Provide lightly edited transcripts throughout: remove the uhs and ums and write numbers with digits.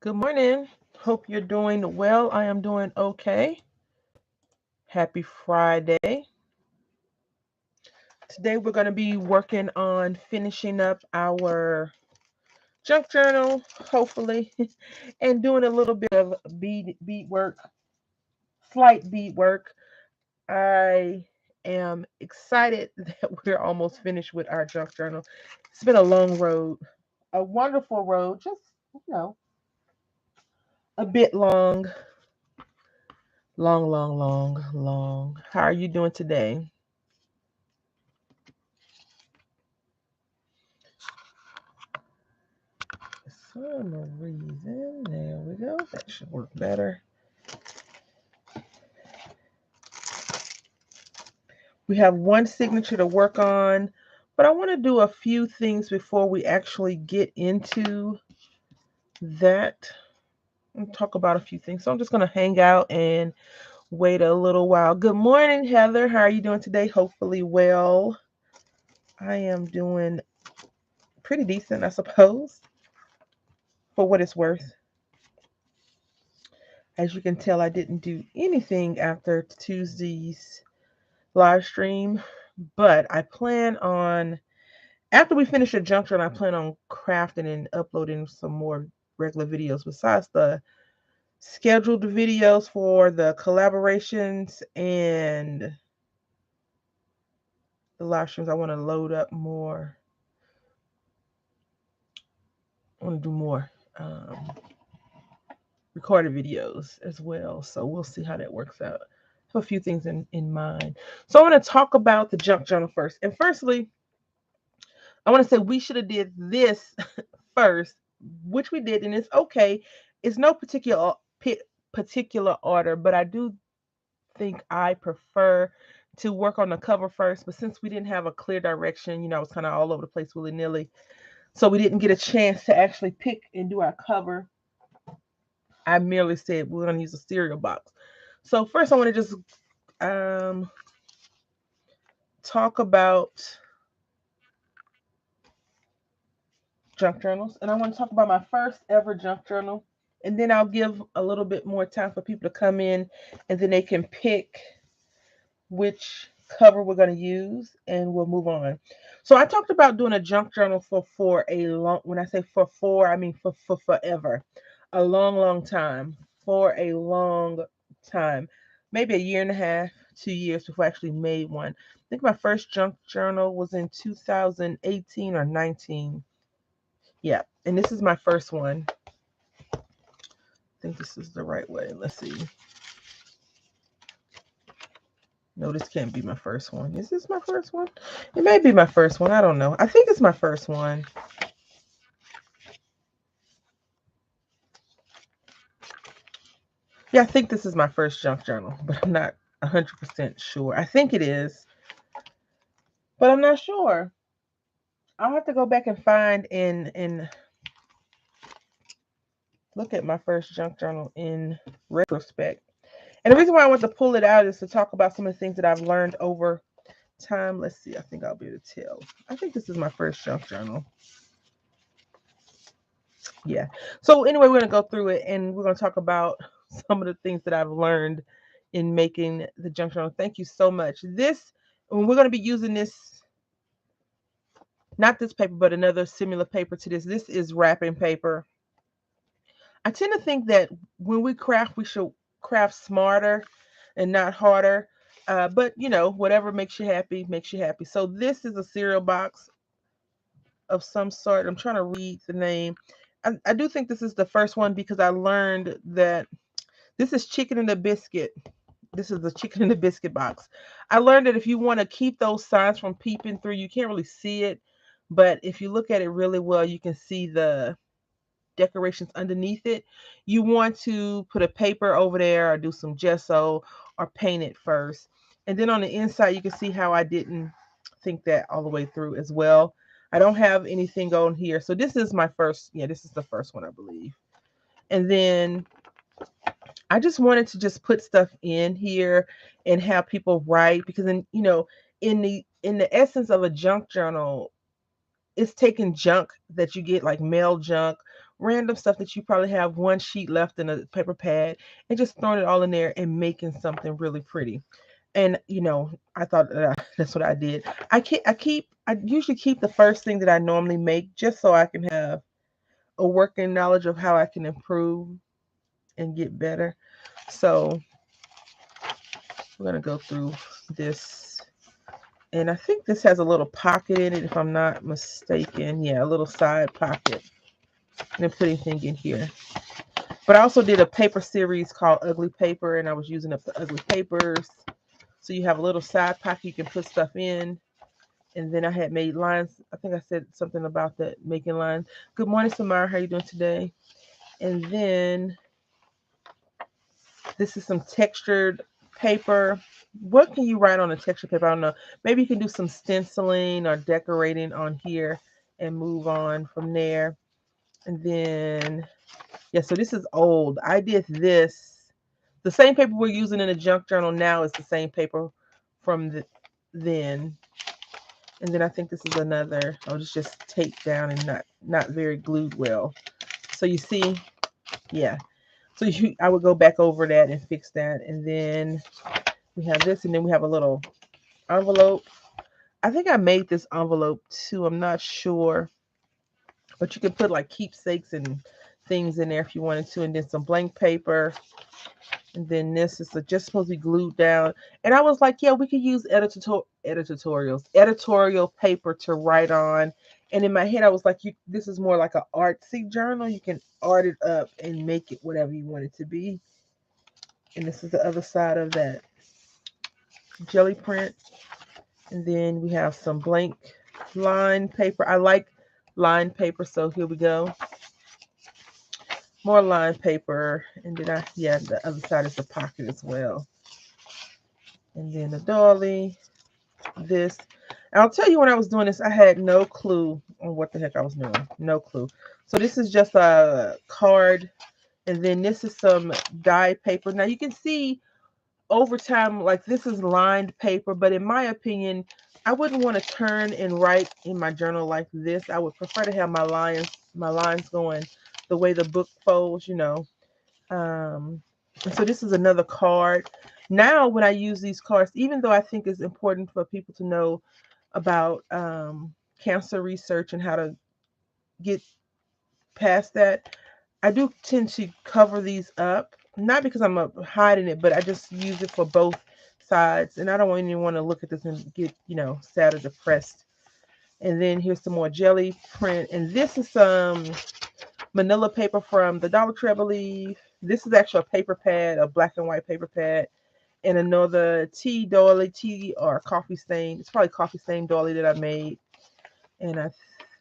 Good morning. Hope you're doing well. I am doing okay. Happy Friday. Today we're going to be working on finishing up our junk journal, hopefully, and doing a little bit of bead work, slight bead work. I am excited that we're almost finished with our junk journal. It's been a long road, a wonderful road, just, you know, a bit long. Long, long, long, long. How are you doing today? For some reason, there we go. That should work better. We have one signature to work on, but I want to do a few things before we actually get into that and talk about a few things. So I'm just going to hang out and wait a little while. Good morning, Heather. How are you doing today? Hopefully well. I am doing pretty decent, I suppose, for what it's worth. As you can tell, I didn't do anything after Tuesday's live stream, but I plan on, after we finish the junk journal, I plan on crafting and uploading some more regular videos besides the scheduled videos for the collaborations and the live streams. I want to load up more. I want to do more recorded videos as well. So we'll see how that works out. I have a few things in mind. So I want to talk about the junk journal first. And firstly, I want to say we should have did this first, which we did, and it's okay. It's no particular order, but I do think I prefer to work on the cover first. But since we didn't have a clear direction, I was kind of all over the place willy nilly, so we didn't get a chance to actually pick and do our cover. I merely said we're going to use a cereal box. So first, I want to just talk about junk journals, and I want to talk about my first ever junk journal, and then I'll give a little bit more time for people to come in, and then they can pick which cover we're going to use, and we'll move on. So I talked about doing a junk journal for a long, when I say I mean for forever, a long time, for a long time, maybe a year and a half, 2 years before I actually made one. I think my first junk journal was in 2018 or 19. Yeah, and this is my first one. I think this is the right way. Let's see. No, this can't be my first one. Is this my first one? It may be my first one. I don't know. I think it's my first one. Yeah, I think this is my first junk journal, but I'm not 100% sure. I think it is, but I'm not sure. I'll have to go back and find and look at my first junk journal in retrospect. And the reason why I want to pull it out is to talk about some of the things that I've learned over time. Let's see. I think I'll be able to tell. I think this is my first junk journal. Yeah. So anyway, we're going to go through it and we're going to talk about some of the things that I've learned in making the junk journal. Thank you so much. We're going to be using this, not this paper, but another similar paper to this. This is wrapping paper. I tend to think that when we craft, we should craft smarter and not harder. But whatever makes you happy, makes you happy. So this is a cereal box of some sort. I'm trying to read the name. I do think this is the first one because I learned that this is chicken and a biscuit. This is the chicken and the biscuit box. I learned that if you want to keep those signs from peeping through, you can't really see it. But if you look at it really well, you can see the decorations underneath it. You want to put a paper over there or do some gesso or paint it first. And then on the inside, you can see how I didn't think that all the way through as well. I don't have anything on here. So this is my first, this is the first one, I believe. And then I just wanted to just put stuff in here and have people write because in the essence of a junk journal, it's taking junk that you get like mail junk random stuff that you probably have one sheet left in a paper pad, and just throwing it all in there and making something really pretty. And I thought that's what I did. I usually keep the first thing that I normally make just so I can have a working knowledge of how I can improve and get better. So we're gonna go through this, and I think this has a little pocket in it, if I'm not mistaken. Yeah, a little side pocket. I didn't put anything in here. But I also did a paper series called Ugly Paper, and I was using up the ugly papers. So you have a little side pocket you can put stuff in. And then I had made lines. I think I said something about that, making lines. Good morning, Samara. How are you doing today? And then this is some textured paper. What can you write on a textured paper? I don't know. Maybe you can do some stenciling or decorating on here and move on from there. And then, yeah, so this is old. I did this. The same paper we're using in the junk journal now is the same paper from then. And then I think this is another. Oh, it's just taped down and not very glued well. So you see, yeah. So I would go back over that and fix that. And then we have this, and then we have a little envelope. I think I made this envelope too. I'm not sure, but you can put like keepsakes and things in there if you wanted to, and then some blank paper. And then this is just supposed to be glued down. And I was like, yeah, we could use editorial paper to write on. And in my head, I was like, this is more like an artsy journal. You can art it up and make it whatever you want it to be. And this is the other side of that jelly print. And then we have some blank line paper. I like line paper, so here we go. More line paper. And then the other side is the pocket as well. And then the dolly, this. And I'll tell you, when I was doing this, I had no clue on what the heck I was doing. No clue. So this is just a card. And then this is some dye paper. Now you can see over time, like this is lined paper, but in my opinion, I wouldn't want to turn and write in my journal like this. I would prefer to have my lines going the way the book folds, so this is another card. Now, when I use these cards, even though I think it's important for people to know about cancer research and how to get past that, I do tend to cover these up, not because I'm hiding it, but I just use it for both sides, and I don't want anyone to look at this and get, sad or depressed. And then here's some more jelly print, and this is some manila paper from the Dollar Tree, I believe. This is actually a paper pad, a black and white paper pad, and another tea or coffee stain. It's probably coffee stain doily that I made. And I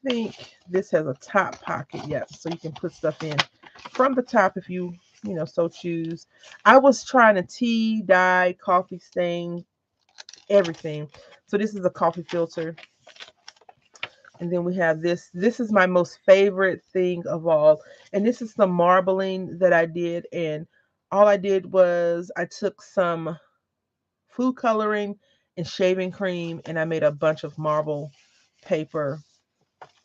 think this has a top pocket, yeah, so you can put stuff in from the top if you so choose. I was trying to tea, dye, coffee stain, everything. So this is a coffee filter. And then we have this. This is my most favorite thing of all. And this is the marbling that I did. And all I did was I took some food coloring and shaving cream, and I made a bunch of marble paper.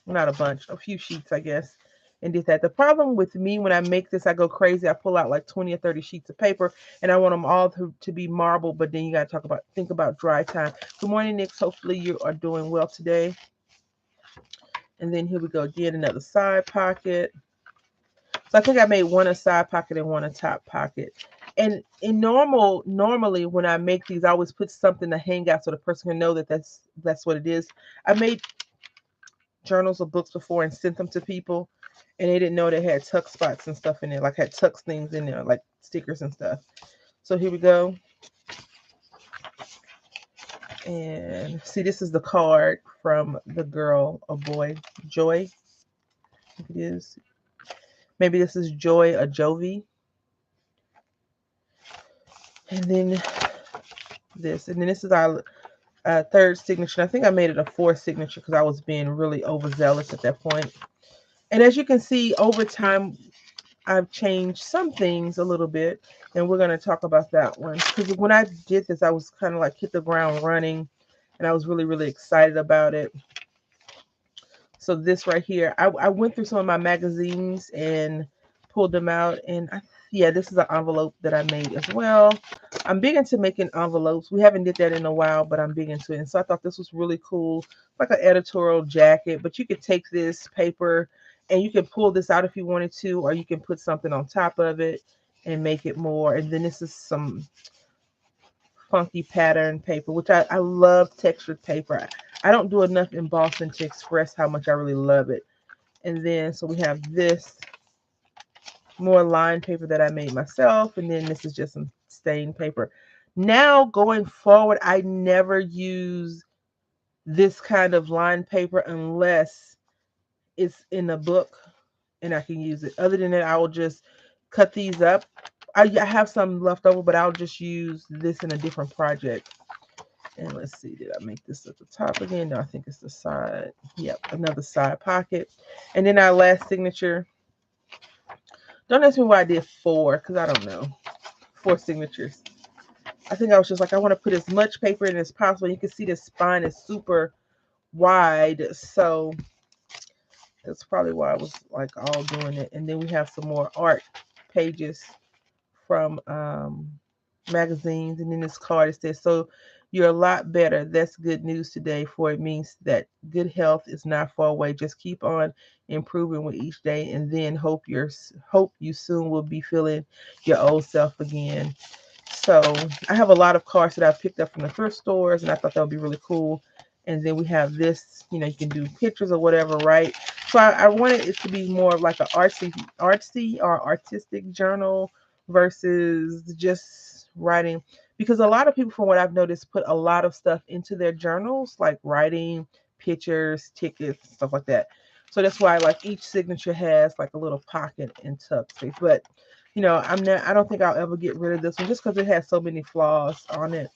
Not a bunch, a few sheets, I guess, and did that. The problem with me when I make this, I go crazy. I pull out like 20 or 30 sheets of paper, and I want them all to be marble, but then you got to think about dry time. Good morning, Nick. Hopefully you are doing well today. And then here we go again, another side pocket. So I think I made one a side pocket and one a top pocket. And normally when I make these, I always put something to hang out so the person can know that that's what it is. I made journals or books before and sent them to people, and they didn't know they had tuck spots and stuff in there, like had tuck things in there, like stickers and stuff. So here we go. And see, this is the card from the girl or boy, Joy. I think it is. Maybe this is Joy or Jovi. And then this. And then this is our third signature. I think I made it a fourth signature because I was being really overzealous at that point. And as you can see, over time, I've changed some things a little bit. And we're going to talk about that one. Because when I did this, I was kind of like hit the ground running. And I was really, really excited about it. So this right here, I went through some of my magazines and pulled them out. And yeah, this is an envelope that I made as well. I'm big into making envelopes. We haven't did that in a while, but I'm big into it. And so I thought this was really cool, like an editorial jacket. But you could take this paper and you can pull this out if you wanted to, or you can put something on top of it and make it more. And then this is some funky pattern paper, which I love textured paper. I don't do enough embossing to express how much I really love it. And then, so we have this more lined paper that I made myself. And then this is just some stained paper. Now, going forward, I never use this kind of lined paper unless it's in a book and I can use it. Other than that, I will just cut these up. I have some left over, but I'll just use this in a different project. And let's see, did I make this at the top again? No, I think it's the side. Yep, another side pocket. And then our last signature. Don't ask me why I did 4, because I don't know. 4 signatures. I think I was just like, I want to put as much paper in as possible. You can see the spine is super wide. So that's probably why I was like all doing it. And then we have some more art pages from magazines. And then this card, it says, so you're a lot better. That's good news today, for it means that good health is not far away. Just keep on improving with each day, and then hope you soon will be feeling your old self again. So I have a lot of cards that I've picked up from the thrift stores, and I thought that would be really cool. And then we have this, you can do pictures or whatever, right? So I wanted it to be more of like an artsy or artistic journal versus just writing. Because a lot of people, from what I've noticed, put a lot of stuff into their journals, like writing, pictures, tickets, stuff like that. So that's why like each signature has like a little pocket and tuck space. But I don't think I'll ever get rid of this one just because it has so many flaws on it.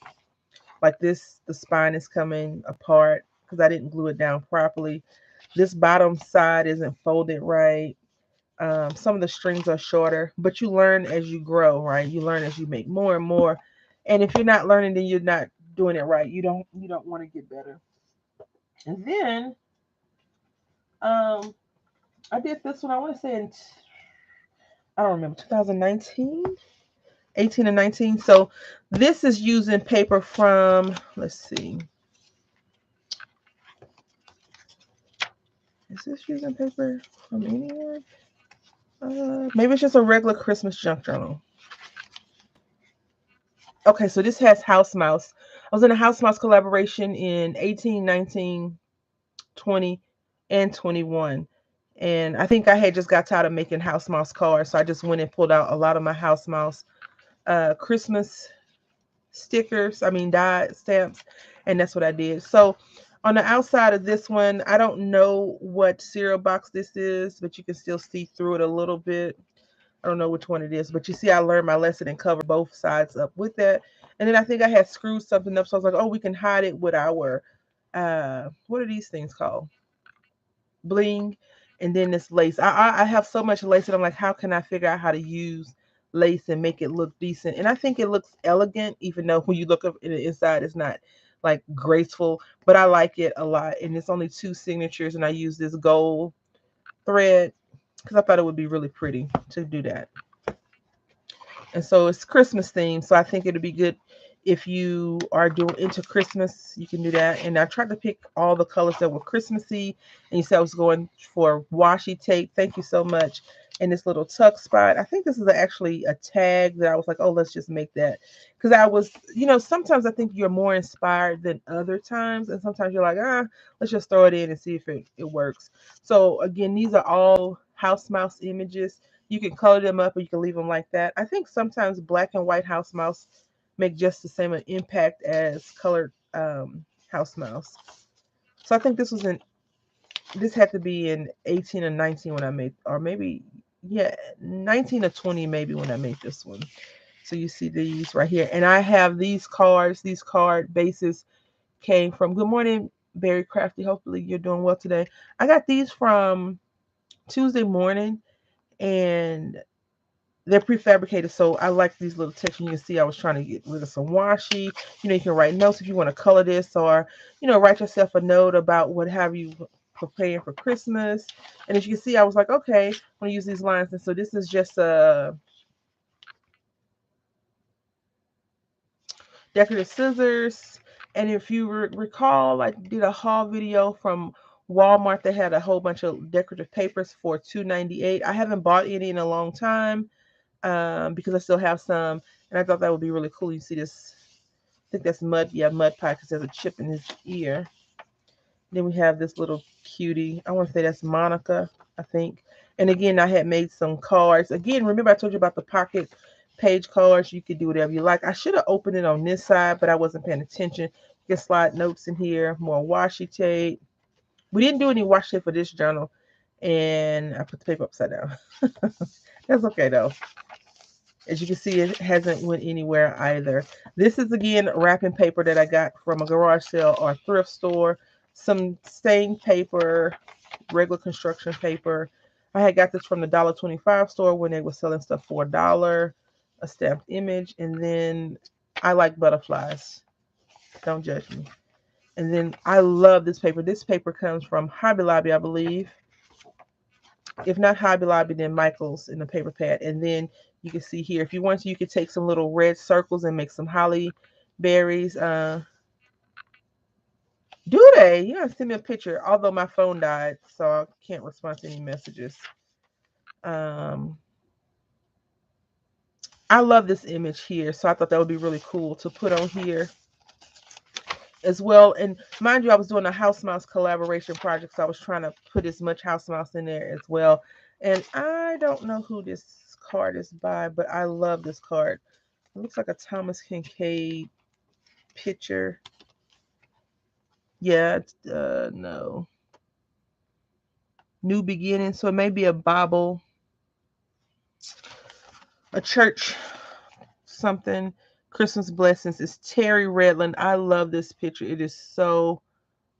Like this, the spine is coming apart because I didn't glue it down properly. This bottom side isn't folded right. Some of the strings are shorter, but you learn as you grow, right? You learn as you make more and more. And if you're not learning, then you're not doing it right. You don't want to get better. And then I did this one. I want to say I don't remember, 2019. 18 and 19. So this is using paper from, let's see. Is this using paper from anywhere? Maybe it's just a regular Christmas junk journal. Okay, so this has House Mouse. I was in a House Mouse collaboration in 18, 19, 20, and 21. And I think I had just got tired of making House Mouse cards. So I just went and pulled out a lot of my House Mouse Christmas stickers, die stamps, and that's what I did. So on the outside of this one, I don't know what cereal box this is, but you can still see through it a little bit. I don't know which one it is, but you see I learned my lesson and covered both sides up with that. And then I think I had screwed something up, so I was like, oh, we can hide it with our what are these things called? Bling. And then this lace. I have so much lace that I'm like, how can I figure out how to use lace and make it look decent? And I think it looks elegant, even though when you look up in the inside, it's not like graceful, but I like it a lot. And it's only 2 signatures, and I use this gold thread because I thought it would be really pretty to do that. And so it's Christmas themed. So I think it'd be good if you are doing into Christmas, you can do that. And I tried to pick all the colors that were Christmassy. And you said I was going for washi tape. Thank you so much. And this little tuck spot. I think this is actually a tag that I was like, oh, let's just make that. Because I was, sometimes I think you're more inspired than other times. And sometimes you're like, let's just throw it in and see if it works. So again, these are all house mouse images. You can color them up or you can leave them like that. I think sometimes black and white house mouse make just the same impact as colored house mouse. So I think this had to be in 18 or 19 when I made, or maybe, 19 or 20 maybe when I made this one. So you see these right here. And I have these cards, these card bases came from, good morning, Barry Crafty. Hopefully you're doing well today. I got these from Tuesday morning, and they're prefabricated, so I like these little textures. You can see I was trying to get rid of some washi. You can write notes if you want to color this, or write yourself a note about what have you preparing for Christmas. And as you can see, I was like, okay, I'm gonna use these lines. And so this is just a decorative scissors. And if you recall, I did a haul video from Walmart that had a whole bunch of decorative papers for $2.98. I haven't bought any in a long time because I still have some, and I thought that would be really cool. You see this? I think that's mud. Yeah, mud pie because there's a chip in his ear. Then we have this little cutie. I want to say that's Monica, I think. And again, I had made some cards. Again, remember I told you about the pocket page cards. You could do whatever you like. I should have opened it on this side, but I wasn't paying attention. You can slide notes in here, more washi tape. We didn't do any washi tape for this journal. And I put the paper upside down. That's okay, though. As you can see, it hasn't went anywhere either. This is, again, wrapping paper that I got from a garage sale or thrift store. Some stained paper, regular construction paper. I had got this from the $1.25 store when they were selling stuff for $1, a stamped image. And then I like butterflies. Don't judge me. And then I love this paper. This paper comes from Hobby Lobby, I believe. If not Hobby Lobby, then Michael's in the paper pad. And then you can see here, if you want to, you could take some little red circles and make some holly berries. Do they? Yeah, send me a picture. Although my phone died, so I can't respond to any messages. I love this image here, so I thought that would be really cool to put on here as well. And mind you, I was doing a house mouse collaboration project, so I was trying to put as much house mouse in there as well. And I don't know who this card is by, but I love this card. It looks like a Thomas Kincaid picture. Yeah, it's, no. New beginning. So it may be a Bible, a church, something. Christmas blessings. It's Terry Redland. I love this picture. It is so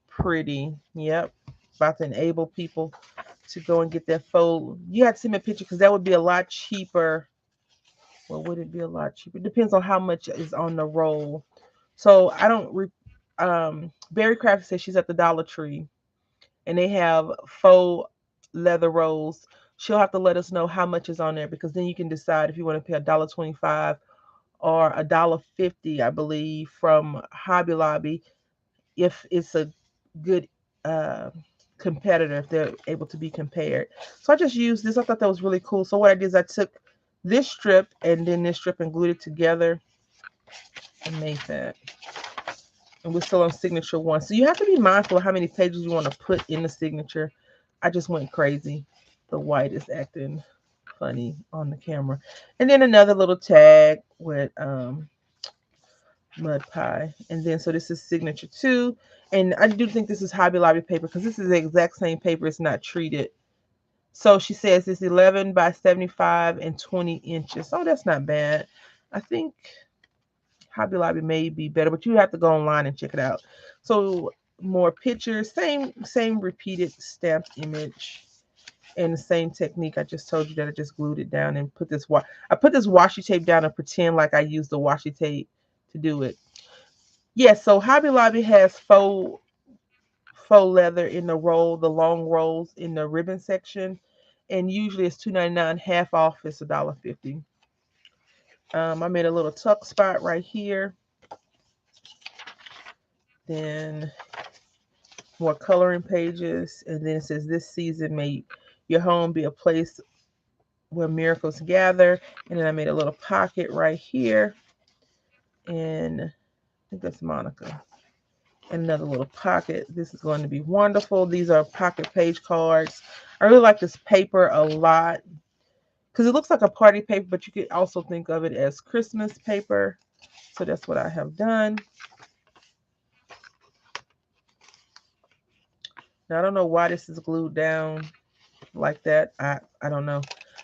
pretty. Yep. About to enable people to go and get that fold. You have to send me a picture because that would be a lot cheaper. Well, would it be a lot cheaper? It depends on how much is on the roll. So I don't. Barry Craft says she's at the Dollar Tree, and they have faux leather rolls. She'll have to let us know how much is on there because then you can decide if you want to pay $1.25 or $1.50, I believe, from Hobby Lobby. If it's a good competitor, if they're able to be compared. So I just used this. I thought that was really cool. So what I did is I took this strip and then this strip and glued it together and made that. And we're still on signature 1. So you have to be mindful of how many pages you want to put in the signature. I just went crazy. The white is acting funny on the camera. And then another little tag with mud pie. And then so this is signature 2. And I do think this is Hobby Lobby paper because this is the exact same paper. It's not treated. So she says it's 11 by 75 and 20 inches. Oh, that's not bad. I think Hobby Lobby may be better, but you have to go online and check it out. So more pictures, same repeated stamped image, and the same technique. I just told you that I just glued it down and put this I put this washi tape down and pretend like I used the washi tape to do it. Yes, so Hobby Lobby has faux leather in the roll, the long rolls in the ribbon section, and usually it's $2.99. Half off is $1.50. I made a little tuck spot right here. Then more coloring pages, and then it says this season may your home be a place where miracles gather. And then I made a little pocket right here, and I think that's Monica. And another little pocket. This is going to be wonderful. These are pocket page cards. I really like this paper a lot because it looks like a party paper, but you could also think of it as Christmas paper. So that's what I have done. Now I don't know why this is glued down like that. I don't know.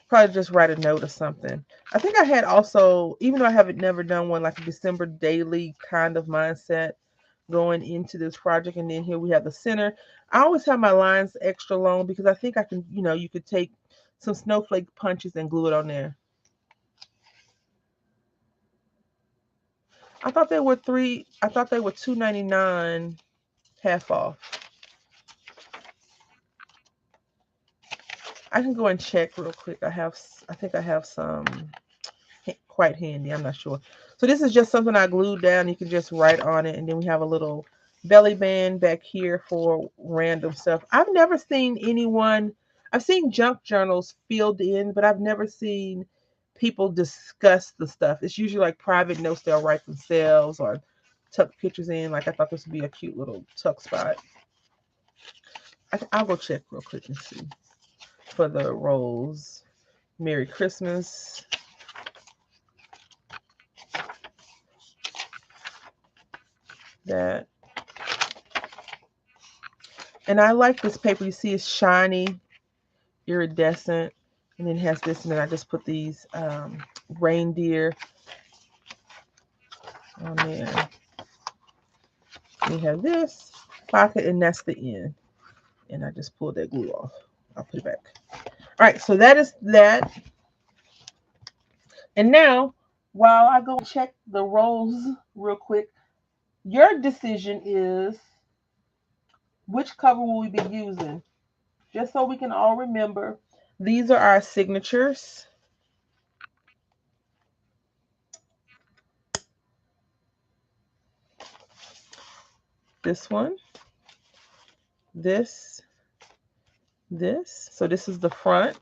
Probably just write a note or something. I think I had also, even though I haven't never done one, like a December daily kind of mindset going into this project. And then here we have the center. I always have my lines extra long because I think I can, you could take some snowflake punches and glue it on there. I thought they were $2.99 half off. I can go and check real quick. I think I have some quite handy. I'm not sure. So this is just something I glued down. You can just write on it. And then we have a little belly band back here for random stuff. I've never seen anyone, I've seen junk journals filled in, but I've never seen people discuss the stuff. It's usually like private notes they'll write themselves or tuck pictures in. Like I thought this would be a cute little tuck spot. I'll go check real quick and see for the rolls. Merry Christmas. That. And I like this paper. You see it's shiny, iridescent, and then it has this, and then I just put these reindeer on there. We have this pocket, and that's the end. And I just pulled that glue off. I'll put it back. All right, so that is that. And now, while I go check the rolls real quick, your decision is which cover will we be using? Just so we can all remember, these are our signatures. This one, this, this. So this is the front.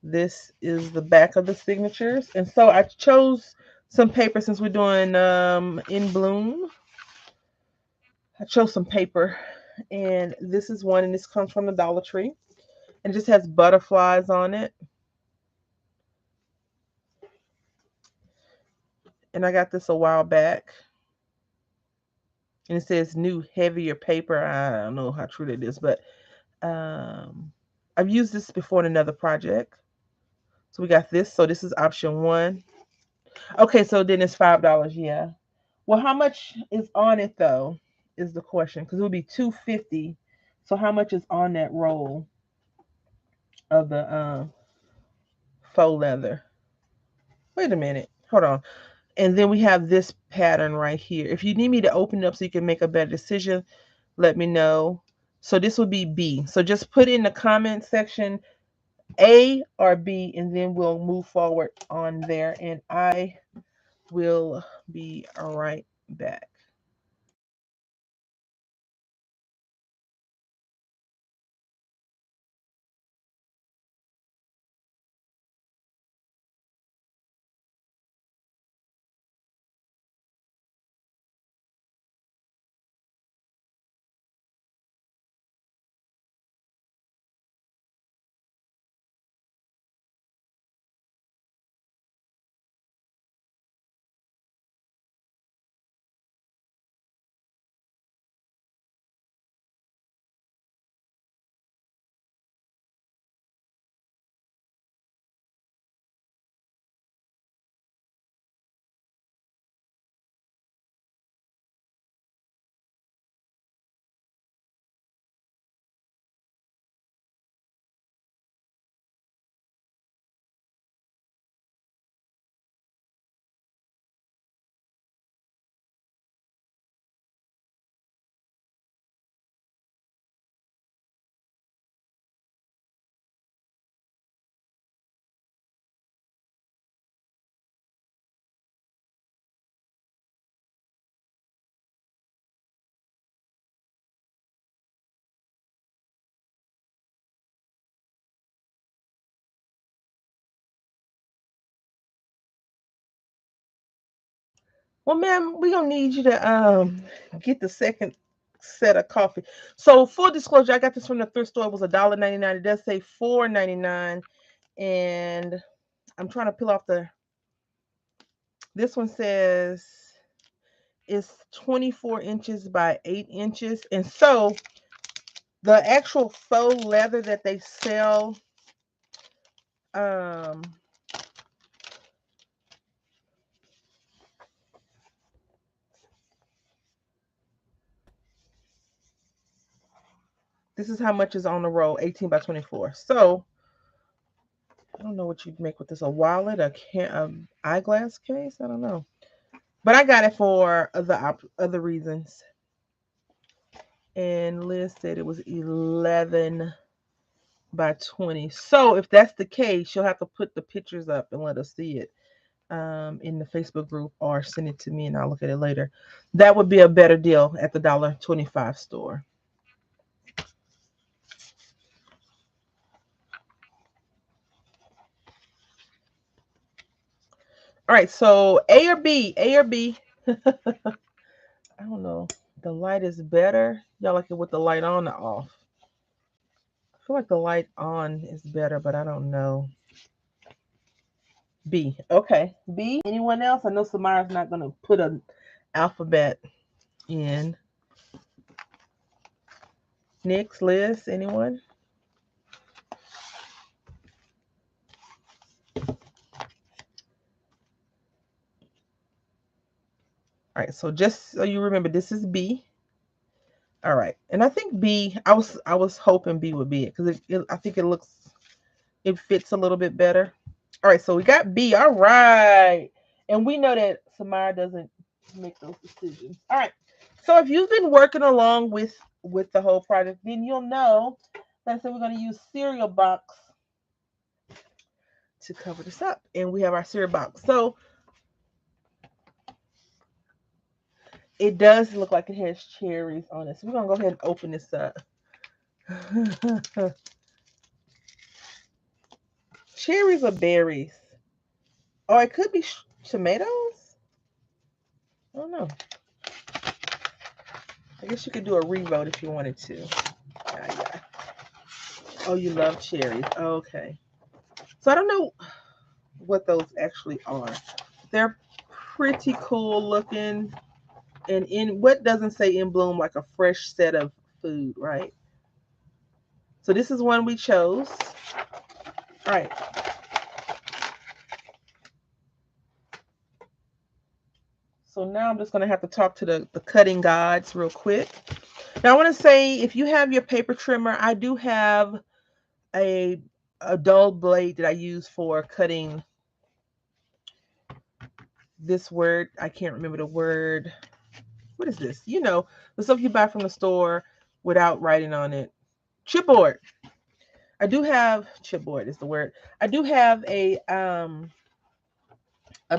This is the back of the signatures. And so I chose some paper since we're doing in bloom. I chose some paper, and this is one, and this comes from the Dollar Tree. And it just has butterflies on it. And I got this a while back. And it says new, heavier paper. I don't know how true that is, but I've used this before in another project. So we got this. So this is option 1. Okay, so then it's $5. Yeah. Well, how much is on it though? Is the question, because it would be $2.50. So how much is on that roll of the faux leather? Wait a minute. Hold on. And then we have this pattern right here. If you need me to open it up so you can make a better decision, let me know. So this would be B. So just put in the comment section A or B, and then we'll move forward on there. And I will be right back. Well, ma'am, we're gonna need you to get the second set of coffee. So full disclosure, I got this from the thrift store. It was $1.99. It does say $4.99. And I'm trying to peel off the, this one says it's 24 inches by 8 inches. And so the actual faux leather that they sell, um this is how much is on the roll, 18 by 24. So I don't know what you'd make with this, a wallet, a eyeglass case, I don't know. But I got it for other reasons. And Liz said it was 11 by 20. So if that's the case, you'll have to put the pictures up and let us see it in the Facebook group, or send it to me and I'll look at it later. That would be a better deal at the $1.25 store. All right, so A or B? A or B? I don't know. The light is better. Y'all like it with the light on or off? I feel like the light on is better, but I don't know. B. Okay. B. Anyone else? I know Samara's not going to put an alphabet in. Nix, Liz, anyone? All right, so just so you remember, this is B. All right, and I think B. I was hoping B would be it because I think it fits a little bit better. All right, so we got B. All right, and we know that Samara doesn't make those decisions. All right, so if you've been working along with the whole project, then you'll know that I said we're going to use cereal box to cover this up, and we have our cereal box. So it does look like it has cherries on it. So we're gonna go ahead and open this up. Cherries or berries? Oh, it could be tomatoes. I don't know. I guess you could do a revote if you wanted to. Yeah. Oh, you love cherries. Okay. So I don't know what those actually are. They're pretty cool looking. And in what doesn't say in bloom, like a fresh set of food, right? So this is one we chose. All right. So now I'm just going to have to talk to the cutting gods real quick. Now I want to say, if you have your paper trimmer, I do have a dull blade that I use for cutting this word. I can't remember the word. What is this? You know, the stuff you buy from the store without writing on it. Chipboard. I do have chipboard is the word. I do have a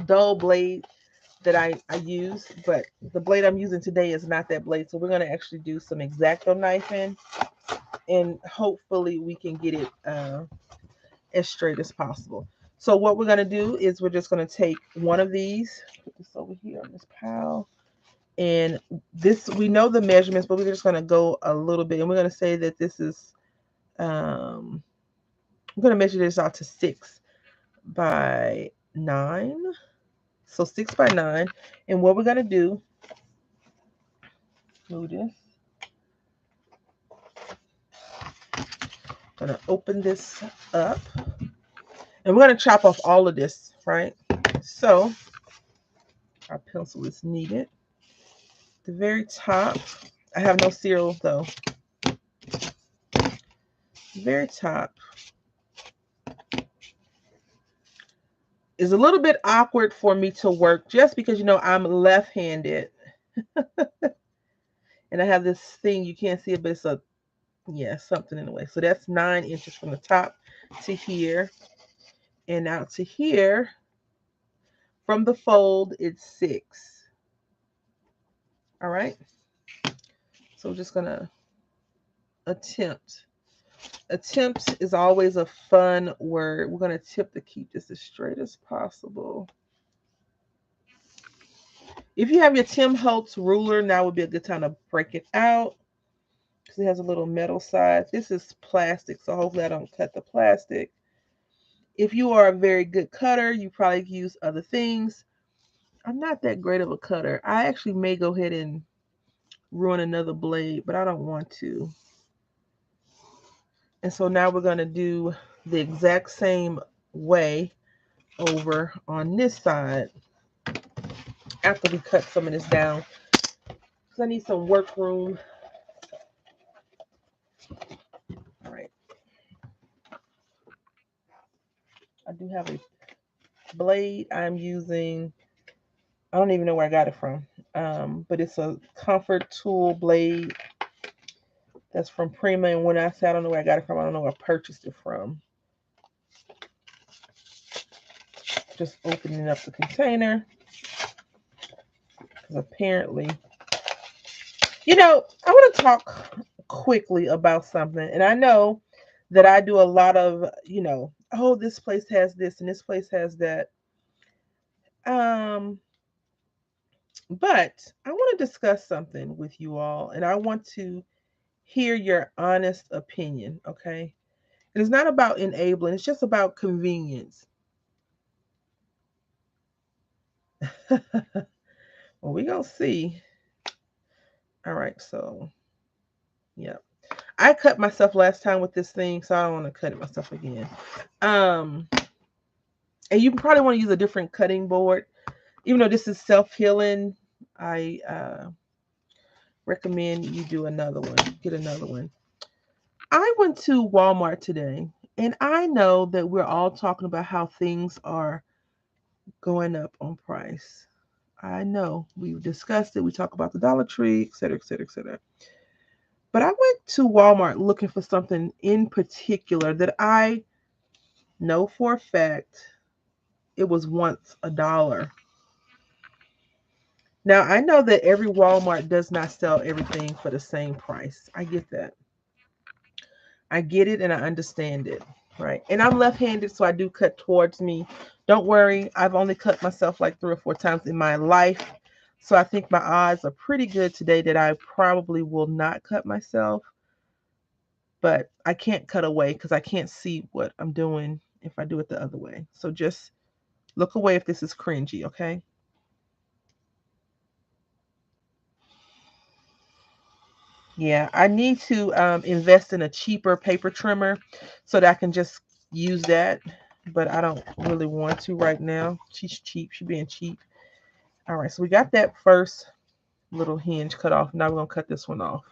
dull blade that I use, but the blade I'm using today is not that blade. So we're going to actually do some X-Acto knifing, and hopefully we can get it as straight as possible. So what we're going to do is we're just going to take one of these, put this over here on this pile, and this, we know the measurements, but we're just going to go a little bit, and we're going to say that this is, I'm going to measure this out to 6 by 9. So 6 by 9. And what we're going to do, move this. I'm going to open this up. And we're going to chop off all of this, right? So our pencil is needed. The very top, I have no cereal though. The very top is a little bit awkward for me to work just because, you know, I'm left-handed. And I have this thing, you can't see it, but it's a, yeah, something in the way. So that's 9 inches from the top to here. And out to here, from the fold, it's 6. All right. So we're just going to attempt. Attempt is always a fun word. We're going to attempt to keep this as straight as possible. If you have your Tim Holtz ruler, now would be a good time to break it out because it has a little metal side. This is plastic, so hopefully I don't cut the plastic. If you are a very good cutter, you probably use other things. I'm not that great of a cutter. I actually may go ahead and ruin another blade, but I don't want to. And so now we're going to do the exact same way over on this side after we cut some of this down, because I need some work room. All right. I do have a blade I'm using. I don't even know where I got it from, but it's a Comfort Tool blade That's from Prima. And when I say I don't know where I got it from, I don't know where I purchased it from. Just opening up the container. Because apparently, I want to talk quickly about something. And I know that I do a lot of, oh, this place has this and this place has that. Um, but I want to discuss something with you all, and I want to hear your honest opinion, okay? And it's not about enabling, it's just about convenience. Well, we're going to see. All right, so, yeah. I cut myself last time with this thing, so I don't want to cut it myself again. Um, and you probably want to use a different cutting board. Even though this is self-healing, I recommend you do another one. Get another one. I went to Walmart today, and I know that we're all talking about how things are going up on price. I know we've discussed it. We talk about the Dollar Tree, et cetera, et cetera, et cetera. But I went to Walmart looking for something in particular that I know for a fact it was once $1. Now, I know that every Walmart does not sell everything for the same price. I get that. I get it and I understand it. Right. And I'm left handed, so I do cut towards me. Don't worry. I've only cut myself like 3 or 4 times in my life. So I think my odds are pretty good today that I probably will not cut myself. But I can't cut away because I can't see what I'm doing if I do it the other way. So just look away if this is cringy, okay? Yeah, I need to invest in a cheaper paper trimmer so that I can just use that. But I don't really want to right now. She's cheap. She's being cheap. All right, so we got that first little hinge cut off. Now we're gonna cut this one off.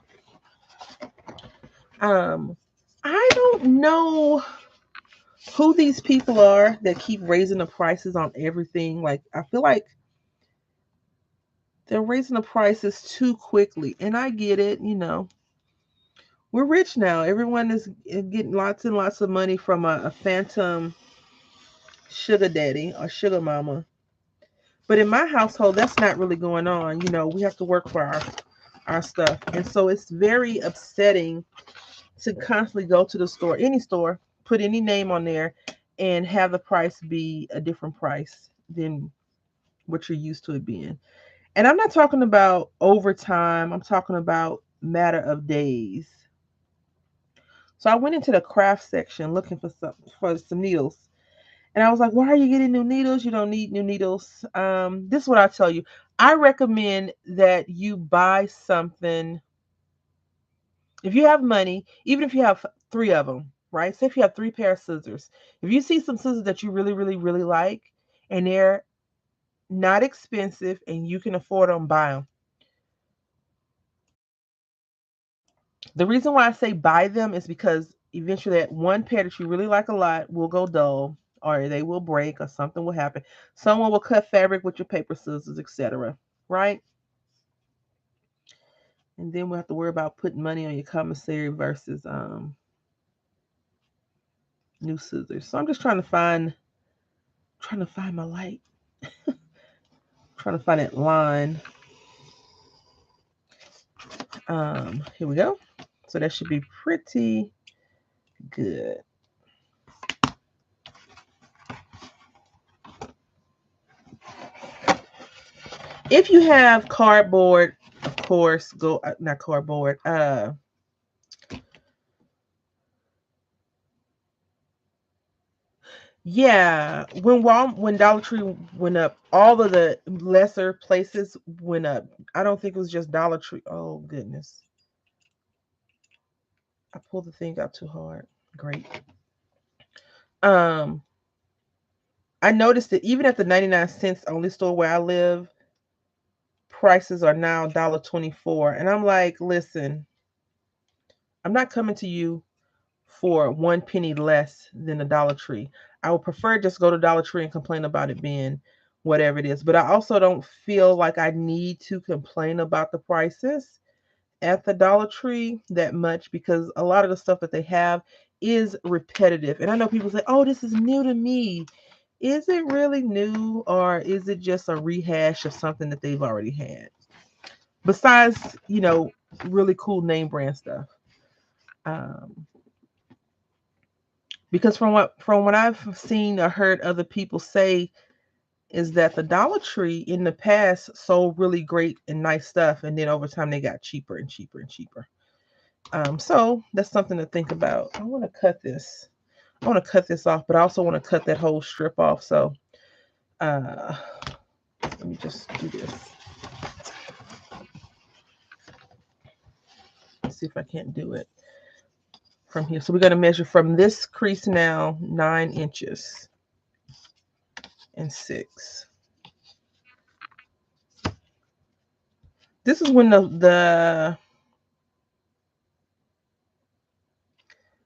Um, I don't know who these people are that keep raising the prices on everything. Like I feel like they're raising the prices too quickly, and I get it. We're rich now. Everyone is getting lots and lots of money from a phantom sugar daddy or sugar mama. But in my household, that's not really going on. We have to work for our stuff. And so it's very upsetting to constantly go to the store, any store, put any name on there, and have the price be a different price than what you're used to it being. And I'm not talking about overtime, I'm talking about matter of days. So I went into the craft section looking for some needles. And I was like, why are you getting new needles? You don't need new needles. This is what I tell you. I recommend that you buy something. If you have money, even if you have 3 of them, right? Say if you have 3 pair of scissors. If you see some scissors that you really, really, really like, and they're not expensive and you can afford them, buy them. The reason why I say buy them is because eventually that one pair that you really like a lot will go dull, or they will break, or something will happen. Someone will cut fabric with your paper scissors, etc. Right? And then we'll have to worry about putting money on your commissary versus new scissors. So I'm just trying to find my light. Trying to find that line. Here we go. So that should be pretty good. If you have cardboard, of course, go not cardboard. Yeah, when Dollar Tree went up, all of the lesser places went up. I don't think it was just Dollar Tree. Oh goodness, I pulled the thing out too hard. Great. Um, I noticed that even at the 99 cents only store where I live, prices are now $1.24, and I'm like, listen, I'm not coming to you for 1 penny less than the Dollar Tree. I would prefer just go to Dollar Tree and complain about it being whatever it is. But I also don't feel like I need to complain about the prices. at the Dollar Tree that much because a lot of the stuff that they have is repetitive. And I know people say, oh, this is new to me. Is it really new or is it just a rehash of something that they've already had? Besides, really cool name brand stuff. Um, because from what I've seen or heard other people say is that the Dollar Tree in the past sold really great and nice stuff, and then over time they got cheaper and cheaper and cheaper. So that's something to think about. I want to cut this. I want to cut this off, but I also want to cut that whole strip off. So uh, let me just do this. Let's see if I can't do it from here. So we're going to measure from this crease now 9 inches and 6. This is when the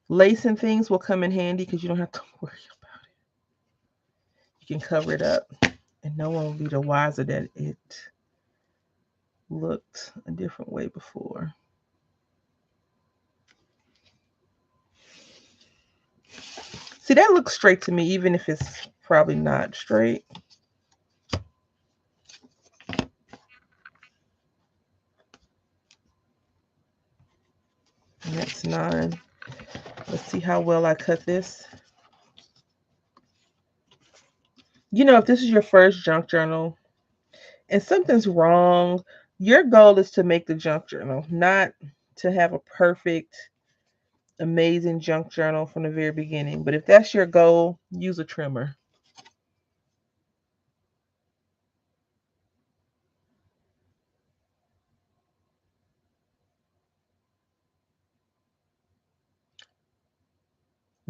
lace and things will come in handy because you don't have to worry about it. You can cover it up and no one will be the wiser that it looked a different way before. See, that looks straight to me, even if it's probably not straight. And that's 9. Let's see how well I cut this. If this is your first junk journal and something's wrong, your goal is to make the junk journal, not to have a perfect, amazing junk journal from the very beginning. But if that's your goal, use a trimmer.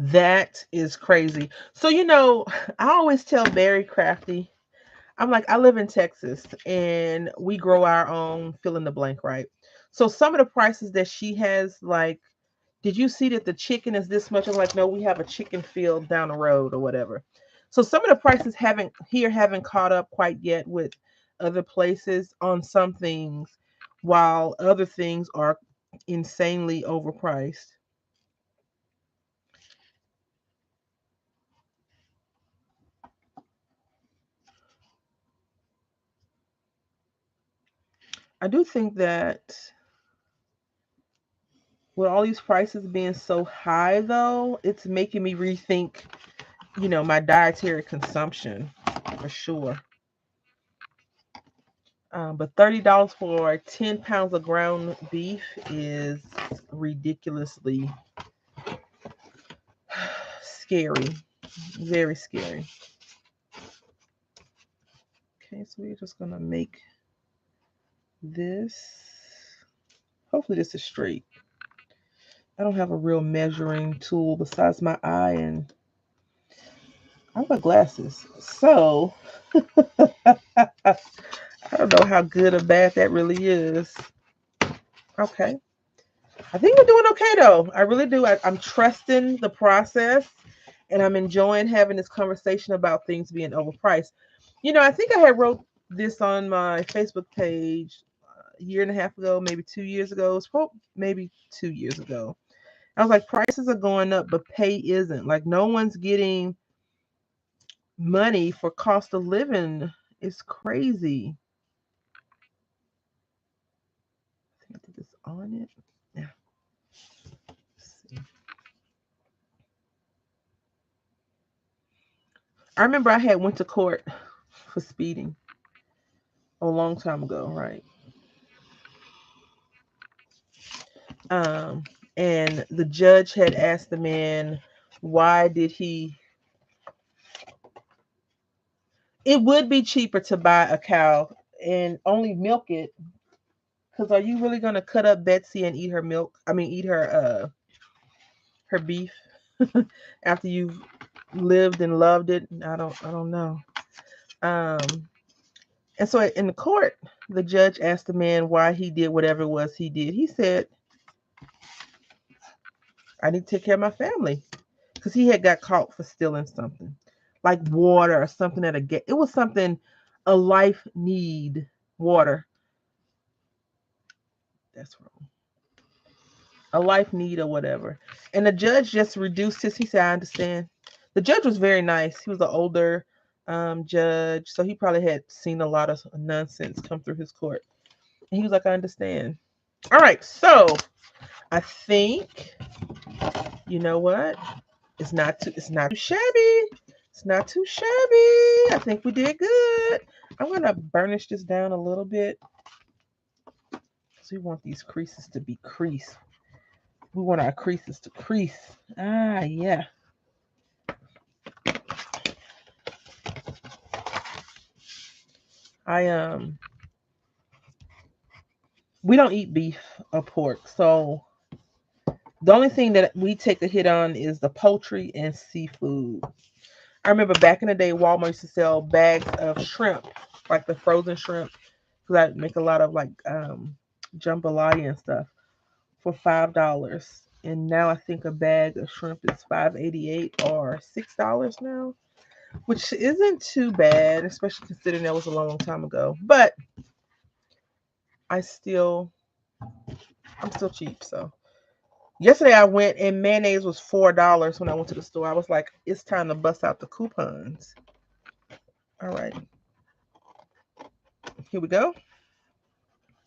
That is crazy. So, I always tell Barry Crafty, I'm like, I live in Texas and we grow our own fill in the blank, right? So some of the prices that she has, like, did you see that the chicken is this much? I'm like, no, we have a chicken field down the road or whatever. So some of the prices haven't caught up quite yet with other places on some things, while other things are insanely overpriced. I do think that with all these prices being so high, though, it's making me rethink, my dietary consumption for sure. But $30 for 10 pounds of ground beef is ridiculously scary, very scary. Okay, so we're just gonna make this. Hopefully, this is straight. I don't have a real measuring tool besides my eye, and I wear glasses, so I don't know how good or bad that really is. Okay. I think we're doing okay though. I really do. I'm trusting the process and I'm enjoying having this conversation about things being overpriced. I think I had wrote this on my Facebook page a year and a half ago, maybe 2 years ago. It's maybe 2 years ago. I was like, prices are going up, but pay isn't. Like, no one's getting money for cost of living. It's crazy. I think I did this on it. Yeah. Let's see. I remember I had went to court for speeding a long time ago, right? Um, and the judge had asked the man, why did he? It would be cheaper to buy a cow and only milk it. Because are you really gonna cut up Betsy and eat her milk? I mean, eat her beef after you've lived and loved it? I don't know. Um, and so in the court, the judge asked the man why he did whatever it was he did. He said, I need to take care of my family. Because he had got caught for stealing something like water or something it was something, a life need, water. That's wrong. a life need or whatever. And the judge just reduced his. He said, "I understand." The judge was very nice. He was an older judge, so he probably had seen a lot of nonsense come through his court. And he was like, "I understand." All right, so I think you know what? It's not too shabby. It's not too shabby. I think we did good. I'm gonna burnish this down a little bit. So we want these creases to be creased. We want our creases to crease. Ah, yeah. I we don't eat beef or pork, so the only thing that we take a hit on is the poultry and seafood. I remember back in the day, Walmart used to sell bags of shrimp, like the frozen shrimp, because I make a lot of like jambalaya and stuff for $5. And now I think a bag of shrimp is $5.88 or $6 now, which isn't too bad, especially considering that was a long time ago. But I still, I'm still cheap. So yesterday I went and mayonnaise was $4 when I went to the store. I was like, it's time to bust out the coupons. All right, here we go.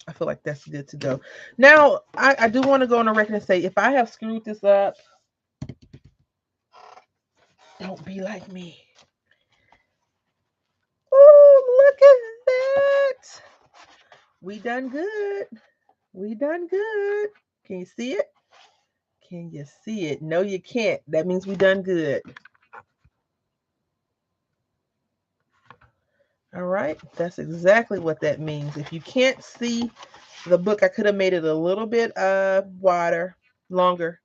I feel like that's good to go. Now, I do want to go on the record and say if I have screwed this up, don't be like me. Oh, look at that. We done good. We done good. Can you see it? Can you see it? No, you can't. That means we done good. All right. That's exactly what that means. If you can't see the book, I could have made it a little bit wider, longer.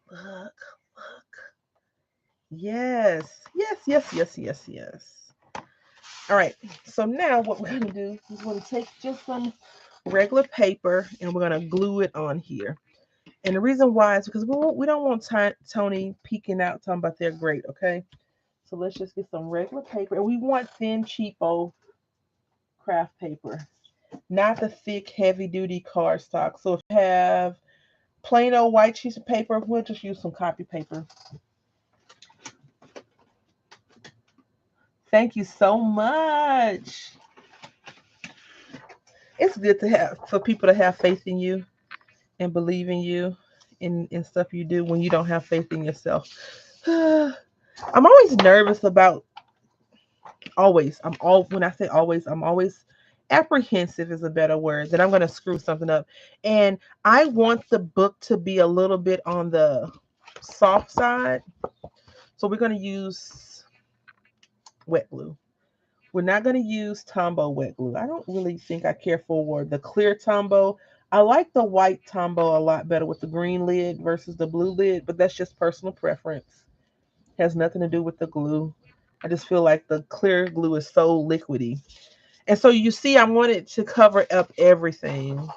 Look, look. Yes. Yes, yes, yes, yes, yes. All right. So now what we're going to do is we're going to take just some regular paper and we're going to glue it on here. And the reason why is because we don't want Tony peeking out talking about they're great, okay? So let's just get some regular paper. And we want thin, cheapo craft paper, not the thick, heavy duty cardstock. So if you have plain old white sheets of paper, we'll just use some copy paper. Thank you so much. It's good to have for people to have faith in you and believe in you in stuff you do when you don't have faith in yourself. I'm always nervous about always. I'm all when I say always, I'm always apprehensive is a better word that I'm going to screw something up. And I want the book to be a little bit on the soft side. So we're going to use wet glue. We're not going to use Tombow wet glue. I don't really think I care for the clear Tombow. I like the white Tombow a lot better with the green lid versus the blue lid, but that's just personal preference. Has nothing to do with the glue. I just feel like the clear glue is so liquidy. And so you see, I wanted to cover up everything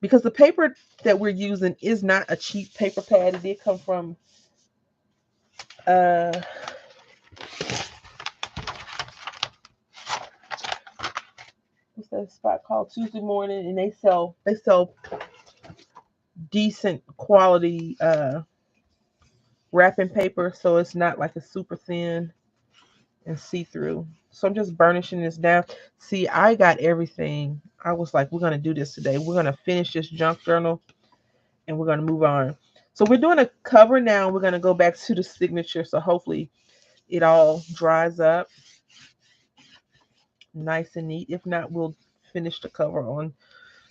because the paper that we're using is not a cheap paper pad. It did come from uh, what's that spot called Tuesday Morning, and they sell decent quality wrapping paper, so it's not like a super thin and see through. So I'm just burnishing this down. See, I got everything. I was like, we're gonna do this today. We're gonna finish this junk journal and we're gonna move on. So we're doing a cover now. We're gonna go back to the signature. So hopefully it all dries up nice and neat. If not, we'll finish the cover on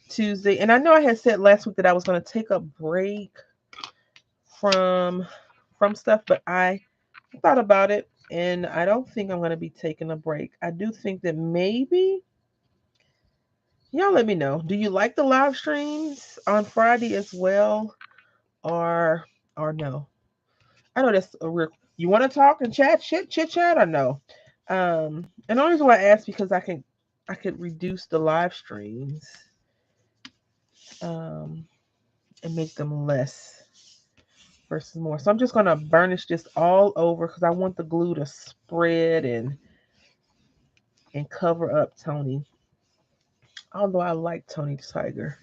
Tuesday. And I know I had said last week that I was gonna take a break from stuff, but I thought about it and I don't think I'm going to be taking a break. I do think that maybe y'all let me know. Do you like the live streams on Friday as well or no? I know that's a real you want to talk and chat chit chat or no? And the only reason why I ask because I could reduce the live streams um and make them less versus more. So I'm just gonna burnish this all over because I want the glue to spread and cover up Tony. Although I like Tony Tiger.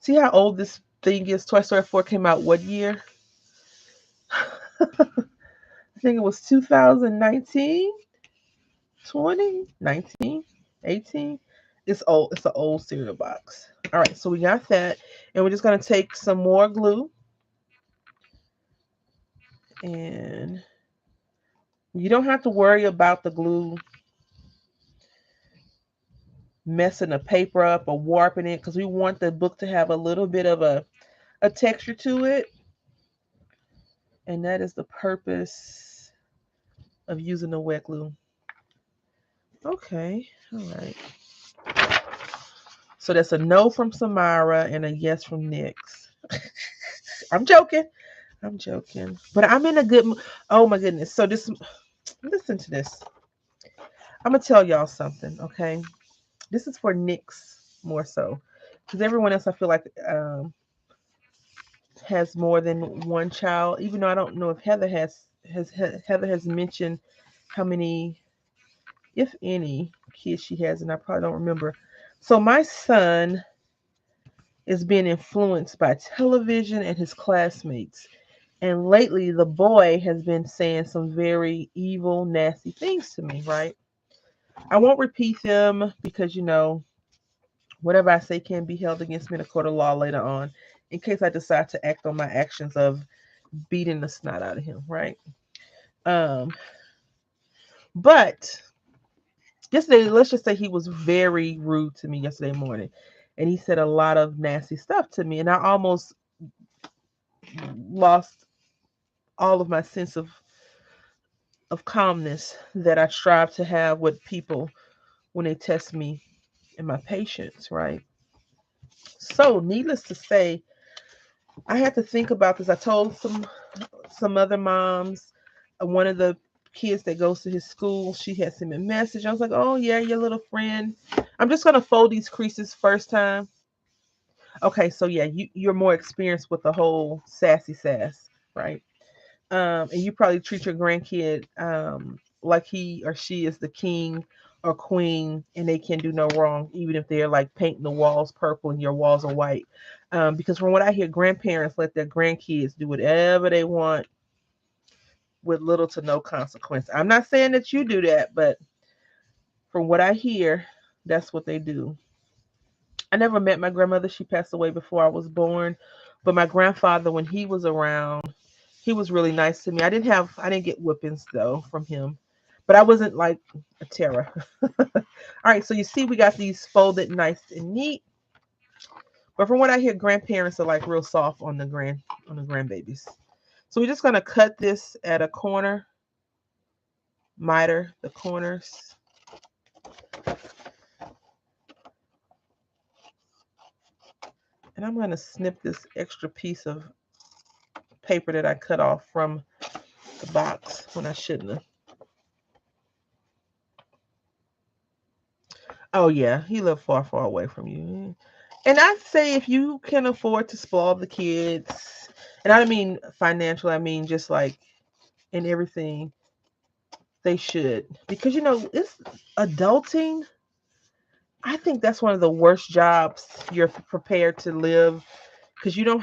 See how old this thing is? Toy Story 4 came out what year? I think it was 2019, 20, 19, 18. It's old. It's an old cereal box. All right, so we got that. And we're just going to take some more glue. And you don't have to worry about the glue messing the paper up or warping it, because we want the book to have a little bit of a texture to it. And that is the purpose of using the wet glue. Okay, all right. So that's a no from Samara and a yes from Nyx. I'm joking. I'm joking. But I'm in a good mood. Oh my goodness. So listen to this. I'm going to tell y'all something, okay? This is for Nyx more so. Because everyone else I feel like has more than one child. Even though I don't know if Heather Heather has mentioned how many, if any, kids she has, and I probably don't remember. So my son is being influenced by television and his classmates. And lately, the boy has been saying some very evil, nasty things to me, right? I won't repeat them because, whatever I say can be held against me in a court of law later on, in case I decide to act on my actions of beating the snot out of him, right? Um, but yesterday, let's just say he was very rude to me yesterday morning. And he said a lot of nasty stuff to me. And I almost lost all of my sense of calmness that I strive to have with people when they test me and my patience, right? So, needless to say, I had to think about this. I told some other moms, one of the kids that goes to his school, she had sent me a message. I was like, "Oh yeah, your little friend." I'm just gonna fold these creases first time. Okay, so yeah, you're more experienced with the whole sassy sass, right? And you probably treat your grandkid like he or she is the king or queen, and they can do no wrong, even if they're like painting the walls purple and your walls are white. Because from what I hear, grandparents let their grandkids do whatever they want with little to no consequence. I'm not saying that you do that, but from what I hear, that's what they do. I never met my grandmother. She passed away before I was born. But my grandfather, when he was around, he was really nice to me. I didn't get whippings though from him. But I wasn't like a terror. All right, so you see we got these folded nice and neat. But from what I hear, grandparents are like real soft on the grandbabies. So we're just gonna cut this at a corner, miter the corners. And I'm gonna snip this extra piece of paper that I cut off from the box when I shouldn't have. Oh yeah, he lived far, far away from you. And I'd say if you can afford to spoil the kids, and I don't mean financially, I mean just like in everything, they should. Because it's adulting. I think that's one of the worst jobs you're prepared to live because you really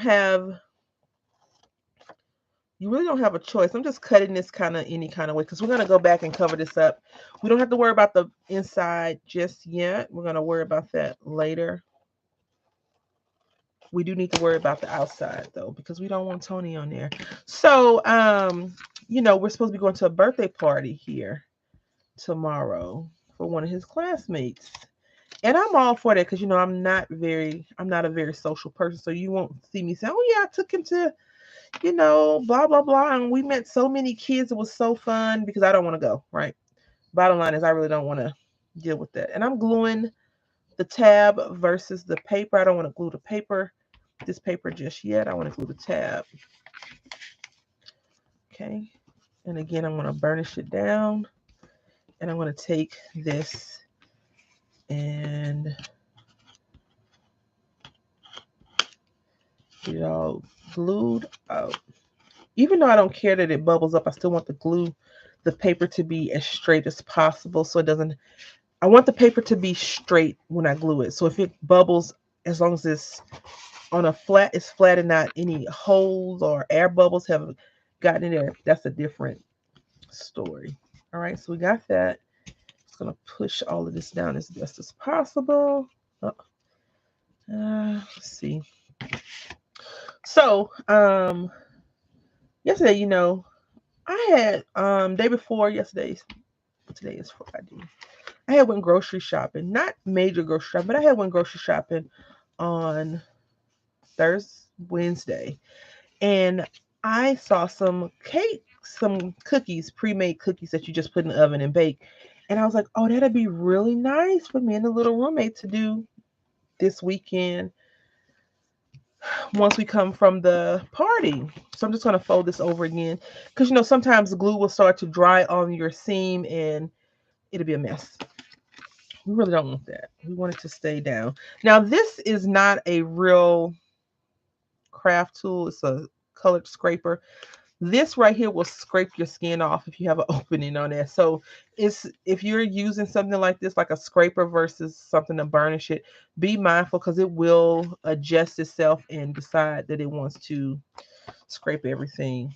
don't have a choice. I'm just cutting this kind of any kind of way because we're going to go back and cover this up. We don't have to worry about the inside just yet. We're going to worry about that later. We do need to worry about the outside though because we don't want Tony on there. So, we're supposed to be going to a birthday party here tomorrow for one of his classmates. And I'm all for that because I'm not a very social person. So you won't see me say, "Oh yeah, I took him to blah, blah, blah. And we met so many kids. It was so fun," because I don't want to go, right? Bottom line is I really don't want to deal with that. And I'm gluing the tab versus the paper. I don't want to glue the paper, this paper just yet. I want to glue the tab. Okay. And again, I'm going to burnish it down. And I'm going to take this and get it all glued out. Even though I don't care that it bubbles up, I still want the paper to be as straight as possible so it doesn't. I want the paper to be straight when I glue it. So if it bubbles, as long as it's on a flat, it's flat and not any holes or air bubbles have gotten in there. That's a different story. All right, so we got that. Just gonna push all of this down as best as possible. Let's see. So, yesterday, I had day before yesterday. Today is Friday. I had went grocery shopping, not major grocery shopping, but I had went grocery shopping on Wednesday, and I saw some cake, some cookies, pre-made cookies that you just put in the oven and bake. And I was like, oh, that'd be really nice for me and the little roommate to do this weekend once we come from the party. So I'm just going to fold this over again because, sometimes the glue will start to dry on your seam and it'll be a mess. We really don't want that. We want it to stay down. Now, this is not a real craft tool. It's a colored scraper. This right here will scrape your skin off if you have an opening on there. So if you're using something like this, like a scraper versus something to burnish it, be mindful because it will adjust itself and decide that it wants to scrape everything.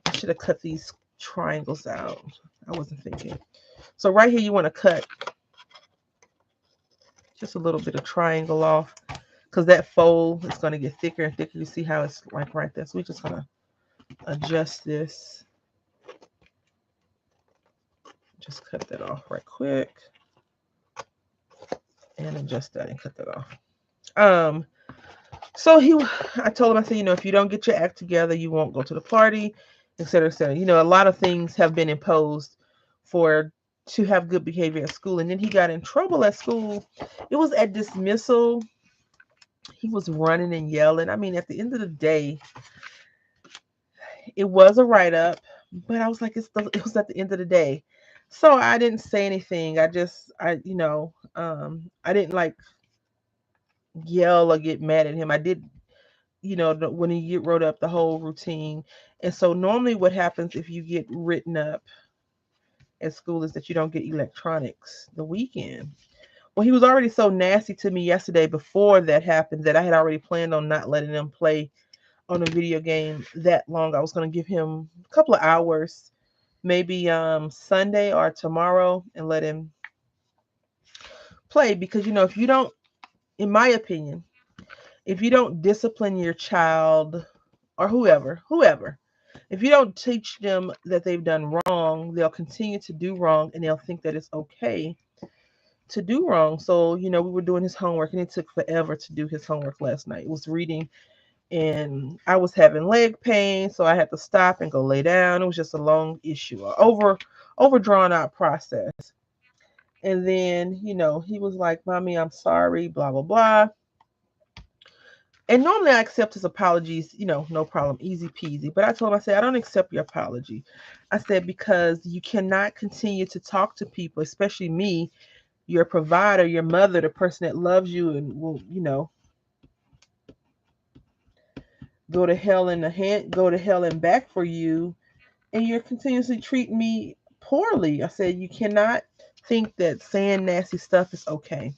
I should have cut these triangles out. I wasn't thinking. So right here, you want to cut just a little bit of triangle off because that fold is going to get thicker and thicker. You see how it's like right there. So we're just going to adjust this. Just cut that off right quick and adjust that and cut that off. So I told him, I said, if you don't get your act together, you won't go to the party, et cetera, et cetera. A lot of things have been imposed to have good behavior at school. And then he got in trouble at school. It was at dismissal. He was running and yelling. I mean, at the end of the day, it was a write-up, but I was like, it was at the end of the day. So I didn't say anything. I didn't like yell or get mad at him. I did, when he wrote up the whole routine. And so normally what happens if you get written up at school is that you don't get electronics the weekend. Well, he was already so nasty to me yesterday before that happened that I had already planned on not letting him play on a video game that long. I was going to give him a couple of hours, maybe Sunday or tomorrow, and let him play because if you don't, in my opinion, if you don't discipline your child or whoever, if you don't teach them that they've done wrong, they'll continue to do wrong and they'll think that it's okay to do wrong. So, we were doing his homework and it took forever to do his homework last night. It was reading and I was having leg pain, so I had to stop and go lay down. It was just a long issue, over drawn out process. And then, he was like, "Mommy, I'm sorry, blah, blah, blah." And normally I accept his apologies, no problem, easy peasy. But I told him, I said, I don't accept your apology. I said, because you cannot continue to talk to people, especially me, your provider, your mother, the person that loves you and will, go to hell and back for you, and you're continuously treating me poorly. I said, you cannot think that saying nasty stuff is okay,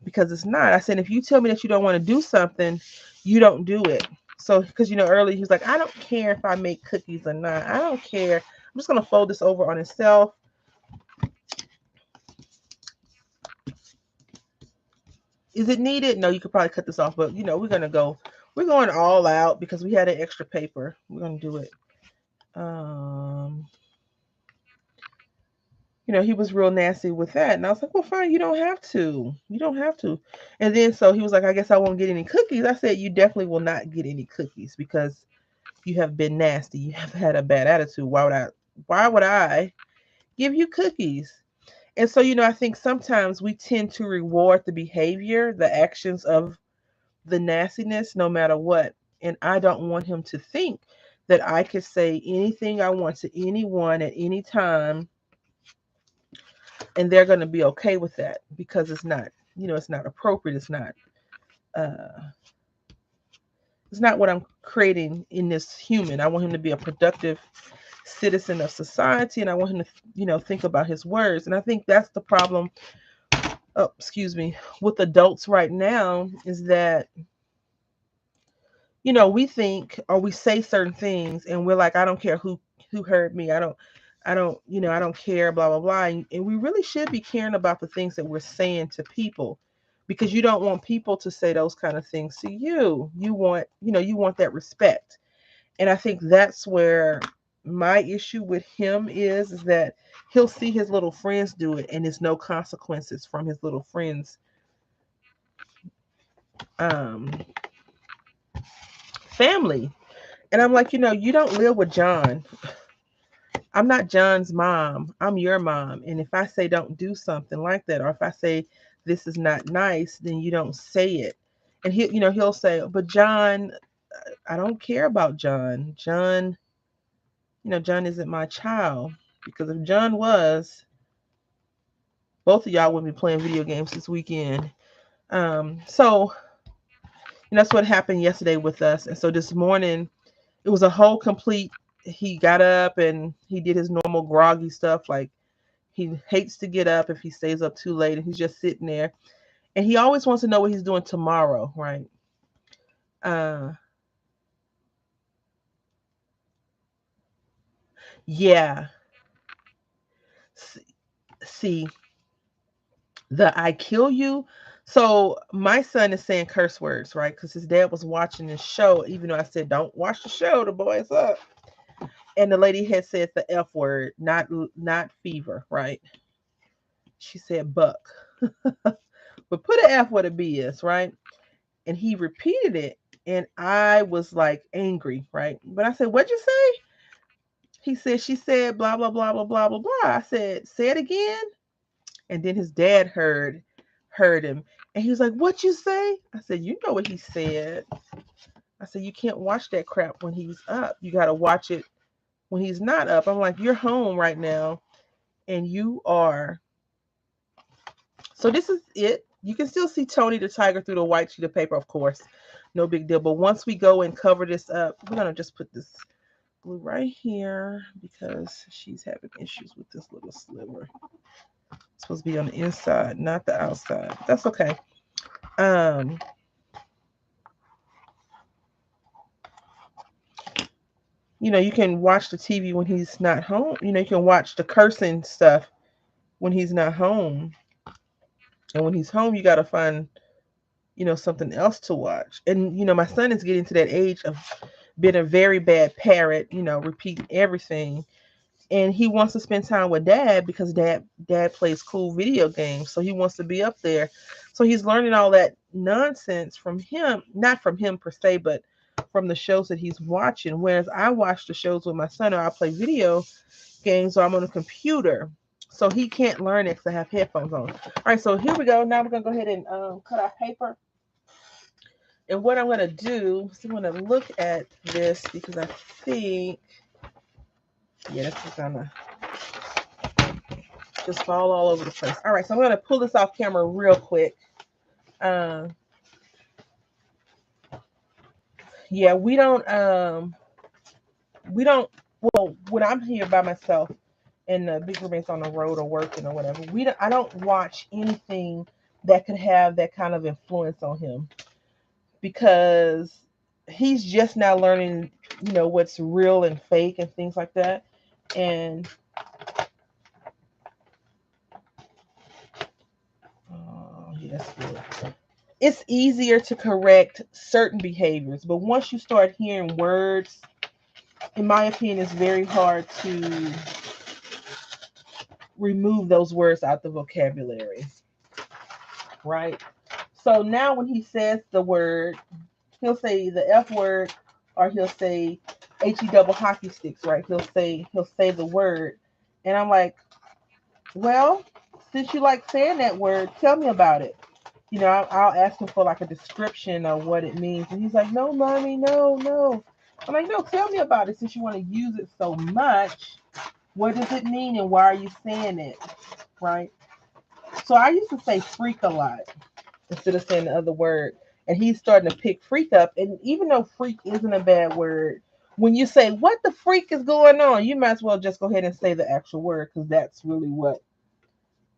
because it's not. I said, if you tell me that you don't want to do something, you don't do it. So, because earlier he was like, I don't care if I make cookies or not. I don't care. I'm just gonna fold this over on itself. Is it needed? No, you could probably cut this off, but we're going all out because we had an extra paper. We're gonna do it. He was real nasty with that. And I was like, well, fine, you don't have to. You don't have to. And then so he was like, I guess I won't get any cookies. I said, you definitely will not get any cookies because you have been nasty. You have had a bad attitude. Why would I give you cookies? And so, I think sometimes we tend to reward the behavior, the actions of the nastiness, no matter what. And I don't want him to think that I could say anything I want to anyone at any time and they're going to be okay with that, because it's not, it's not appropriate. It's not what I'm creating in this human. I want him to be a productive citizen of society, and I want him to, think about his words. And I think that's the problem, with adults right now, is that we think or we say certain things and we're like, I don't care who hurt me. I don't care, blah blah blah. And we really should be caring about the things that we're saying to people, because you don't want people to say those kind of things to you. You want that respect. And I think that's where my issue with him is that he'll see his little friends do it and there's no consequences from his little friends um family. And I'm like, you don't live with John. I'm not John's mom. I'm your mom. And if I say don't do something like that, or if I say this is not nice, then you don't say it. And he'll say, but John, I don't care about John. John isn't my child. Because if John was, both of y'all wouldn't be playing video games this weekend. So that's what happened yesterday with us. And so this morning, it was a whole complete. He got up and he did his normal groggy stuff. Like, he hates to get up if he stays up too late, and he's just sitting there. And he always wants to know what he's doing tomorrow, right? Uh, yeah. See, the I kill you. So my son is saying curse words, right? Because his dad was watching this show, even though I said don't watch the show. The boy's up, and the lady had said the F word, not fever, right? She said buck, but put an F where the B is, right? And he repeated it, and I was like angry, right? But I said, "What'd you say?" He said, "She said blah blah blah blah blah blah blah." I said, "Say it again." And then his dad heard him, and he was like, "What you say?" I said, "You know what he said." I said, "You can't watch that crap when he's up. You got to watch it when he's not up." I'm like, "You're home right now, and you are." So this is it. You can still see Tony the tiger through the white sheet of paper, of course. No big deal. But once we go and cover this up, we're going to just put this glue right here because she's having issues with this little sliver. It's supposed to be on the inside, not the outside. That's okay. Um, you can watch the TV when he's not home. You can watch the cursing stuff when he's not home. And when he's home, you got to find, something else to watch. And, my son is getting to that age of being a very bad parrot, repeating everything. And he wants to spend time with dad because dad plays cool video games. So he wants to be up there. So he's learning all that nonsense from him, not from him per se, but from the shows that he's watching. Whereas I watch the shows with my son, or I play video games, or I'm on a computer. So he can't learn it because I have headphones on. All right, so here we go. Now we're going to go ahead and cut our paper. And what I'm going to do is I'm going to look at this because I think, yeah, this is going to just fall all over the place. All right, so I'm going to pull this off camera real quick. Yeah, well, when I'm here by myself and the big roommate's on the road or working or whatever, I don't watch anything that could have that kind of influence on him, because he's just now learning, what's real and fake and things like that. And yes, good. It's easier to correct certain behaviors, but once you start hearing words, in my opinion, it's very hard to remove those words out the vocabulary, right? So now when he says the word, he'll say the F word, or he'll say HE double hockey sticks, right? He'll say the word, and I'm like, well, since you like saying that word, tell me about it. I'll ask him for like a description of what it means, and he's like, no, mommy, no, no. I'm like, no, tell me about it since you want to use it so much. What does it mean, and why are you saying it, right? So I used to say freak a lot instead of saying the other word. And he's starting to pick freak up. And even though freak isn't a bad word, when you say, what the freak is going on, you might as well just go ahead and say the actual word, because that's really what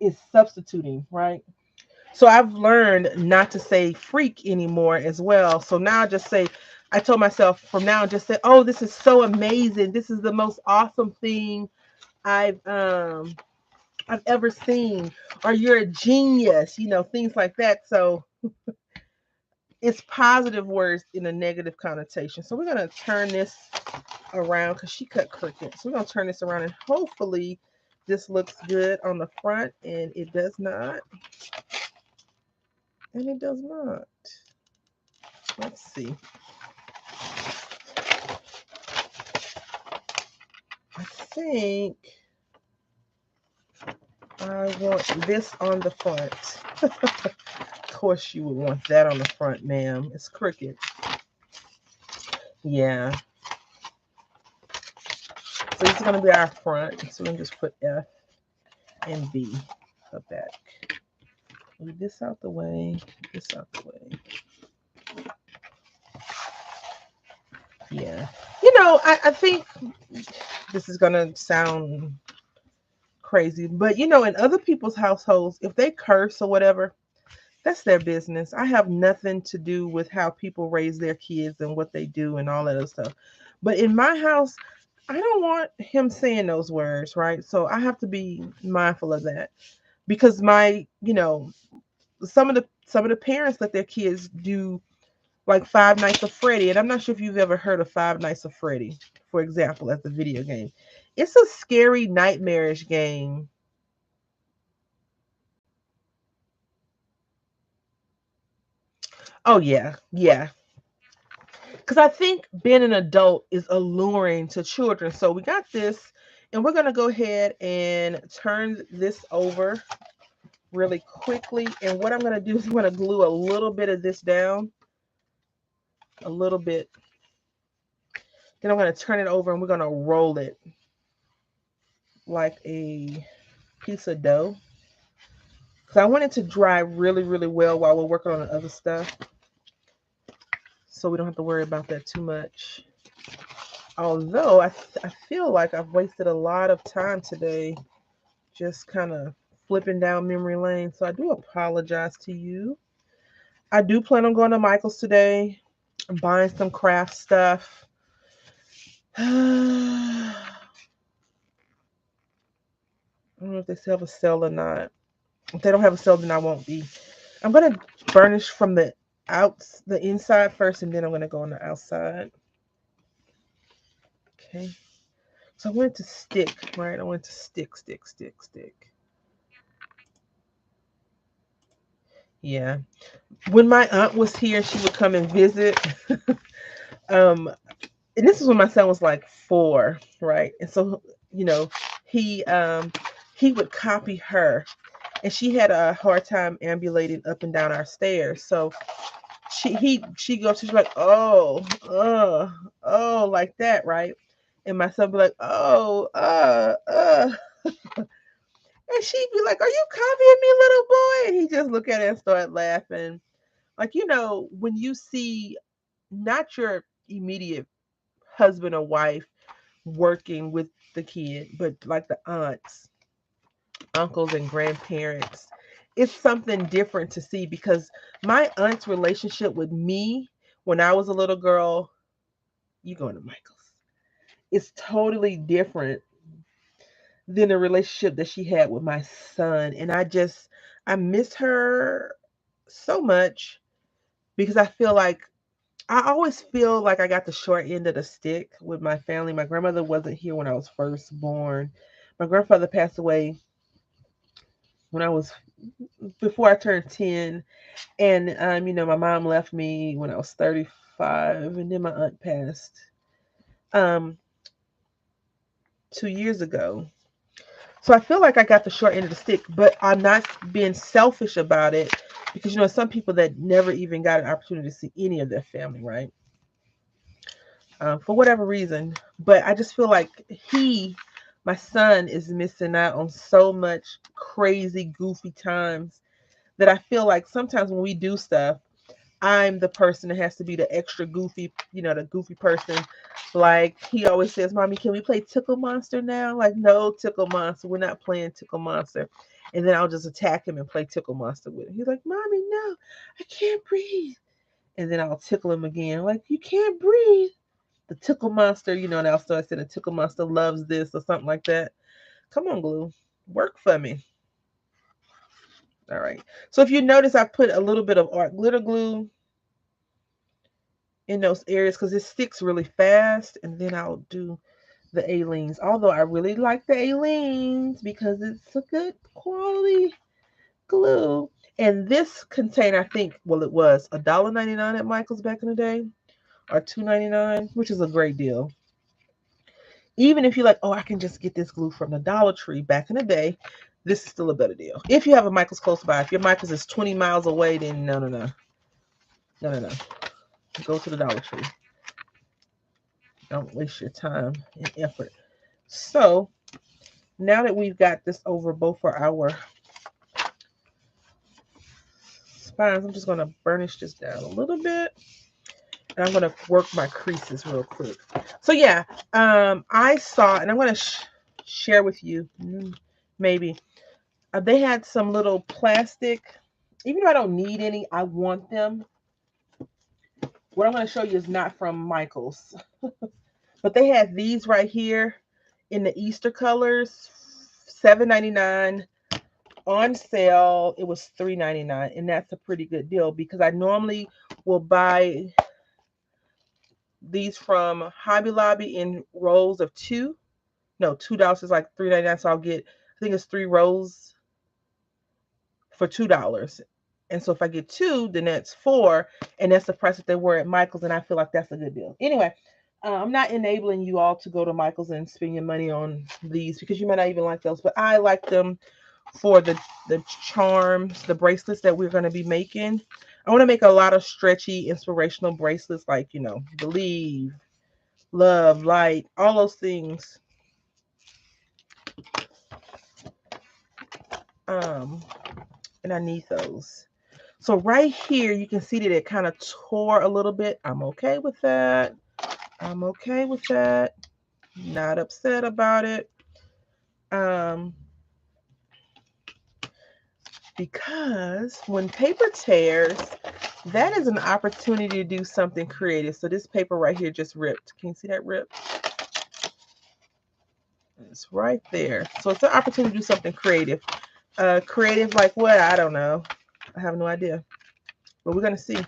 is substituting, right? So I've learned not to say freak anymore as well. So now I just say, I told myself from now on, just say, oh, this is so amazing. This is the most awesome thing I've um I've ever seen, or you're a genius, things like that. So it's positive words in a negative connotation. So we're gonna turn this around because she cut crooked. So we're gonna turn this around and hopefully this looks good on the front, and it does not. And it does not. Let's see. I think I want this on the front. Of course you would want that on the front, ma'am. It's crooked. Yeah. So this is going to be our front. So we're going to just put F and B up back. Move this out the way. This out the way. Yeah. I think this is going to sound crazy, but in other people's households, if they curse or whatever, that's their business. I have nothing to do with how people raise their kids and what they do and all that other stuff. But in my house, I don't want him saying those words, right? So I have to be mindful of that because some of the parents let their kids do like Five Nights at Freddy, and I'm not sure if you've ever heard of Five Nights at Freddy, for example, as a video game. It's a scary, nightmarish game. Oh yeah, yeah. Because I think being an adult is alluring to children. So we got this, and we're gonna go ahead and turn this over really quickly. And what I'm gonna do is I'm gonna glue a little bit of this down, a little bit. Then I'm gonna turn it over and we're gonna roll it like a piece of dough. Because I want it to dry really, really well while we're working on the other stuff. So we don't have to worry about that too much. Although I feel like I've wasted a lot of time today just kind of flipping down memory lane. So I do apologize to you. I do plan on going to Michael's today. I'm buying some craft stuff. I don't know if they still have a sale or not. If they don't have a sale, then I won't be. I'm gonna burnish from the inside first, and then I'm gonna go on the outside. Okay. So I want it to stick, right? I want it to stick, stick, stick, stick. Yeah. When my aunt was here, she would come and visit. um, and this is when my son was like 4, right? And so, you know, he um he would copy her, and she had a hard time ambulating up and down our stairs. So she goes, she's like, oh, like that, right? And my son be like, oh, and she'd be like, are you copying me, little boy? And he just look at it and start laughing. Like, when you see not your immediate husband or wife working with the kid, but like the aunts, uncles, and grandparents, it's something different to see because my aunt's relationship with me when I was a little girl, you going to Michael's, it's totally different than the relationship that she had with my son. And I miss her so much because I always feel like I got the short end of the stick with my family. My grandmother wasn't here when I was first born. My grandfather passed away when I was before I turned 10. And my mom left me when I was 35, and then my aunt passed um 2 years ago. So I feel like I got the short end of the stick, but I'm not being selfish about it because some people that never even got an opportunity to see any of their family, right? For whatever reason. But I just feel like my son, is missing out on so much crazy, goofy times that I feel like sometimes when we do stuff, I'm the person that has to be the extra goofy, the goofy person. Like he always says, Mommy, can we play Tickle Monster now? Like, no, Tickle Monster. We're not playing Tickle Monster. And then I'll just attack him and play Tickle Monster with him. He's like, Mommy, no, I can't breathe. and then I'll tickle him again. Like, you can't breathe. The tickle monster, you know, and I'll start saying the tickle monster loves this or something like that. Come on, glue. Work for me. All right. So if you notice, I put a little bit of art glitter glue in those areas because it sticks really fast. And then I'll do the Aleenes. Although I really like the Aleenes because it's a good quality glue. And this container, I think, well, it was $1.99 at Michael's back in the day, or $2.99, which is a great deal. Even if you're like, oh, I can just get this glue from the Dollar Tree back in the day, this is still a better deal. If you have a Michael's close by. If your Michael's is 20 miles away, then no. No. Go to the Dollar Tree. Don't waste your time and effort. So now that we've got this over both for our spines, I'm just going to burnish this down a little bit. And I'm going to work my creases real quick. So yeah, I saw, and I'm going to share with you, maybe. They had some little plastic, even though I don't need any, I want them. What I'm going to show you is not from Michael's. But they had these right here in the Easter colors, $7.99 on sale. It was $3.99, and that's a pretty good deal because I normally will buy these from Hobby Lobby in rolls of two. No, $2 is like $3.99, so I'll get, I think it's 3 rolls for $2. And so if I get 2, then that's 4, and that's the price that they were at Michael's, and I feel like that's a good deal. Anyway, I'm not enabling you all to go to Michael's and spend your money on these because you might not even like those, but I like them for the charms, the bracelets that we're going to be making. I want to make a lot of stretchy, inspirational bracelets like, you know, believe, love, light, all those things. And I need those. So right here, you can see that it kind of tore a little bit. I'm okay with that. I'm okay with that. Not upset about it. Because when paper tears, that is an opportunity to do something creative. So this paper right here just ripped. Can you see that rip? It's right there. So it's an opportunity to do something creative. Creative like what? I don't know. I have no idea. But we're going to see.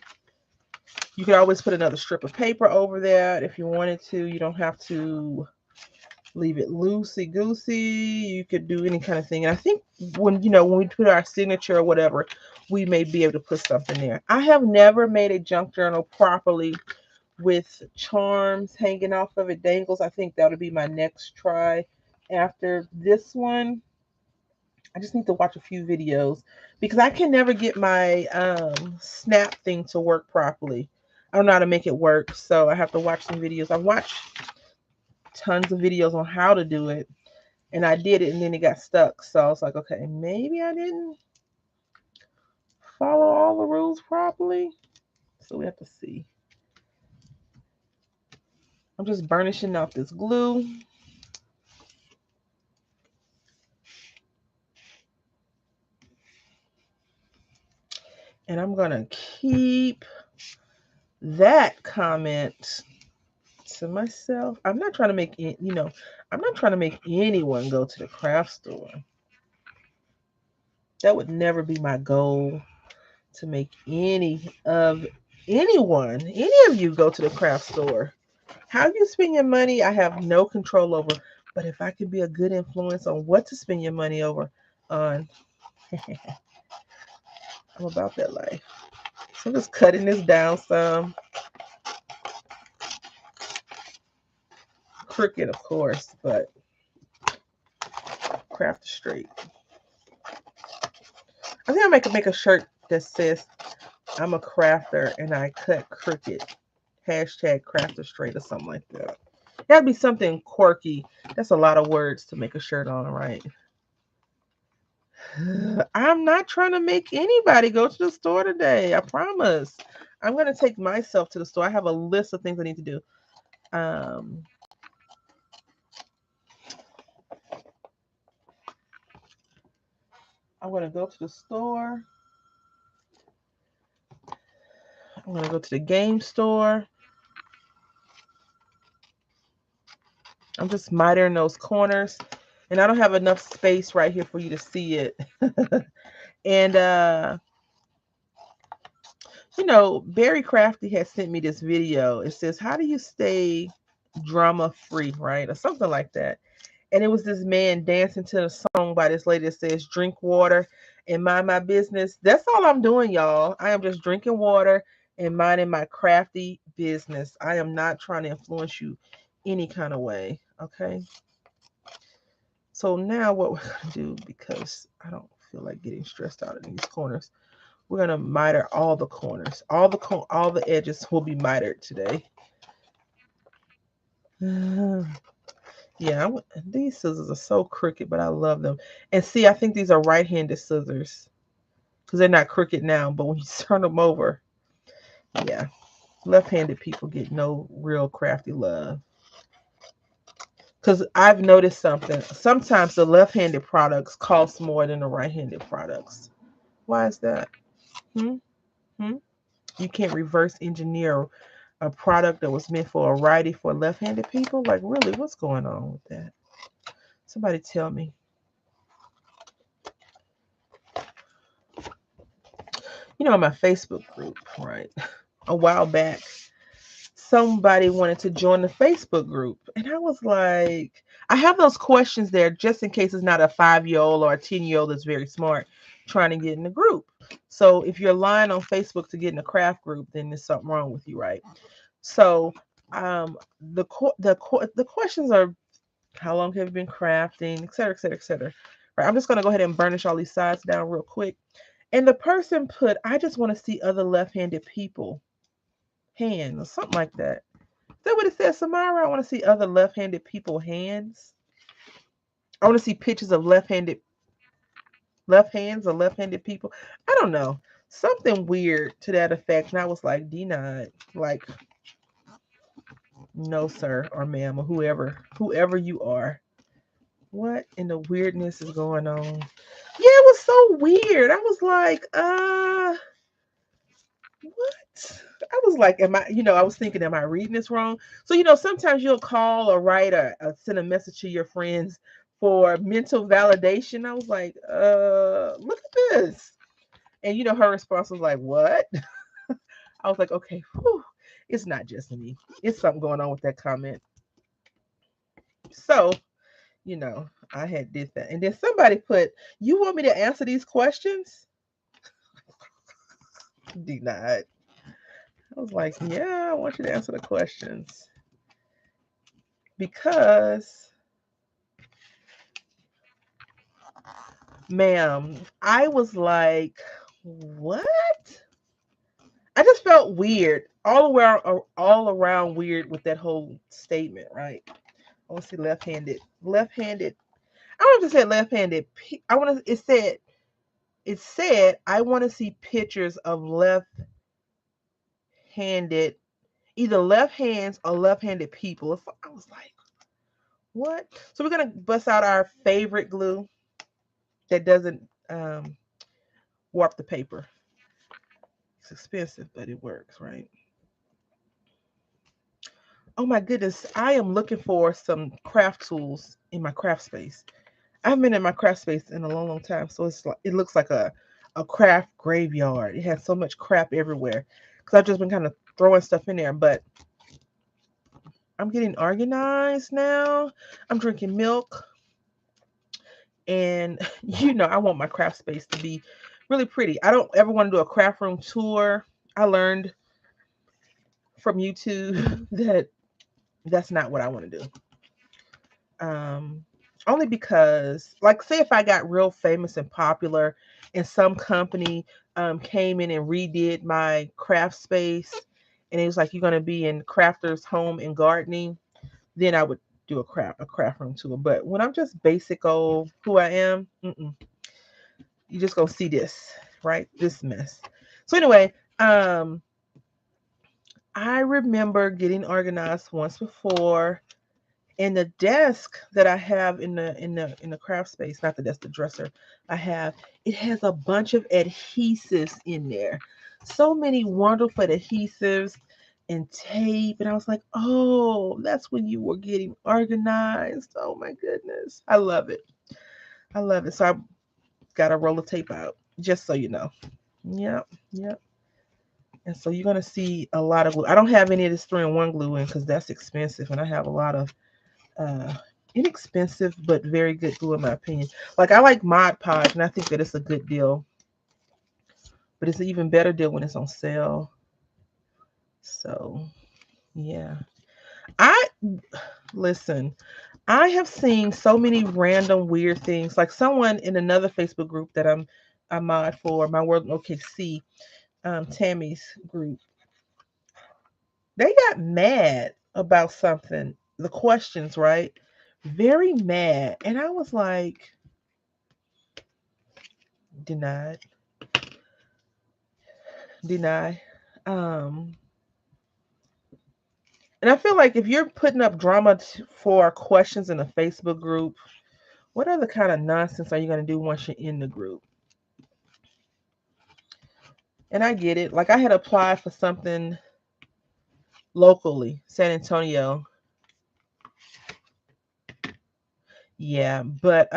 You could always put another strip of paper over that if you wanted to. You don't have to leave it loosey-goosey. You could do any kind of thing. And I think when we put our signature or whatever, we may be able to put something there. I have never made a junk journal properly with charms hanging off of it, dangles. I think that would be my next try after this one. I just need to watch a few videos because I can never get my snap thing to work properly. I don't know how to make it work, so I have to watch some videos. I watched tons of videos on how to do it, and I did it, and then it got stuck. So I was like, okay, maybe I didn't follow all the rules properly. So we have to see. I'm just burnishing out this glue. And I'm going to keep that comment to myself. I'm not trying to make it, I'm not trying to make anyone go to the craft store. That would never be my goal, to make any of you go to the craft store. How you spend your money, I have no control over. But if I could be a good influence on what to spend your money over on, I'm about that life. So I'm just cutting this down some. Crooked, of course, but craft straight. I think I might make a shirt that says I'm a crafter and I cut crooked. Hashtag crafter straight or something like that. That'd be something quirky. That's a lot of words to make a shirt on, right? I'm not trying to make anybody go to the store today. I promise. I'm going to take myself to the store. I have a list of things I need to do. I'm going to go to the store. I'm going to go to the game store. I'm just mitering those corners. And I don't have enough space right here for you to see it. And, you know, Barry Crafty has sent me this video. It says, how do you stay drama free, right? Or something like that. And it was this man dancing to the song by this lady that says, drink water and mind my business. That's all I'm doing, y'all. I am just drinking water and minding my crafty business. I am not trying to influence you any kind of way. Okay. So now what we're going to do, because I don't feel like getting stressed out in these corners, we're going to miter all the corners. All the edges will be mitered today. Yeah, these scissors are so crooked, but I love them. And see, I think these are right-handed scissors because they're not crooked now, but when you turn them over, yeah, left-handed people get no real crafty love. Because I've noticed something. Sometimes the left-handed products cost more than the right-handed products. Why is that? Hmm? You can't reverse engineer a product that was meant for a righty for left-handed people? Like, really, what's going on with that? Somebody tell me. You know, in my Facebook group, right? A while back, somebody wanted to join the Facebook group. And I was like, I have those questions there just in case it's not a 5-year-old or a 10-year-old that's very smart trying to get in the group. So if you're lying on Facebook to get in a craft group, then there's something wrong with you, right? So the questions are, how long have you been crafting, et cetera, et cetera, et cetera. Right, I'm just going to go ahead and burnish all these sides down real quick. And the person put, I just want to see other left-handed people hands or something like that. Is that what it says, Samara? I want to see other left-handed people hands. I want to see pictures of left hands or left-handed people. I don't know. Something weird to that effect. And I was like, denied. Like, no, sir, or ma'am, or whoever you are. What in the weirdness is going on? Yeah, it was so weird. I was like, what? I was like, I was thinking, am I reading this wrong? So, sometimes you'll call or write or send a message to your friends for mental validation. I was like, look at this. And, her response was like, what? I was like, okay, whew, it's not just me. It's something going on with that comment. So, I had did that. And then somebody put, you want me to answer these questions? Denied. I was like, yeah, I want you to answer the questions. Because, ma'am, I was like, what? I just felt weird. All around weird with that whole statement, right? I want to see left-handed. I want to say left-handed. It said, I want to see pictures of left-handed, either left hands or left-handed people. I was like, what? So we're going to bust out our favorite glue that doesn't warp the paper. It's expensive, but it works, right? Oh my goodness, I am looking for some craft tools in my craft space. I haven't been in my craft space in a long, long time, so it looks like a craft graveyard. It has so much crap everywhere because I've just been kind of throwing stuff in there, but I'm getting organized now. I'm drinking milk, and I want my craft space to be really pretty. I don't ever want to do a craft room tour. I learned from YouTube that that's not what I want to do. Only because, like, say if I got real famous and popular and some company came in and redid my craft space and it was like, you're going to be in crafters home and gardening, then I would do a craft room tour. But when I'm just basic old who I am, you just gonna see this, right? This mess. So anyway, I remember getting organized once before. And the desk that I have in the craft space, not the desk, the dresser I have, it has a bunch of adhesives in there. so many wonderful adhesives and tape. And I was like, oh, that's when you were getting organized. Oh my goodness. I love it. I love it. So I got a roll of tape out, just so you know. Yep. Yep. And so you're gonna see a lot of glue. I don't have any of this 3-in-1 glue in because that's expensive, and I have a lot of uh, inexpensive but very good glue in my opinion. Like I like Mod Podge, and I think that it's a good deal, but it's an even better deal when it's on sale. So yeah, I listen. I have seen so many random weird things. Like someone in another Facebook group that I mod for, my World in OKC, Tammy's group, they got mad about something. The questions, right? Very mad. And I was like, denied, deny. Um, and I feel like if you're putting up drama for questions in a Facebook group, what other kind of nonsense are you going to do once you're in the group? And I get it. Like I had applied for something locally, San Antonio. Yeah, but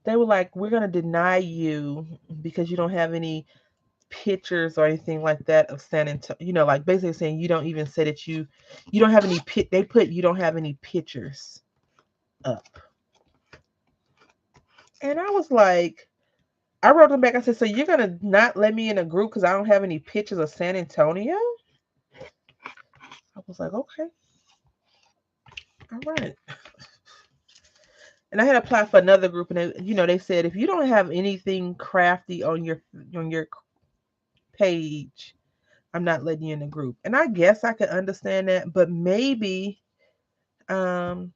they were like, we're going to deny you because you don't have any pictures or anything like that of San Antonio, like basically saying you don't even say that you don't have any they put you don't have any pictures up. And I was like, I wrote them back. I said, so you're gonna not let me in a group because I don't have any pictures of San Antonio? I was like, okay, all right. And I had applied for another group, and they said if you don't have anything crafty on your page, I'm not letting you in the group. And I guess I could understand that, but maybe um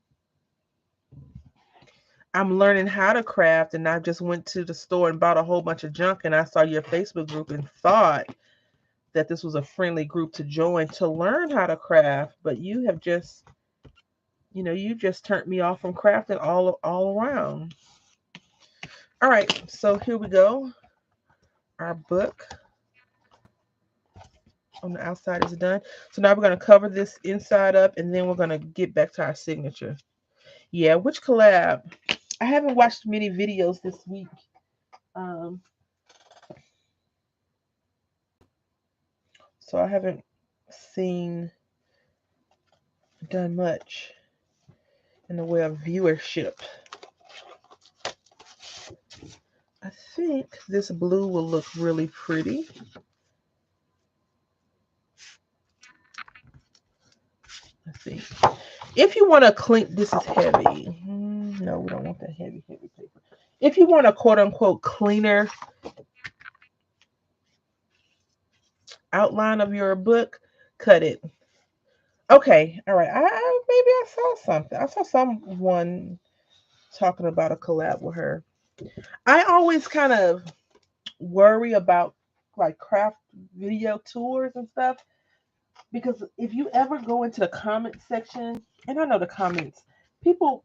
I'm learning how to craft, and I just went to the store and bought a whole bunch of junk, and I saw your Facebook group and thought that this was a friendly group to join to learn how to craft, but you just turned me off from crafting all around. All right, so here we go. Our book on the outside is done. So now we're going to cover this inside up, and then we're going to get back to our signature. Yeah, which collab? I haven't watched many videos this week. Um, so I haven't seen done much in the way of viewership. I think this blue will look really pretty. Let's see. If you want to clean, this is heavy. No, we don't want that heavy paper. If you want a quote unquote cleaner outline of your book, cut it. Okay, all right. Maybe I saw something. I saw someone talking about a collab with her. I always kind of worry about like craft video tours and stuff because if you ever go into the comment section, and I know the comments, people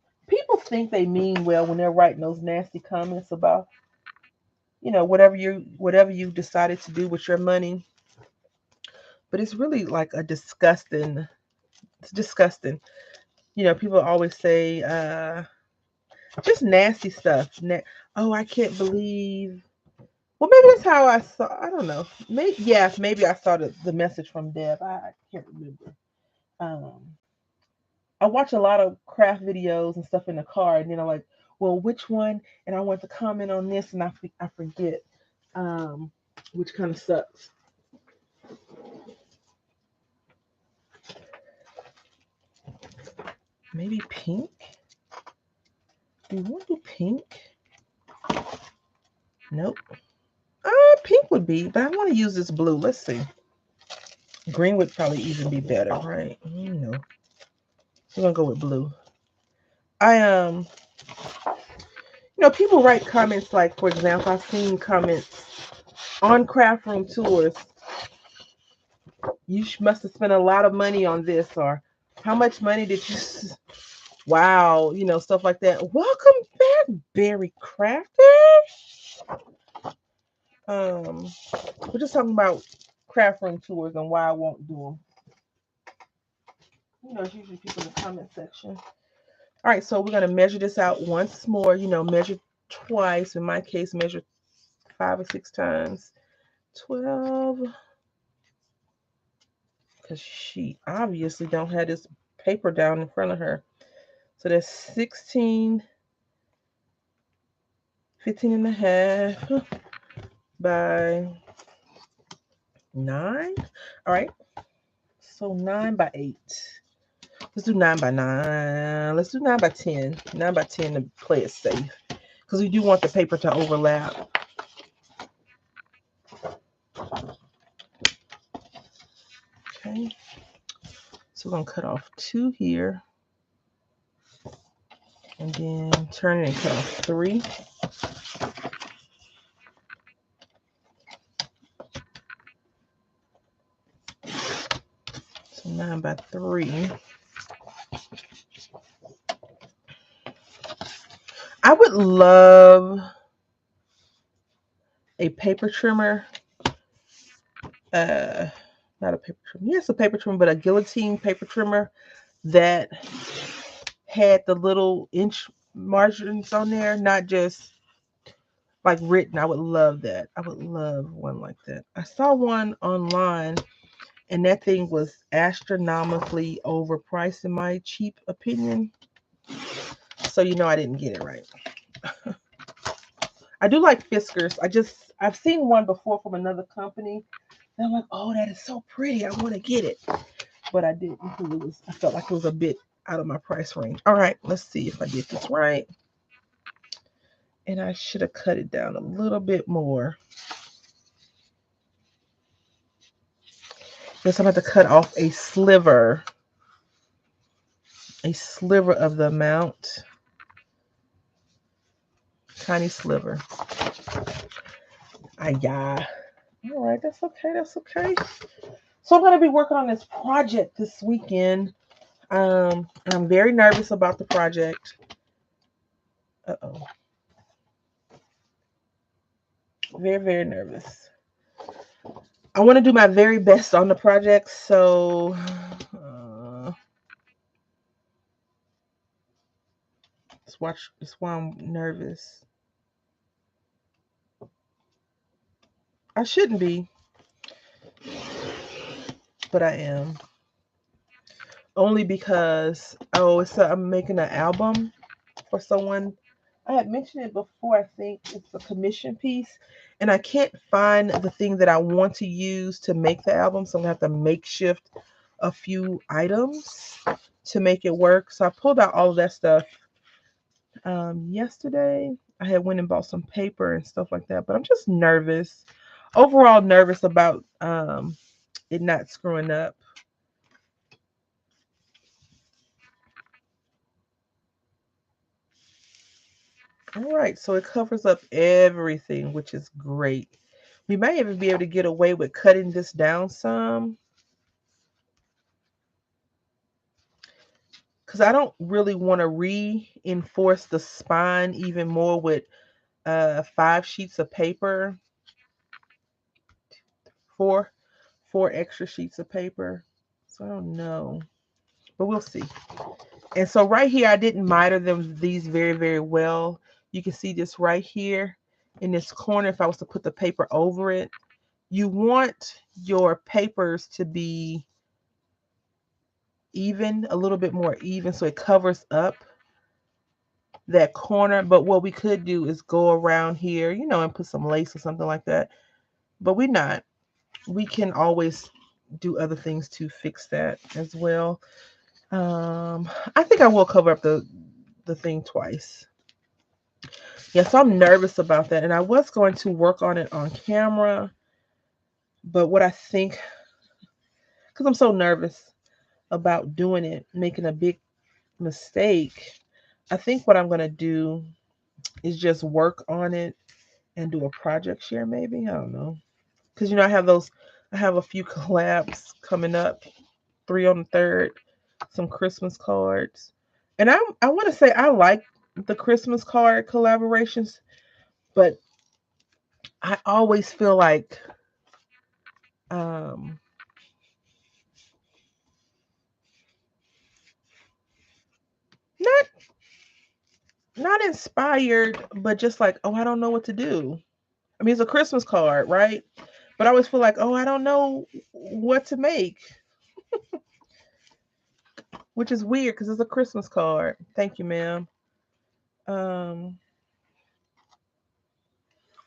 think they mean well when they're writing those nasty comments about whatever you decided to do with your money, but it's really like it's disgusting. People always say just nasty stuff. Oh, I can't believe. Well, maybe that's how I saw. I don't know. Maybe I saw the message from Deb. I can't remember. Um, I watch a lot of craft videos and stuff in the car, and then I'm like, well, which one? And I want to comment on this, and I forget, um, which kind of sucks. Maybe pink. Do you want to do pink? Nope. Pink would be, but I want to use this blue. Let's see. Green would probably even be better, right? We're gonna go with blue. I people write comments like, for example, I've seen comments on craft room tours. You must have spent a lot of money on this, or how much money did you? Wow, stuff like that. Welcome back, Berry Crafter. we're just talking about craft room tours and why I won't do them. It's usually people in the comment section. All right, so we're going to measure this out once more. Measure twice. In my case, measure 5 or 6 times. 12. Because she obviously don't have this paper down in front of her. So that's 16, 15 and a half by 9. All right. So 9 by 8. Let's do 9 by 9. Let's do 9 by 10. 9 by 10 to play it safe. Because we do want the paper to overlap. Okay. So we're going to cut off 2 here. And then turn it and cut off 3. So 9 by 3. I would love a paper trimmer. Not a paper trimmer. Yes, a paper trimmer, but a guillotine paper trimmer that had the little inch margins on there, not just like written. I would love that. I would love one like that. I saw one online and that thing was astronomically overpriced in my cheap opinion. So I didn't get it right. I do like Fiskars. I've seen one before from another company. And I'm like, oh, that is so pretty. I want to get it. But I didn't because I felt like it was a bit out of my price range. All right, let's see if I did this right. And I should have cut it down a little bit more. Yes, I'm going to cut off a sliver of the amount. Tiny sliver. Yeah. All right, that's okay. That's okay. So I'm going to be working on this project this weekend. And I'm very nervous about the project. Uh-oh. Very, very nervous. I want to do my very best on the project, so that's why I'm nervous. I shouldn't be, but I am. Only because I'm making an album for someone. I had mentioned it before. I think it's a commission piece, and I can't find the thing that I want to use to make the album, so I'm gonna have to makeshift a few items to make it work. So I pulled out all of that stuff yesterday. I had went and bought some paper and stuff like that, but I'm just nervous. Overall nervous about it not screwing up. All right, so it covers up everything, which is great. We may even be able to get away with cutting this down some, because I don't really want to reinforce the spine even more with 5 sheets of paper, four extra sheets of paper. So I don't know, but we'll see. And so right here, I didn't miter these very, very well. You can see this right here in this corner. If I was to put the paper over it, you want your papers to be even, a little bit more even, so it covers up that corner. But what we could do is go around here, and put some lace or something like that. But we're not. We can always do other things to fix that as well. I think I will cover up the thing twice. Yes, I'm nervous about that. And I was going to work on it on camera. But what I think, because I'm so nervous about doing it, making a big mistake, I think what I'm going to do is just work on it and do a project share maybe. I don't know. Because, I have a few collabs coming up, 3 on the 3rd, some Christmas cards. And I want to say I like the Christmas card collaborations, but I always feel like um not not inspired, but just like, oh, I don't know what to do. I mean, it's a Christmas card, right? But I always feel like, oh, I don't know what to make, which is weird because it's a Christmas card. Thank you, ma'am. Um,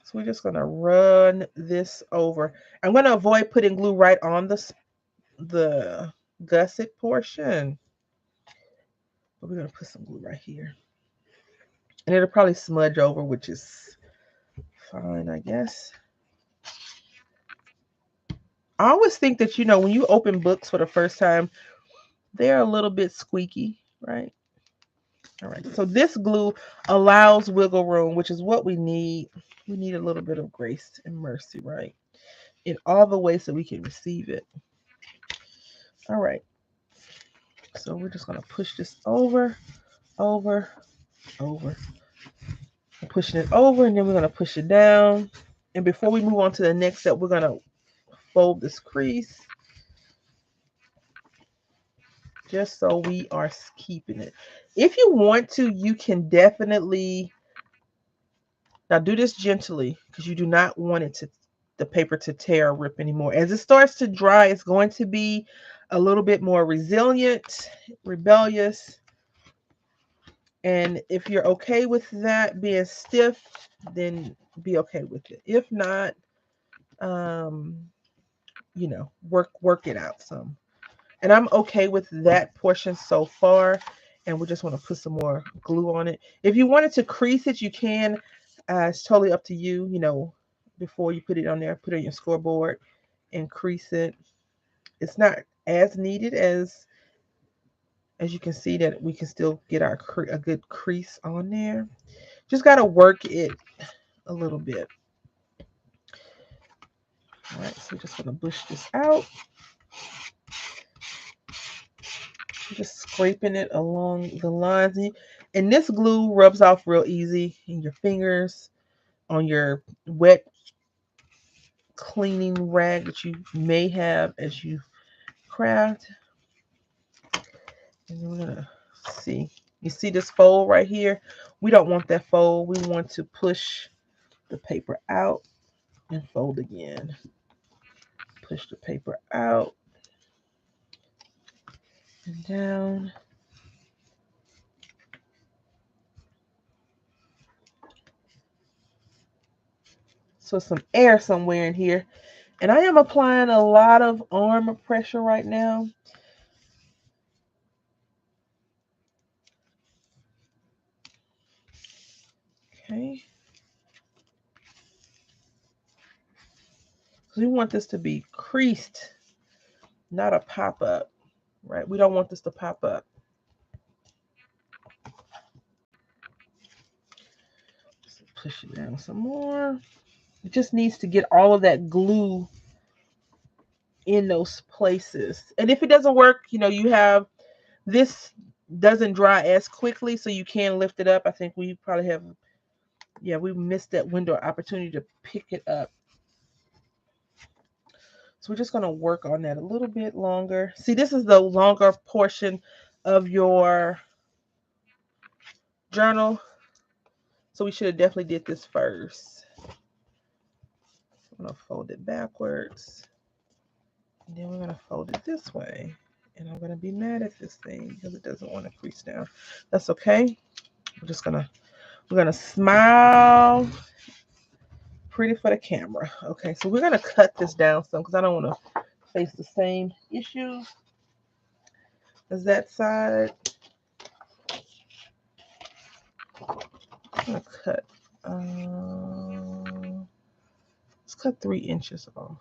so we're just gonna run this over. I'm gonna avoid putting glue right on the gusset portion, but we're gonna put some glue right here, and it'll probably smudge over, which is fine, I guess. I always think that when you open books for the first time, they're a little bit squeaky, right? All right. So this glue allows wiggle room, which is what we need. We need a little bit of grace and mercy, right? In all the ways that we can receive it. All right. So we're just gonna push this over, over, over. I'm pushing it over, and then we're gonna push it down. And before we move on to the next step, we're gonna fold this crease just so we are keeping it. If you want to, you can definitely now do this gently because you do not want the paper to tear or rip anymore. As it starts to dry, it's going to be a little bit more resilient, rebellious. And if you're okay with that being stiff, then be okay with it. If not, um, work it out some. And I'm okay with that portion so far. And we just want to put some more glue on it. If you wanted to crease it, you can. It's totally up to you. Before you put it on there, put it on your scoreboard and crease it. It's not as needed as you can see that we can still get a good crease on there. Just got to work it a little bit. All right, so we're just going to bush this out. Just scraping it along the lines. And this glue rubs off real easy in your fingers, on your wet cleaning rag that you may have as you craft. And we're going to see. You see this fold right here? We don't want that fold. We want to push the paper out and fold again. Push the paper out and down. So some air somewhere in here. And I am applying a lot of arm pressure right now. Okay. So we want this to be creased, not a pop-up, right? We don't want this to pop up. So push it down some more. It just needs to get all of that glue in those places. And if it doesn't work, you have this doesn't dry as quickly, so you can lift it up. I think we probably have, we missed that window of opportunity to pick it up. So we're just going to work on that a little bit longer. See, this is the longer portion of your journal. So we should have definitely did this first. I'm going to fold it backwards. And then we're going to fold it this way. And I'm going to be mad at this thing because it doesn't want to crease down. That's okay. We're going to smile pretty for the camera. Okay, so we're going to cut this down some because I don't want to face the same issues as that side. I'm going to cut. Let's cut 3 inches off.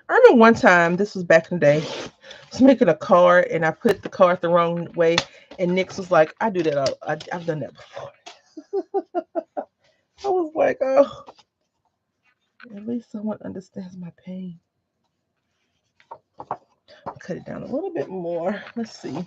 I remember one time, this was back in the day, I was making a card and I put the card the wrong way, and Nix was like, I do that. I've done that before. I was like, oh, at least someone understands my pain. I'll cut it down a little bit more. Let's see.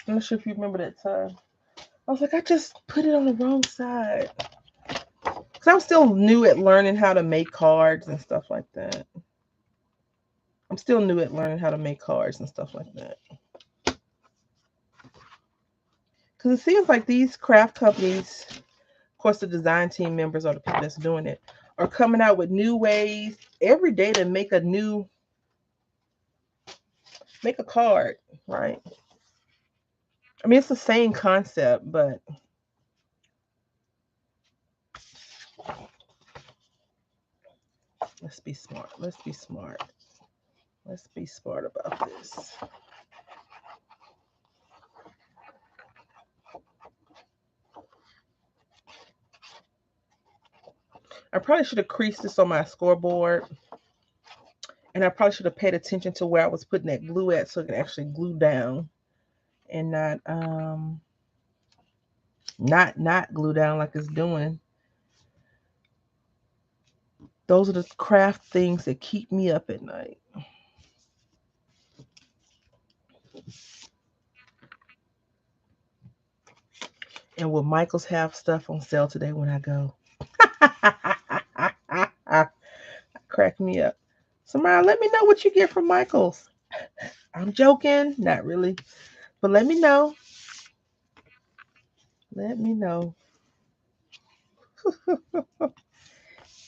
I'm not sure if you remember that time. I was like, I just put it on the wrong side. Because I'm still new at learning how to make cards and stuff like that. I'm still new at learning how to make cards and stuff like that. Because it seems like these craft companies, of course, the design team members are the people that's doing it, are coming out with new ways every day to make a card, right? I mean, it's the same concept, but let's be smart. Let's be smart. Let's be smart about this. I probably should have creased this on my scoreboard, and I probably should have paid attention to where I was putting that glue at so it can actually glue down and not glue down like it's doing. Those are the craft things that keep me up at night. And will Michaels have stuff on sale today when I go? Crack me up. Samara, let me know what you get from Michaels. I'm joking, not really, but let me know. Let me know.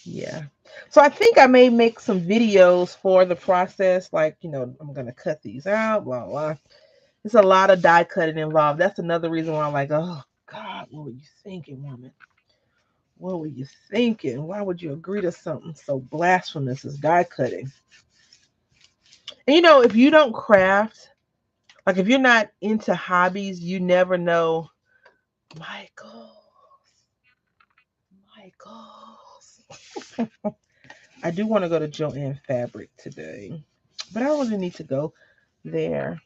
Yeah. So I think I may make some videos for the process. Like, I'm going to cut these out, blah, blah. There's a lot of die cutting involved. That's another reason why I'm like, oh, God, what were you thinking, woman? What were you thinking? Why would you agree to something so blasphemous as die cutting? And if you don't craft, like if you're not into hobbies, you never know. Michaels. I do want to go to Joanne Fabric today, but I don't really need to go there.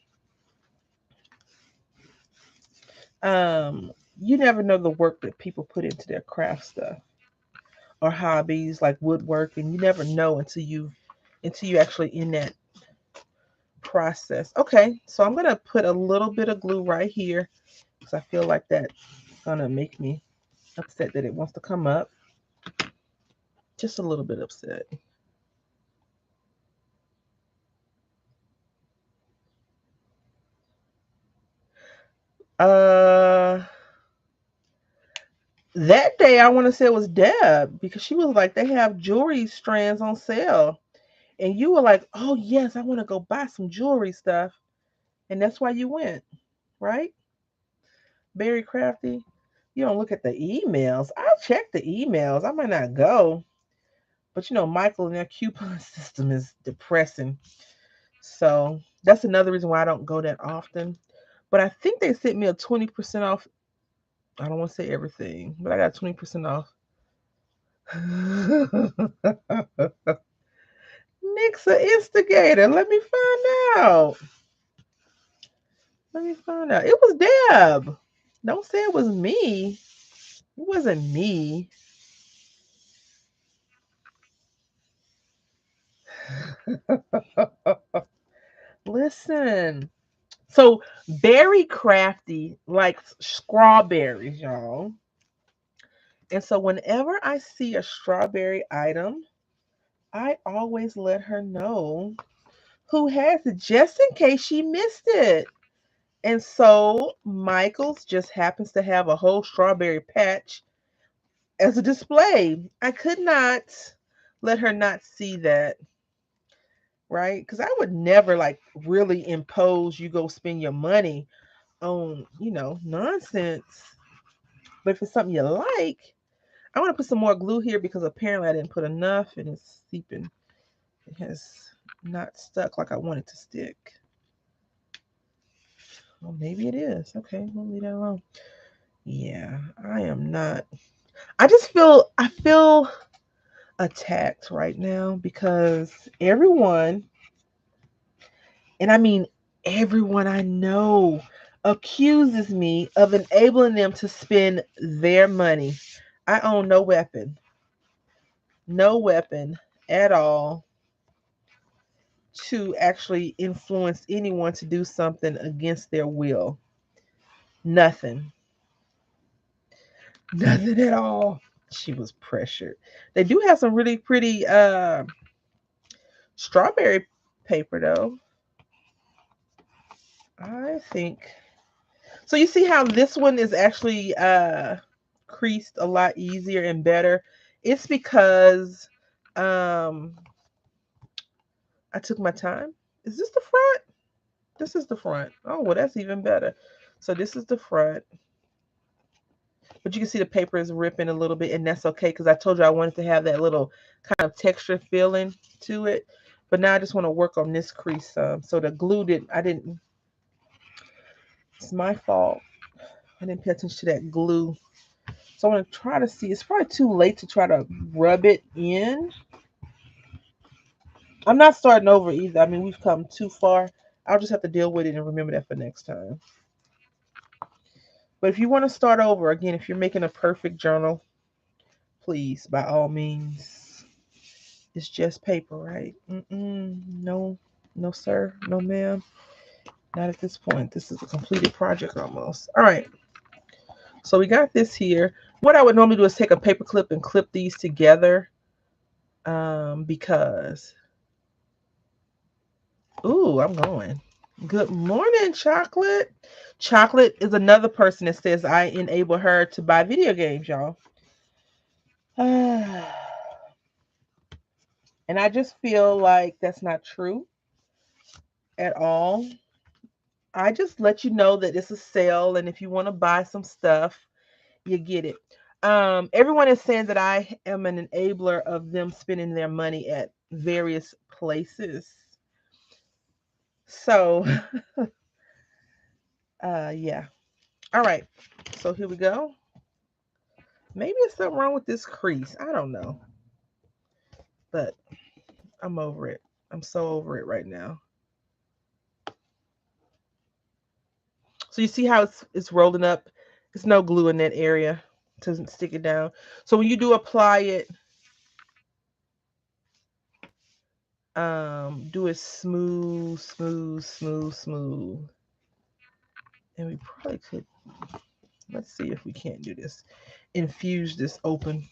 You never know the work that people put into their craft stuff or hobbies like woodworking. You never know until you actually in that process. Okay, so I'm gonna put a little bit of glue right here because I feel like that's gonna make me upset that it wants to come up. Just a little bit upset. Uh, that day I want to say it was Deb because she was like, they have jewelry strands on sale. And you were like, oh, yes, I want to go buy some jewelry stuff. And that's why you went, right? Very crafty. You don't look at the emails. I'll check the emails. I might not go. But Michael and their coupon system is depressing. So that's another reason why I don't go that often. But I think they sent me a 20% off. I don't want to say everything, but I got 20% off. Nick's an instigator. Let me find out. Let me find out. It was Deb. Don't say it was me. It wasn't me. Listen. So Berry Crafty likes strawberries, y'all. And so whenever I see a strawberry item, I always let her know who has it just in case she missed it. And so Michael's just happens to have a whole strawberry patch as a display. I could not let her not see that, right? Because I would never like really impose you go spend your money on, nonsense. But if it's something you like, I want to put some more glue here because apparently I didn't put enough and it's seeping. It has not stuck like I want it to stick. Well, maybe it is. Okay, we'll leave that alone. Yeah, I am not. I feel attacked right now because everyone, and I mean everyone I know, accuses me of enabling them to spend their money. I own no weapon at all to actually influence anyone to do something against their will. Nothing. Nothing at all. She was pressured. They do have some really pretty strawberry paper though. I think. So you see how this one is actually creased a lot easier and better. It's because um I took my time. Is this the front? This is the front. Oh, well, that's even better. So this is the front. But you can see the paper is ripping a little bit, and that's okay because I told you I wanted to have that little kind of texture feeling to it. But now I just want to work on this crease some. So the glue I didn't, it's my fault. I didn't pay attention to that glue. So I want to try to see, it's probably too late to try to rub it in. I'm not starting over either. I mean, we've come too far. I'll just have to deal with it and remember that for next time. But if you want to start over, again, if you're making a perfect journal, please, by all means. It's just paper, right? No, no, sir. No, ma'am. Not at this point. This is a completed project almost. All right. So we got this here. What I would normally do is take a paper clip and clip these together because, ooh, I'm going. Good morning, Chocolate. Chocolate is another person that says I enable her to buy video games, y'all. And I just feel like that's not true at all. I just let you know that it's a sale, and if you want to buy some stuff, you get it. Everyone is saying that I am an enabler of them spending their money at various places. So, yeah. All right. So here we go. Maybe it's something wrong with this crease. I don't know, but I'm over it. I'm so over it right now. So you see how it's rolling up. There's no glue in that area to stick it down. So when you do apply it, do it smooth, smooth, smooth, smooth. And we probably could, let's see if we can't do this. Infuse this open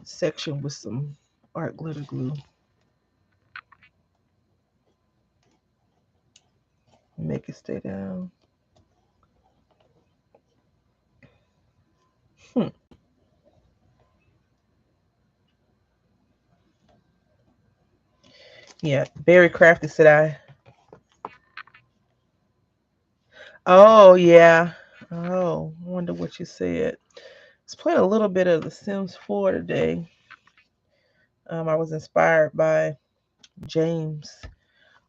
section with some art glitter glue. Make it stay down. Yeah, very crafty said I. Oh yeah. Oh, I wonder what you said. Let's play a little bit of The Sims 4 today. I was inspired by James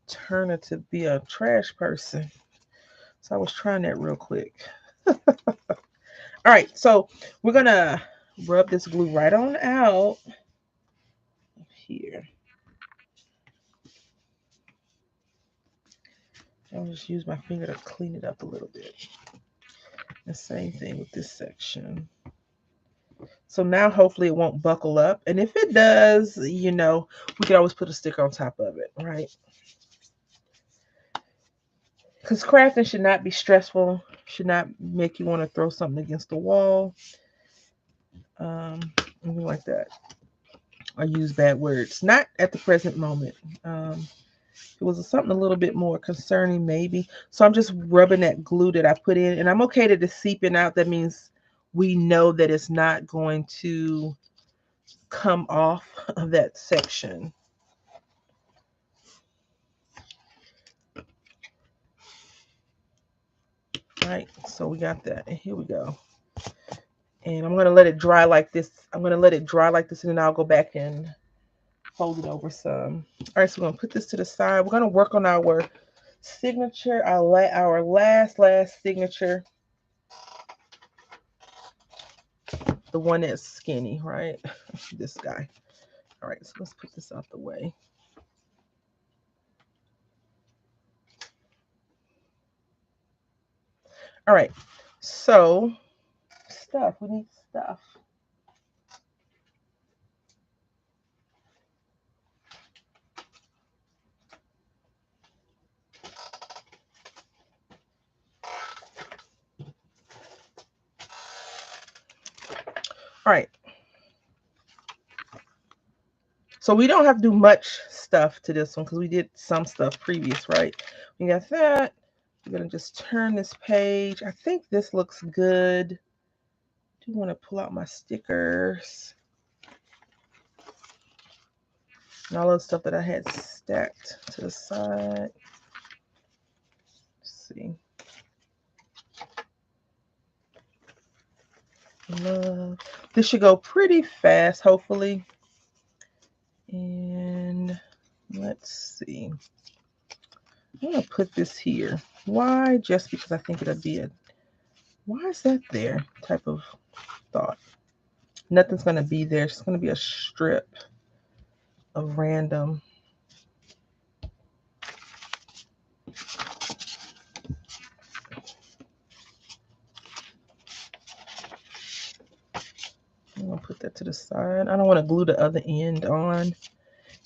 Turner to be a trash person. So I was trying that real quick. All right, so we're gonna rub this glue right on out here. I'll just use my finger to clean it up a little bit. The same thing with this section. So now hopefully it won't buckle up. And if it does, we can always put a sticker on top of it, right? Because crafting should not be stressful, should not make you want to throw something against the wall. Anything like that. I use bad words. Not at the present moment. It was something a little bit more concerning, maybe. So I'm just rubbing that glue that I put in, and I'm okay to seeping out. That means we know that it's not going to come off of that section. All right, so we got that, and here we go. And I'm gonna let it dry like this. I'm gonna let it dry like this, and then I'll go back and fold it over some. All right, so we're gonna put this to the side. We're gonna work on our signature, our last signature, the one that's skinny, right? This guy. All right, so let's put this out the way. All right, so stuff. We need stuff. All right. So we don't have to do much stuff to this one because we did some stuff previous, right? We got that. We're going to just turn this page. I think this looks good. I do want to pull out my stickers and all the stuff that I had stacked to the side. Let's see. Love. This should go pretty fast, hopefully. And let's see. I'm going to put this here. Why? Just because I think it'll be a, why is that there type of thought. Nothing's going to be there. It's going to be a strip of random. I'm going to put that to the side. I don't want to glue the other end on.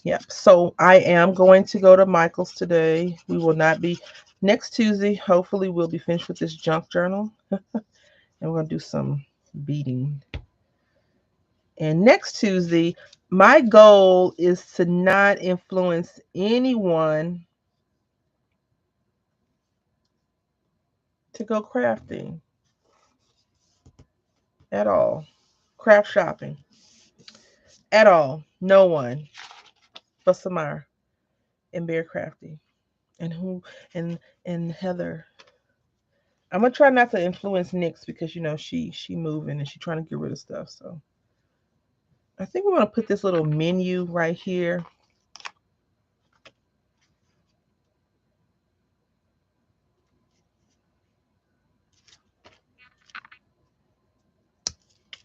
Yep. So I am going to go to Michael's today. We will not be next Tuesday. Hopefully we'll be finished with this junk journal. And we're going to do some beading. And next Tuesday, my goal is to not influence anyone to go crafting at all. Craft shopping at all. No one but Samar and Bear Crafty and who and Heather. I'm gonna try not to influence Nyx because you know she moving and she trying to get rid of stuff. So I think we're gonna put this little menu right here.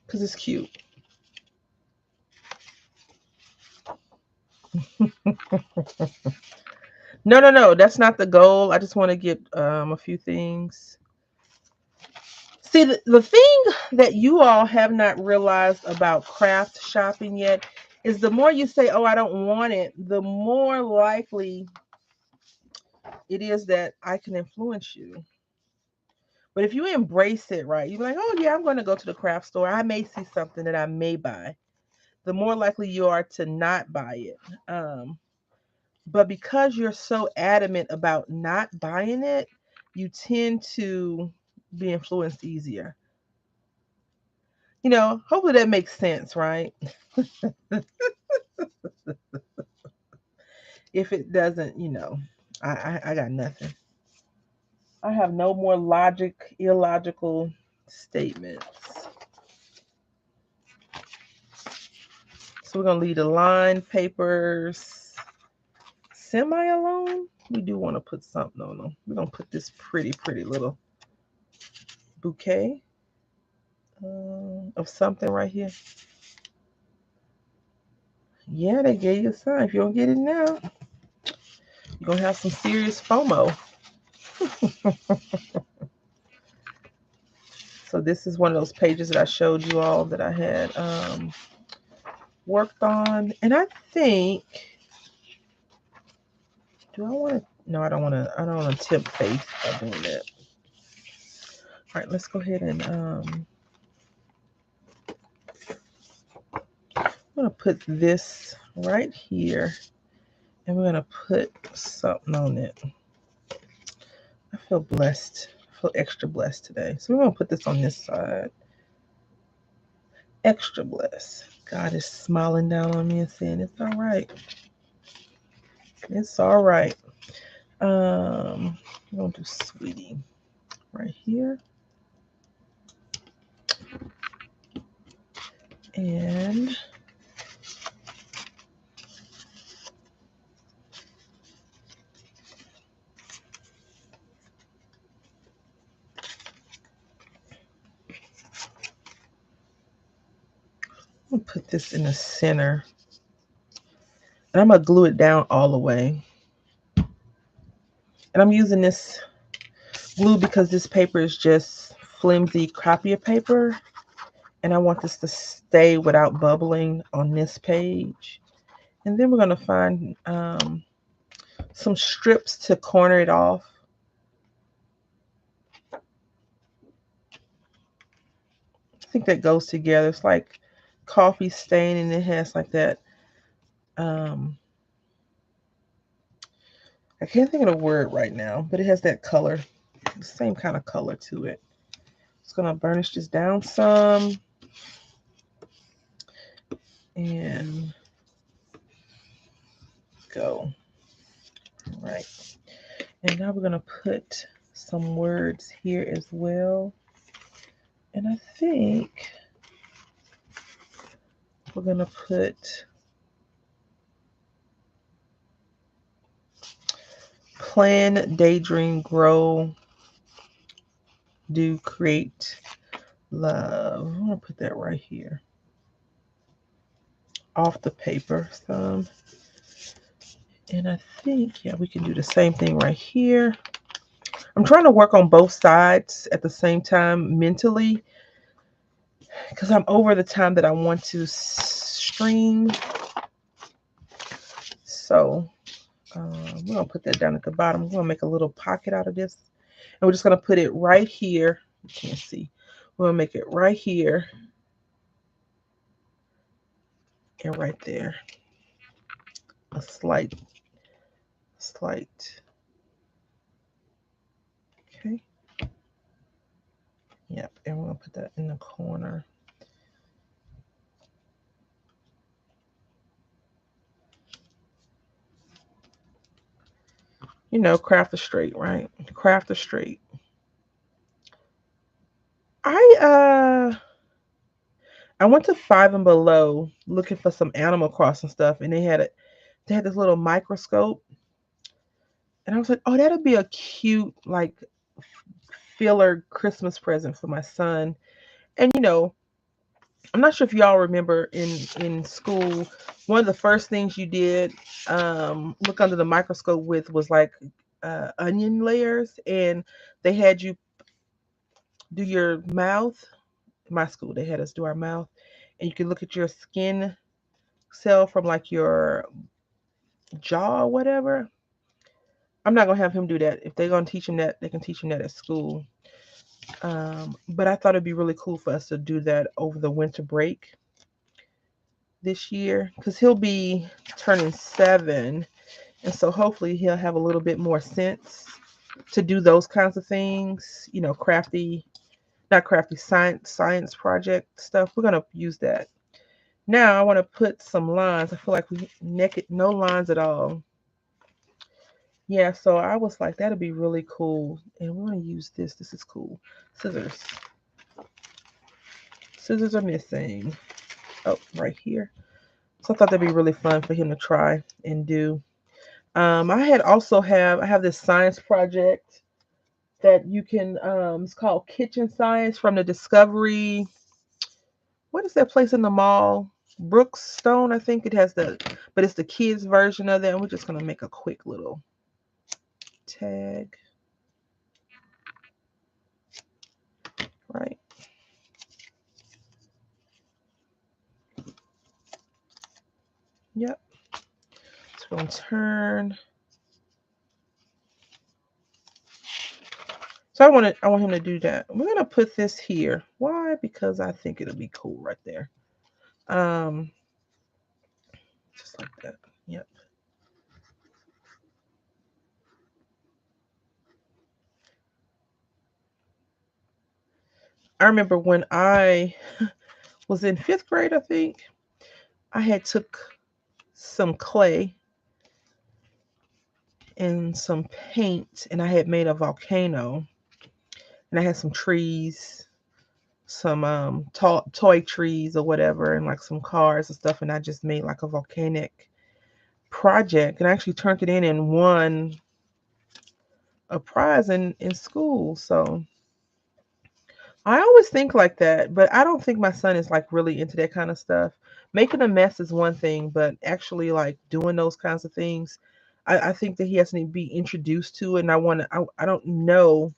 Because it's cute. No. That's not the goal. I just want to get a few things. See, the thing that you all have not realized about craft shopping yet is the more you say, oh, I don't want it, the more likely it is that I can influence you. But if you embrace it, right, you're like, oh, yeah, I'm going to go to the craft store. I may see something that I may buy. The more likely you are to not buy it. But because you're so adamant about not buying it, you tend to be influenced easier. You know, hopefully that makes sense, right? If it doesn't, you know, I got nothing. I have no more illogical statements. So we're gonna leave the line papers semi alone. We do want to put something on them. We're gonna put this pretty little bouquet of something right here. Yeah, they gave you a sign. If you don't get it now, you're gonna have some serious FOMO. So this is one of those pages that I showed you all that I had worked on. And I think, do I want to, no, I don't want to tempt faith by doing that. All right, let's go ahead and I'm going to put this right here and we're going to put something on it. I feel blessed. I feel extra blessed today. So we're going to put this on this side. Extra blessed. God is smiling down on me and saying, it's all right. It's all right. I'm going to do sweetie right here. And I'm going to put this in the center. And I'm going to glue it down all the way. And I'm using this glue because this paper is just flimsy copier paper. And I want this to stay without bubbling on this page. And then we're going to find some strips to corner it off. think that goes together. It's like coffee stain, and it has like that. I can't think of the word right now, but it has that color, the same kind of color to it. Just gonna burnish this down some, and go. All right. And now we're gonna put some words here as well. And I think we're gonna put plan, daydream, grow, do, create, love. I'm gonna put that right here off the paper some. And I think, yeah, we can do the same thing right here. I'm trying to work on both sides at the same time mentally, because I'm over the time that I want to stream. So we're gonna put that down at the bottom. We're gonna make a little pocket out of this, and we're just gonna put it right here. You can't see. We're gonna make it right here and right there. A slight. Okay. Yep. And we're gonna put that in the corner. You know, craft a straight, right? Craft a straight. I went to Five and Below looking for some Animal Crossing stuff, and they had this little microscope, and I was like, oh, that'll be a cute like filler Christmas present for my son. And you know, I'm not sure if y'all remember in school, one of the first things you did look under the microscope with was like onion layers, and they had you do your mouth. In my school, they had us do our mouth, and you could look at your skin cell from like your jaw or whatever. I'm not gonna have him do that. If they're gonna teach him that, they can teach him that at school. But I thought it'd be really cool for us to do that over the winter break this year, because he'll be turning 7, and so hopefully he'll have a little bit more sense to do those kinds of things. You know, crafty, not crafty, science project stuff. We're gonna use that. Now I want to put some lines. I feel like we naked, no lines at all. Yeah, so I was like, that'd be really cool. And we're going to use this. This is cool. Scissors. Scissors are missing. Oh, right here. So I thought that'd be really fun for him to try and do. I have this science project that you can, it's called Kitchen Science from the Discovery. What is that place in the mall? Brookstone, I think it has but it's the kids version of that. And we're just going to make a quick little tag. Right. Yep. It's going to turn. So I want him to do that. We're going to put this here. Why? Because I think it'll be cool right there. Just like that. Yep. I remember when I was in 5th grade, I think, I had took some clay and some paint, and I had made a volcano, and I had some trees, some toy trees or whatever, and like some cars and stuff, and I just made like a volcanic project, and I actually turned it in and won a prize in school. So I always think like that, but I don't think my son is like really into that kind of stuff. Making a mess is one thing, but actually like doing those kinds of things, I think that he has to be introduced to it. And I don't know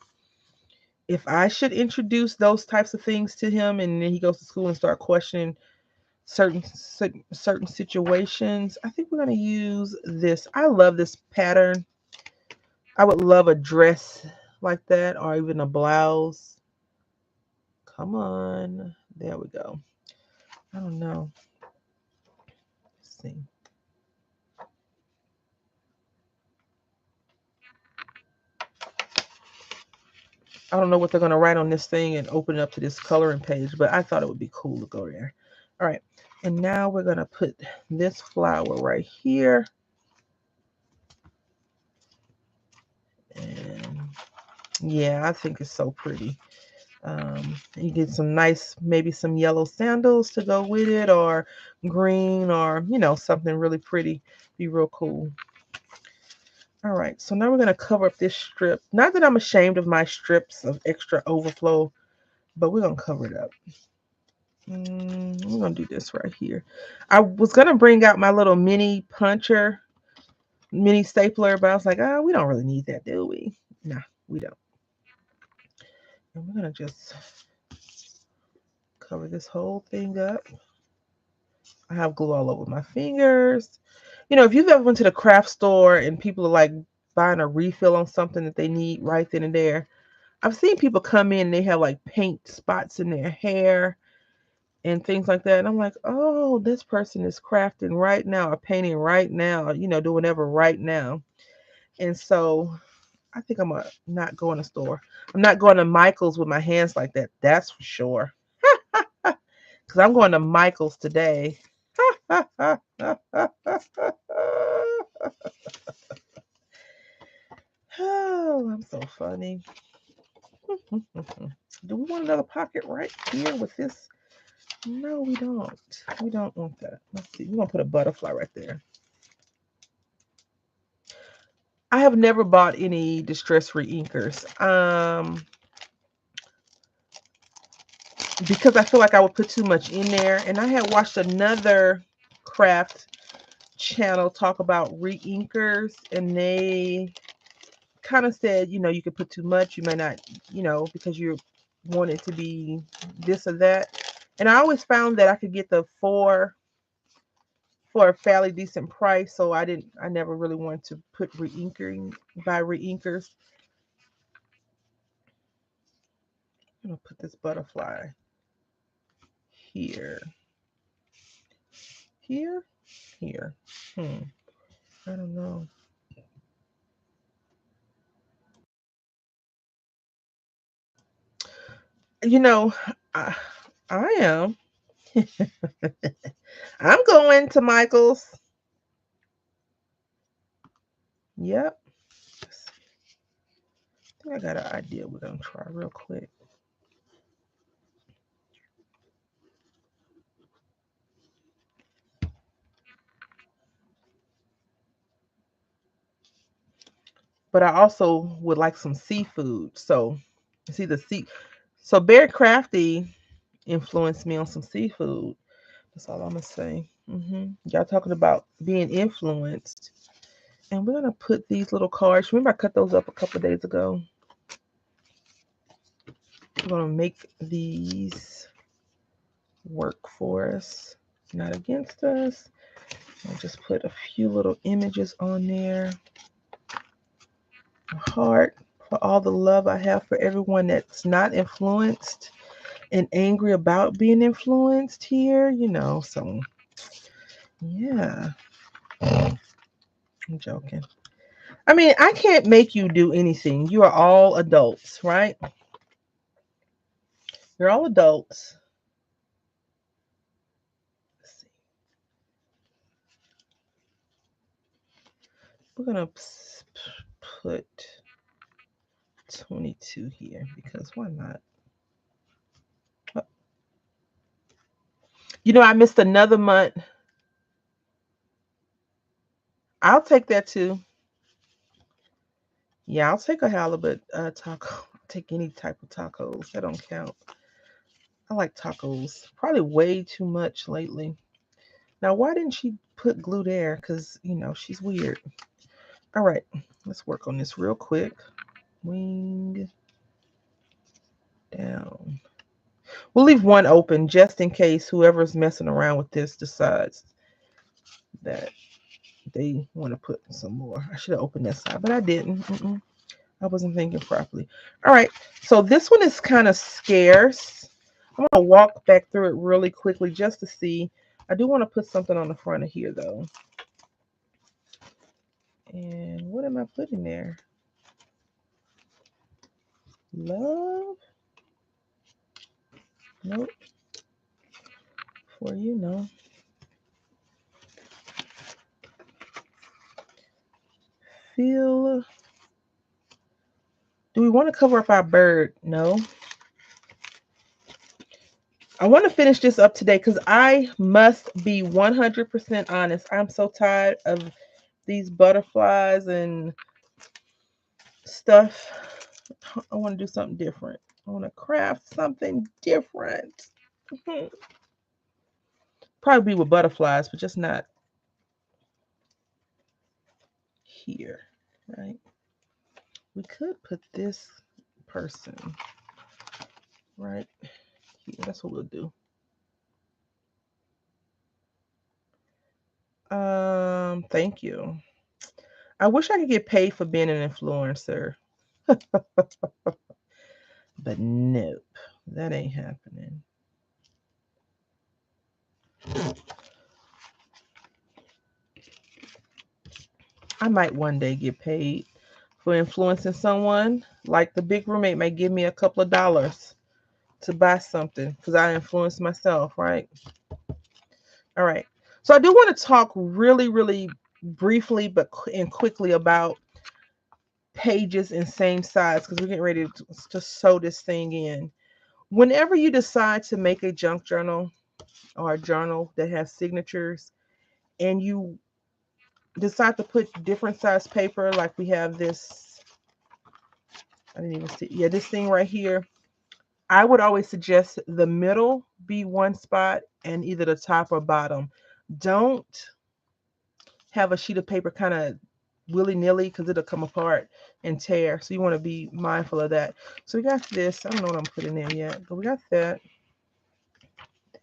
if I should introduce those types of things to him, and then he goes to school and start questioning certain situations. I think we're gonna use this. I love this pattern. I would love a dress like that, or even a blouse. Come on. There we go. I don't know. Let's see. I don't know what they're going to write on this thing and open it up to this coloring page, but I thought it would be cool to go there. All right. And now we're going to put this flower right here. And yeah, I think it's so pretty. You get some nice, maybe some yellow sandals to go with it, or green, or, you know, something really pretty. Be real cool. All right, so now we're going to cover up this strip. Not that I'm ashamed of my strips of extra overflow, but we're going to cover it up. We're going to do this right here. I was going to bring out my little mini puncher, mini stapler, but I was like, oh, we don't really need that, do we? Nah, we don't. And we're going to just cover this whole thing up. I have glue all over my fingers. You know, if you've ever went to the craft store and people are like buying a refill on something that they need right then and there, I've seen people come in and they have like paint spots in their hair and things like that. And I'm like, oh, this person is crafting right now or painting right now, you know, doing whatever right now. And so I think I'm not going to store. I'm not going to Michael's with my hands like that. That's for sure. Because I'm going to Michael's today. Oh, I'm so funny. Do we want another pocket right here with this? No, we don't. We don't want that. Let's see. We're going to put a butterfly right there. I have never bought any distress reinkers. Because I feel like I would put too much in there. And I had watched another craft channel talk about reinkers, and they kind of said, you know, you could put too much. You may not, you know, because you want it to be this or that. And I always found that I could get the 4 for a fairly decent price. So I never really wanted to put buy reinkers. I'm going to put this butterfly here. Here? Here. I don't know. You know, I am. I'm going to Michael's. Yep. I think I got an idea we're going to try real quick. But I also would like some seafood. So, see the sea. So, Bear Crafty influenced me on some seafood. That's all I'm going to say. Y'all talking about being influenced. And we're going to put these little cards. Remember, I cut those up a couple of days ago. We're going to make these work for us, not against us. I'll just put a few little images on there. A heart for all the love I have for everyone that's not influenced and angry about being influenced here, you know. So, yeah. I'm joking. I mean, I can't make you do anything. You are all adults, right? You're all adults. Let's see. We're going to put 22 here because why not? Oh. You know, I missed another month. I'll take that too. Yeah, I'll take a halibut taco. I'll take any type of tacos. That don't count. I like tacos. Probably way too much lately. Now, why didn't she put glue there? Because, you know, she's weird. All right. Let's work on this real quick. Wing down. We'll leave one open just in case whoever's messing around with this decides that they want to put some more. I should have opened that side, but I didn't. I wasn't thinking properly. All right. So this one is kind of scarce. I'm gonna walk back through it really quickly just to see. I do want to put something on the front of here though. And what am I putting there? Love? Nope. For you, no. Feel. Do we want to cover up our bird? No. I want to finish this up today because I must be 100% honest. I'm so tired of these butterflies and stuff. I want to do something different. I want to craft something different. Probably with butterflies, but just not here, right? We could put this person right here. That's what we'll do. Thank you. I wish I could get paid for being an influencer, but nope, that ain't happening. I might one day get paid for influencing someone. Like the big roommate may give me a couple of dollars to buy something because I influence myself, right? All right. So I do want to talk really, really briefly but and quickly about pages in same size because we're getting ready to sew this thing in. Whenever you decide to make a junk journal or a journal that has signatures and you decide to put different size paper, like we have this, I didn't even see, yeah, this thing right here. I would always suggest the middle be one spot and either the top or bottom. Don't have a sheet of paper kind of willy-nilly because it'll come apart and tear. So you want to be mindful of that. So we got this. I don't know what I'm putting in yet, but we got that.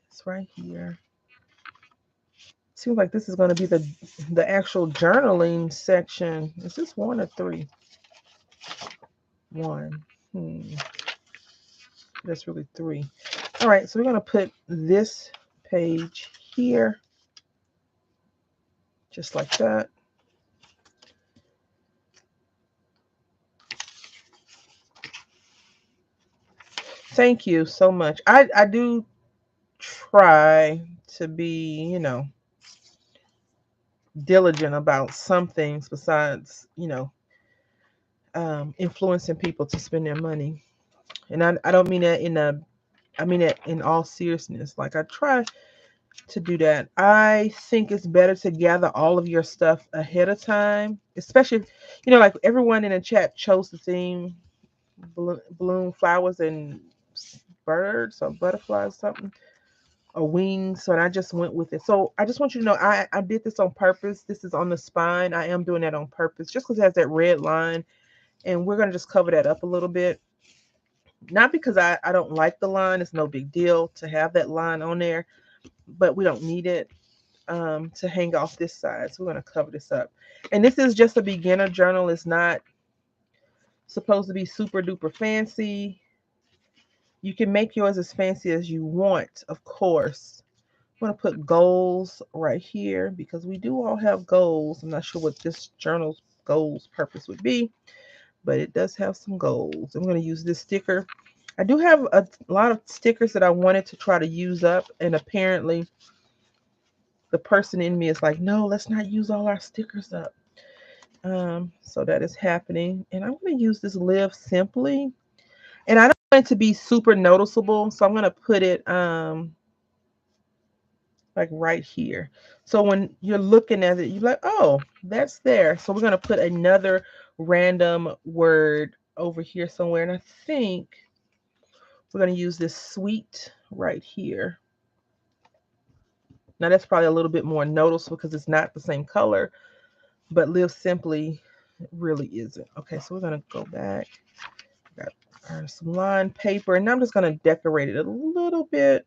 It's right here. Seems like this is going to be the actual journaling section. Is this one or three? One. That's really three. All right, so we're going to put this page here, just like that. Thank you so much. I do try to be, diligent about some things besides, influencing people to spend their money. And I don't mean that I mean that in all seriousness. Like I try to do that. I think it's better to gather all of your stuff ahead of time, especially if, like everyone in the chat chose the theme balloon flowers and birds or butterflies, something, or wings. So I just went with it. So I just want you to know I did this on purpose. This is on the spine. I am doing that on purpose just because it has that red line. And we're going to just cover that up a little bit. Not because I don't like the line. It's no big deal to have that line on there, but we don't need it to hang off this side. So we're going to cover this up. And this is just a beginner journal. It's not supposed to be super duper fancy. You can make yours as fancy as you want, of course. I'm going to put goals right here because we do all have goals. I'm not sure what this journal's goals purpose would be, but it does have some goals. I'm going to use this sticker. I do have a lot of stickers that I wanted to try to use up, and apparently the person in me is like, no, let's not use all our stickers up. So that is happening. And I'm going to use this Live Simply. And I don't want it to be super noticeable, so I'm going to put it like right here. So when you're looking at it, you're like, oh, that's there. So we're going to put another random word over here somewhere. And I think we're going to use this sweet right here. Now that's probably a little bit more noticeable because it's not the same color, but Live Simply really isn't. Okay, so we're going to go back. Got some line paper, and I'm just going to decorate it a little bit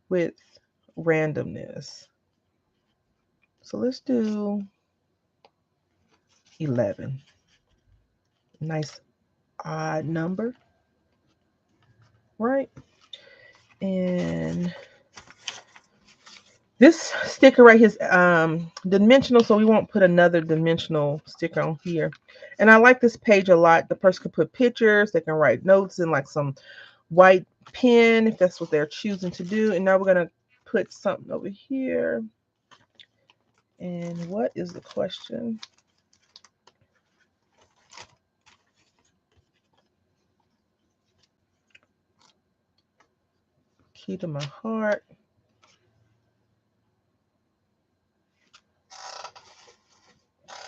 with randomness. So let's do 11. Nice odd number, right? And this sticker right here is dimensional, so we won't put another dimensional sticker on here. And I like this page a lot. The person can put pictures, they can write notes in like some white pen if that's what they're choosing to do. And now we're going to put something over here. And what is the question? Key to my heart.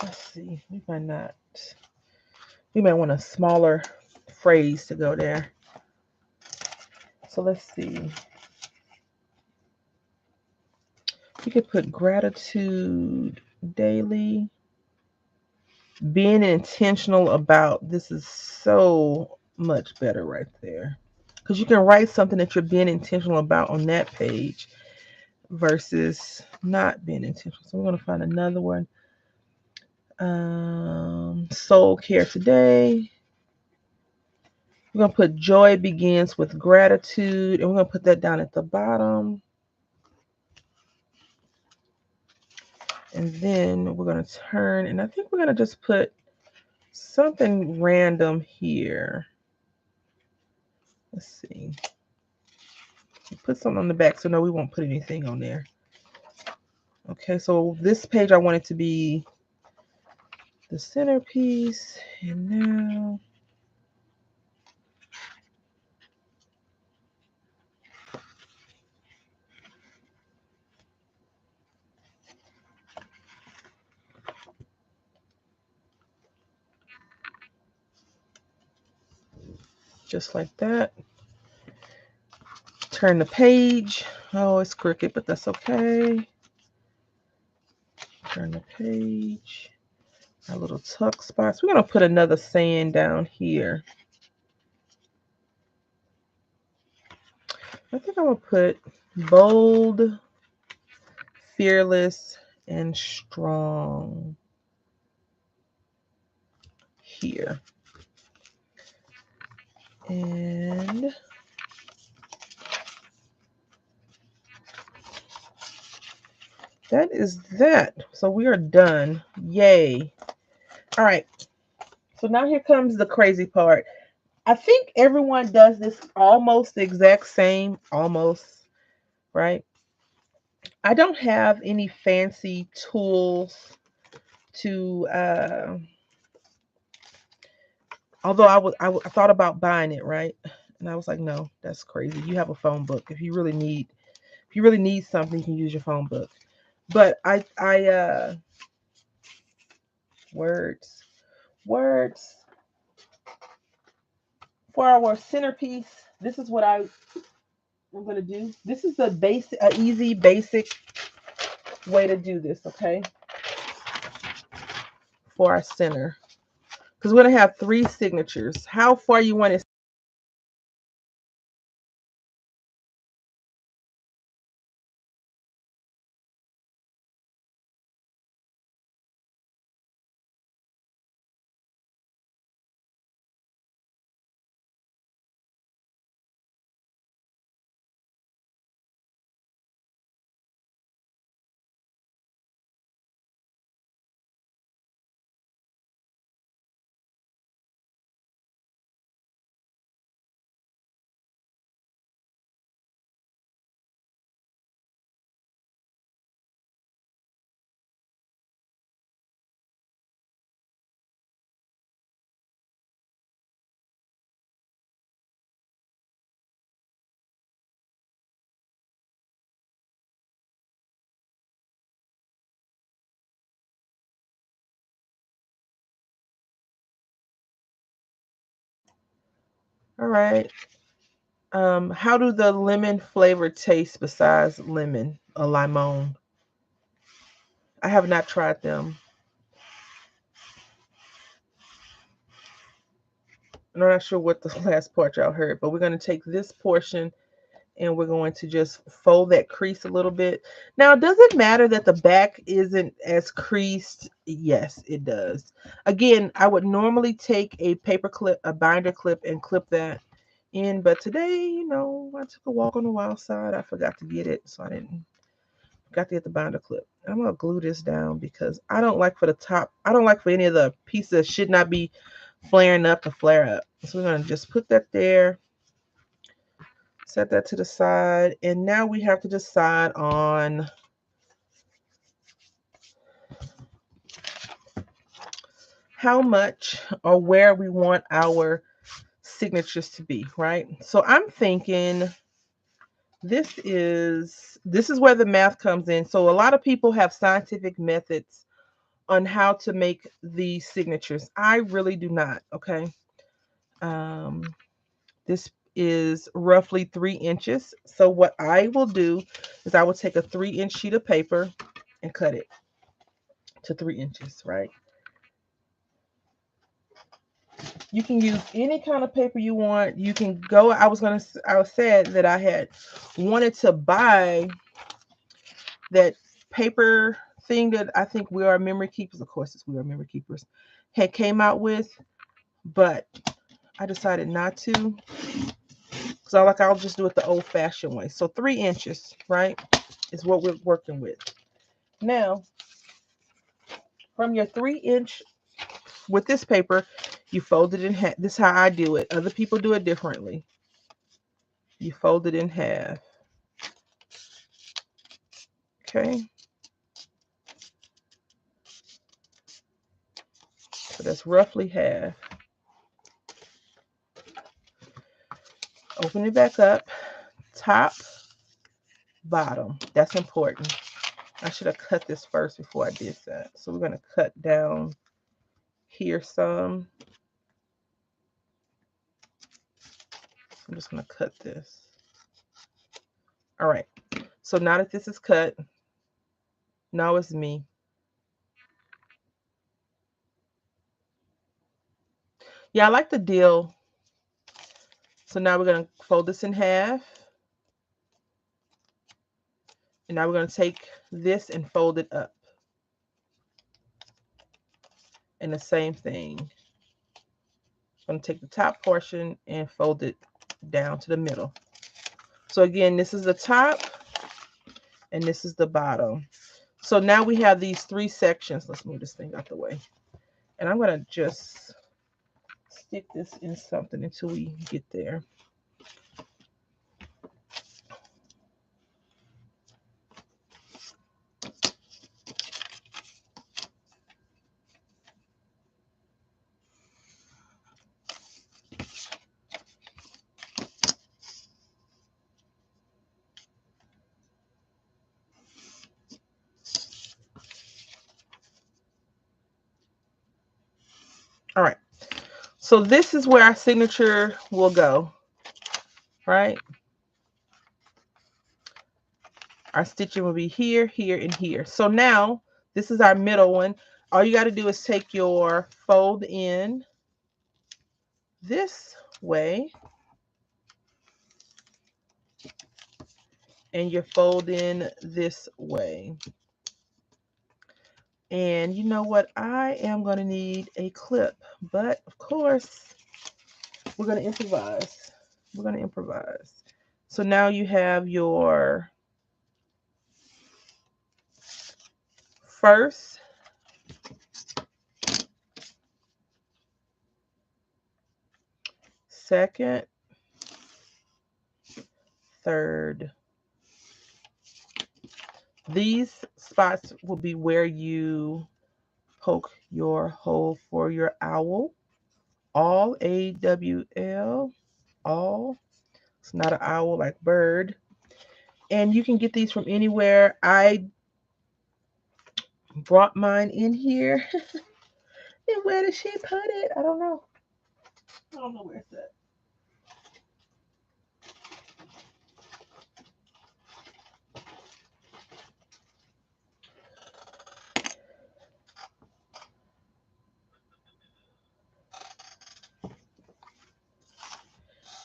Let's see. We might want a smaller phrase to go there. So let's see. You could put gratitude daily. Being intentional about. This is so much better right there. Because you can write something that you're being intentional about on that page versus not being intentional. So we're going to find another one. Soul care today. We're going to put joy begins with gratitude. And we're going to put that down at the bottom. And then we're going to turn. And I think we're going to just put something random here. Let's see. Put something on the back. So no, we won't put anything on there. Okay, so this page I want it to be the centerpiece. And now just like that. Turn the page. Oh, it's crooked, but that's okay. Turn the page. Our little tuck spots. We're going to put another saying down here. I think I'm going to put bold, fearless, and strong here. And that is that. So we are done. Yay. All right. So now here comes the crazy part. I think everyone does this almost the exact same, almost, right? I don't have any fancy tools to, although I thought about buying it, right? And I was like, no, that's crazy. You have a phone book. If you really need something, you can use your phone book. But words for our centerpiece. This is what I'm going to do. This is a easy, basic way to do this, okay? For our center. Because we're going to have 3 signatures. How far you want it. All right. How do the lemon flavor taste besides lemon or limon? I have not tried them. I'm not sure what the last part y'all heard, but we're going to take this portion and we're going to just fold that crease a little bit. Now, does it matter that the back isn't as creased? Yes, it does. Again, I would normally take a paper clip, a binder clip, and clip that in, but today, you know, I took a walk on the wild side. I forgot to get it, so I didn't got to get the binder clip. I'm gonna glue this down because I don't like for the top. I don't like for any of the pieces that should not be flaring up to flare up. So we're gonna just put that there, set that to the side, and now we have to decide on how much or where we want our signatures to be, right? So I'm thinking this is where the math comes in. So a lot of people have scientific methods on how to make these signatures. I really do not, okay? Um, this is roughly 3 inches. So what I will do is I will take a 3-inch sheet of paper and cut it to 3 inches, right? You can use any kind of paper you want. You can go, I said that I had wanted to buy that paper thing that I think We Are Memory Keepers, of course it's We Are Memory Keepers, had came out with, but I decided not to because I'll just do it the old fashioned way. So 3 inches, right, is what we're working with. Now, from your 3 inch with this paper, you fold it in half. This is how I do it. Other people do it differently. You fold it in half. Okay. So that's roughly half. Open it back up. Top, bottom. That's important. I should have cut this first before I did that. So we're going to cut down here some. I'm just going to cut this. All right. So now that this is cut, now it's me. Yeah, I like the deal. So now we're going to fold this in half. And now we're going to take this and fold it up. And the same thing. I'm going to take the top portion and fold it down to the middle. So again, this is the top and this is the bottom. So now we have these 3 sections. Let's move this thing out the way. And I'm going to just stick this in something until we get there. All right. So this is where our signature will go, right? Our stitching will be here, here, and here. So now this is our middle one. All you got to do is take your fold in this way and your fold in this way. And you know what? I am going to need a clip, but of course we're going to improvise. We're going to improvise. So now you have your first, second, third. These spots will be where you poke your hole for your owl. All, A-W-L, all. It's not an owl like bird. And you can get these from anywhere. I brought mine in here. And where did she put it? I don't know. I don't know where it's at.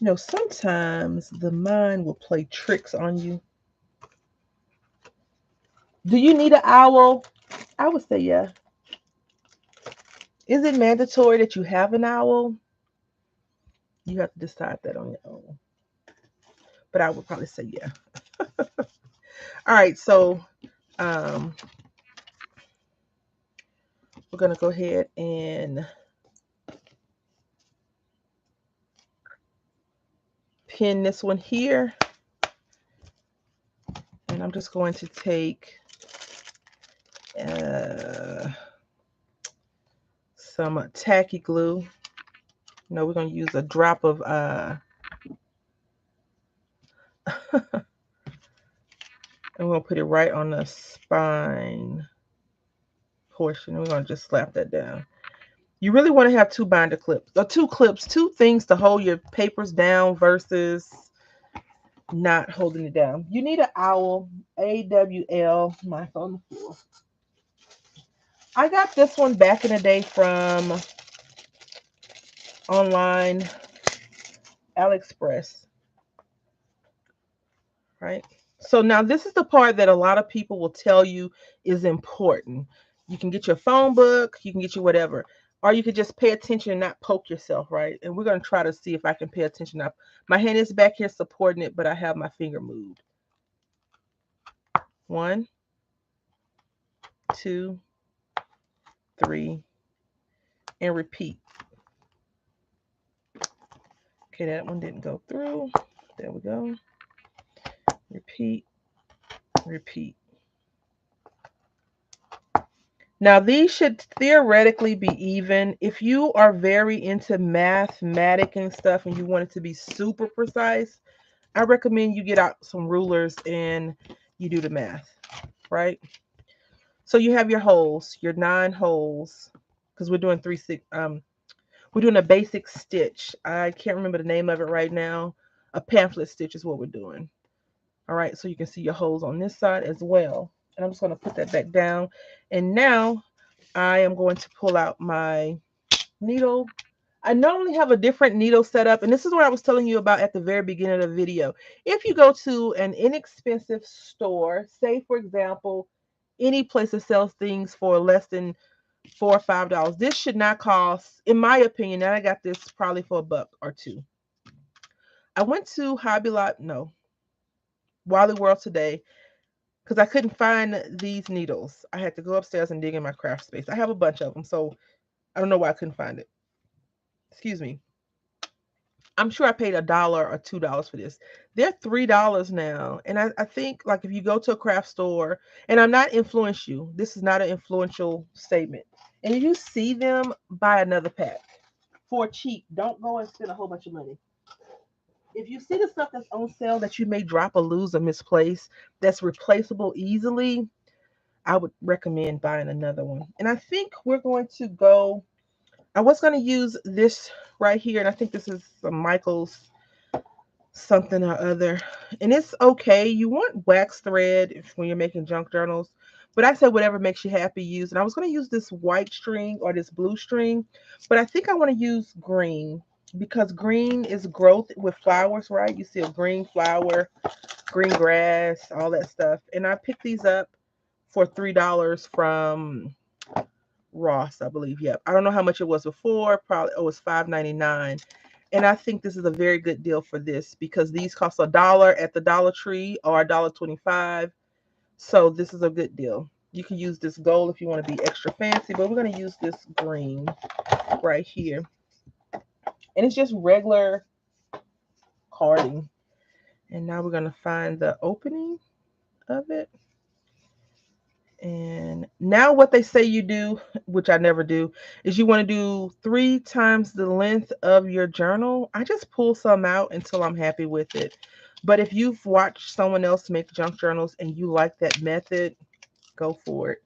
You know, sometimes the mind will play tricks on you. Do you need an owl? I would say yeah. Is it mandatory that you have an owl? You have to decide that on your own. But I would probably say yeah. All right, so we're gonna go ahead and pin this one here. And I'm just going to take some tacky glue. No, we're going to use a drop of and we're going to put it right on the spine portion. We're going to just slap that down. You really want to have two binder clips, or two clips, two things to hold your papers down versus not holding it down. You need an owl, AWL, my phone. I got this one back in the day from online AliExpress, right? So now this is the part that a lot of people will tell you is important. You can get your phone book, you can get your whatever, or you could just pay attention and not poke yourself, right? And we're going to try to see if I can pay attention. Now, my hand is back here supporting it, but I have my finger moved. 1, 2, 3, and repeat. Okay, that one didn't go through. There we go. Repeat, repeat. Now, these should theoretically be even. If you are very into mathematics and stuff and you want it to be super precise, I recommend you get out some rulers and you do the math, right? So you have your holes, your 9 holes, because we're doing we're doing a basic stitch. I can't remember the name of it right now. A pamphlet stitch is what we're doing. All right, so you can see your holes on this side as well. And I'm just going to put that back down. And now I am going to pull out my needle. I normally have a different needle setup, and this is what I was telling you about at the very beginning of the video. If you go to an inexpensive store, say for example, any place that sells things for less than $4 or $5, this should not cost, in my opinion, and I got this probably for $1 or $2. I went to Hobby Lobby, no, Wally World today, because I couldn't find these needles. I had to go upstairs and dig in my craft space. I have a bunch of them, so I don't know why I couldn't find it. Excuse me. I'm sure I paid $1 or $2 for this. They're $3 now. And I think like if you go to a craft store, and I'm not influence you, this is not an influential statement. And if you see them, buy another pack for cheap. Don't go and spend a whole bunch of money. If you see the stuff that's on sale that you may drop or lose or misplace, that's replaceable easily, I would recommend buying another one. And I think we're going to go, I was going to use this right here, and I think this is some Michael's something or other. And it's okay. You want wax thread when you're making junk journals, but I said whatever makes you happy, use. And I was going to use this white string or this blue string, but I think I want to use green because green is growth with flowers, right? You see a green flower, green grass, all that stuff. And I picked these up for $3 from Ross, I believe. Yep. I don't know how much it was before. Probably it was $5.99. And I think this is a very good deal for this because these cost $1 at the Dollar Tree or $1.25. So this is a good deal. You can use this gold if you want to be extra fancy, but we're going to use this green right here. And it's just regular carding. And now we're going to find the opening of it. And now what they say you do, which I never do, is you want to do 3 times the length of your journal. I just pull some out until I'm happy with it. But if you've watched someone else make junk journals and you like that method, go for it.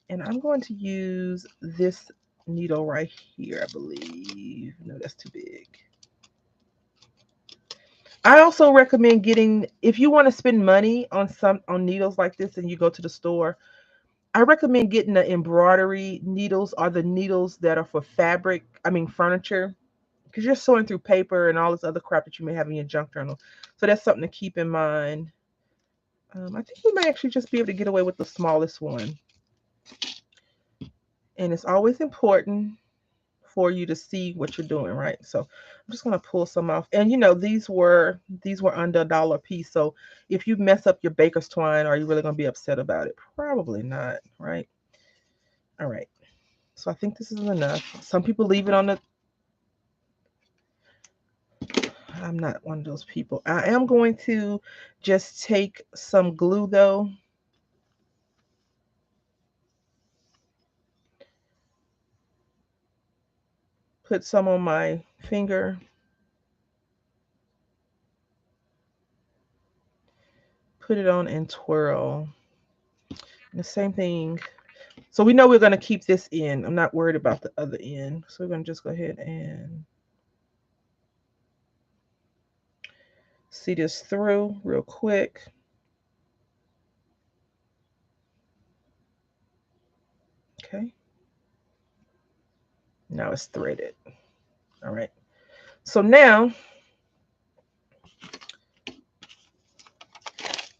And I'm going to use this needle right here, I believe. No, that's too big. I also recommend getting, if you want to spend money on needles like this and you go to the store, I recommend getting the embroidery needles or the needles that are for furniture, because you're sewing through paper and all this other crap that you may have in your junk journal. So that's something to keep in mind. I think you may actually just be able to get away with the smallest one. And it's always important for you to see what you're doing, right? So I'm just gonna pull some off. And you know, these were under $1 a piece. So if you mess up your baker's twine, are you really gonna be upset about it? Probably not, right? All right. So I think this is enough. Some people leave it on the. I'm not one of those people. I am going to just take some glue though. Put some on my finger. Put it on and twirl. And the same thing. So we know we're going to keep this in. I'm not worried about the other end. So we're going to just go ahead and see this through real quick. Okay. Now it's threaded. All right. So now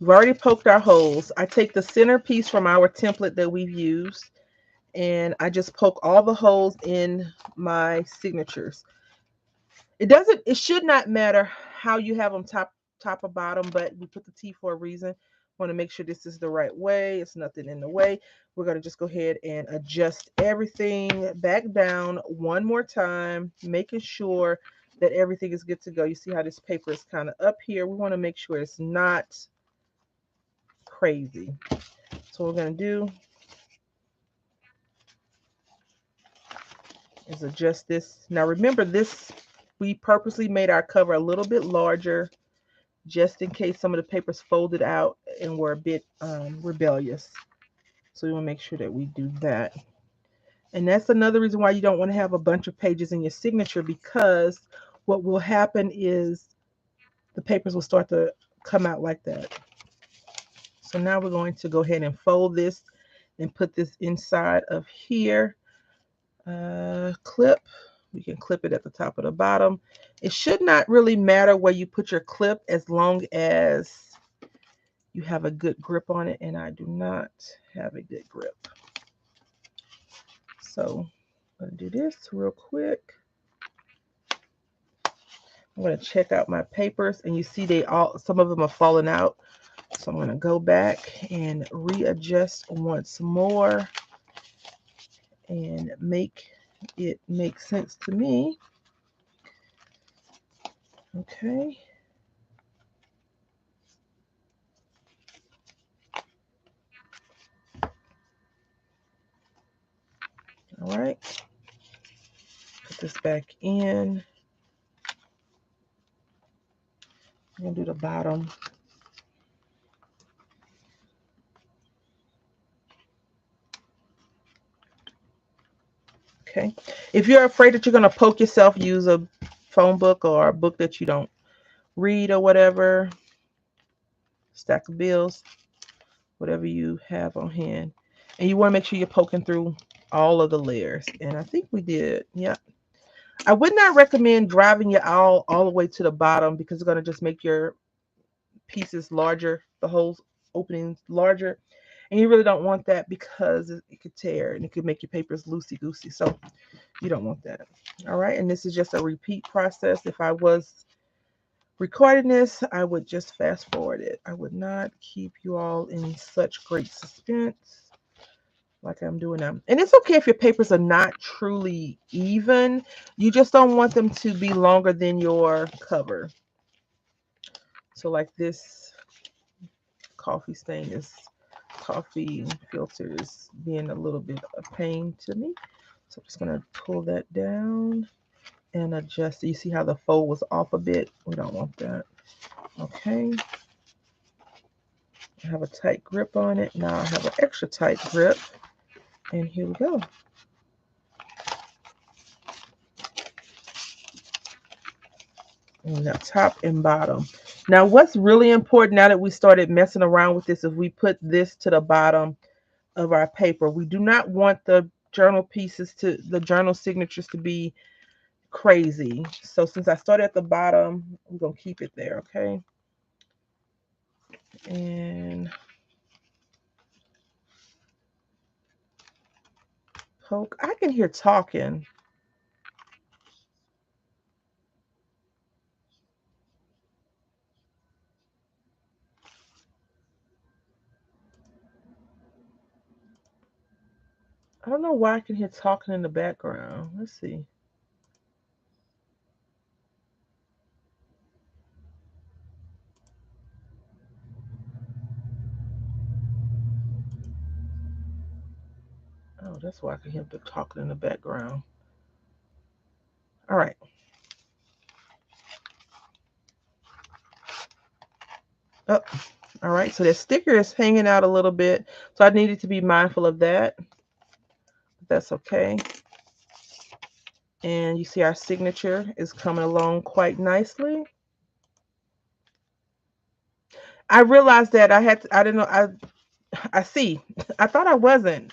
we've already poked our holes. I take the centerpiece from our template that we've used and I just poke all the holes in my signatures. It should not matter how you have them top or bottom, but we put the T for a reason. Want to make sure this is the right way. It's nothing in the way. We're going to just go ahead and adjust everything back down one more time, making sure that everything is good to go. You see how this paper is kind of up here. We want to make sure it's not crazy. So what we're going to do is adjust this. Now remember this, we purposely made our cover a little bit larger just in case some of the papers folded out and were a bit rebellious. So we want to make sure that we do that. And that's another reason why you don't want to have a bunch of pages in your signature, because what will happen is the papers will start to come out like that. So now we're going to go ahead and fold this and put this inside of here. Clip. We can clip it at the top of the bottom. It should not really matter where you put your clip as long as you have a good grip on it, and I do not have a good grip. So I'm going to do this real quick. I'm going to check out my papers, and you see some of them are falling out. So I'm going to go back and readjust once more and make it make sense to me. Okay. All right. Put this back in. I'm going to do the bottom. Okay. If you're afraid that you're going to poke yourself, use a phone book or a book that you don't read or whatever. Stack of bills, whatever you have on hand. And you want to make sure you're poking through all of the layers. And I think we did. Yeah. I would not recommend driving your awl all the way to the bottom, because it's going to just make your pieces larger, the holes openings larger. And you really don't want that, because it could tear and it could make your papers loosey-goosey. So you don't want that. All right. And this is just a repeat process. If I was recording this, I would just fast forward it. I would not keep you all in such great suspense like I'm doing now. And it's okay if your papers are not truly even. You just don't want them to be longer than your cover. So like this coffee filter is being a little bit of a pain to me. So I'm just going to pull that down and adjust. You see how the fold was off a bit? We don't want that. Okay. I have a tight grip on it. Now I have an extra tight grip. And here we go. And the top and bottom. Now what's really important now that we started messing around with this is we put this to the bottom of our paper. We do not want the journal signatures to be crazy. So since I started at the bottom, I'm going to keep it there, okay? And poke. I can hear talking. I don't know why I can hear talking in the background. Let's see. Oh, that's why I can hear the talking in the background. All right. Oh, all right. So that sticker is hanging out a little bit. So I needed to be mindful of that. That's okay. And you see our signature is coming along quite nicely. I realized that I didn't know, I see. I thought I wasn't.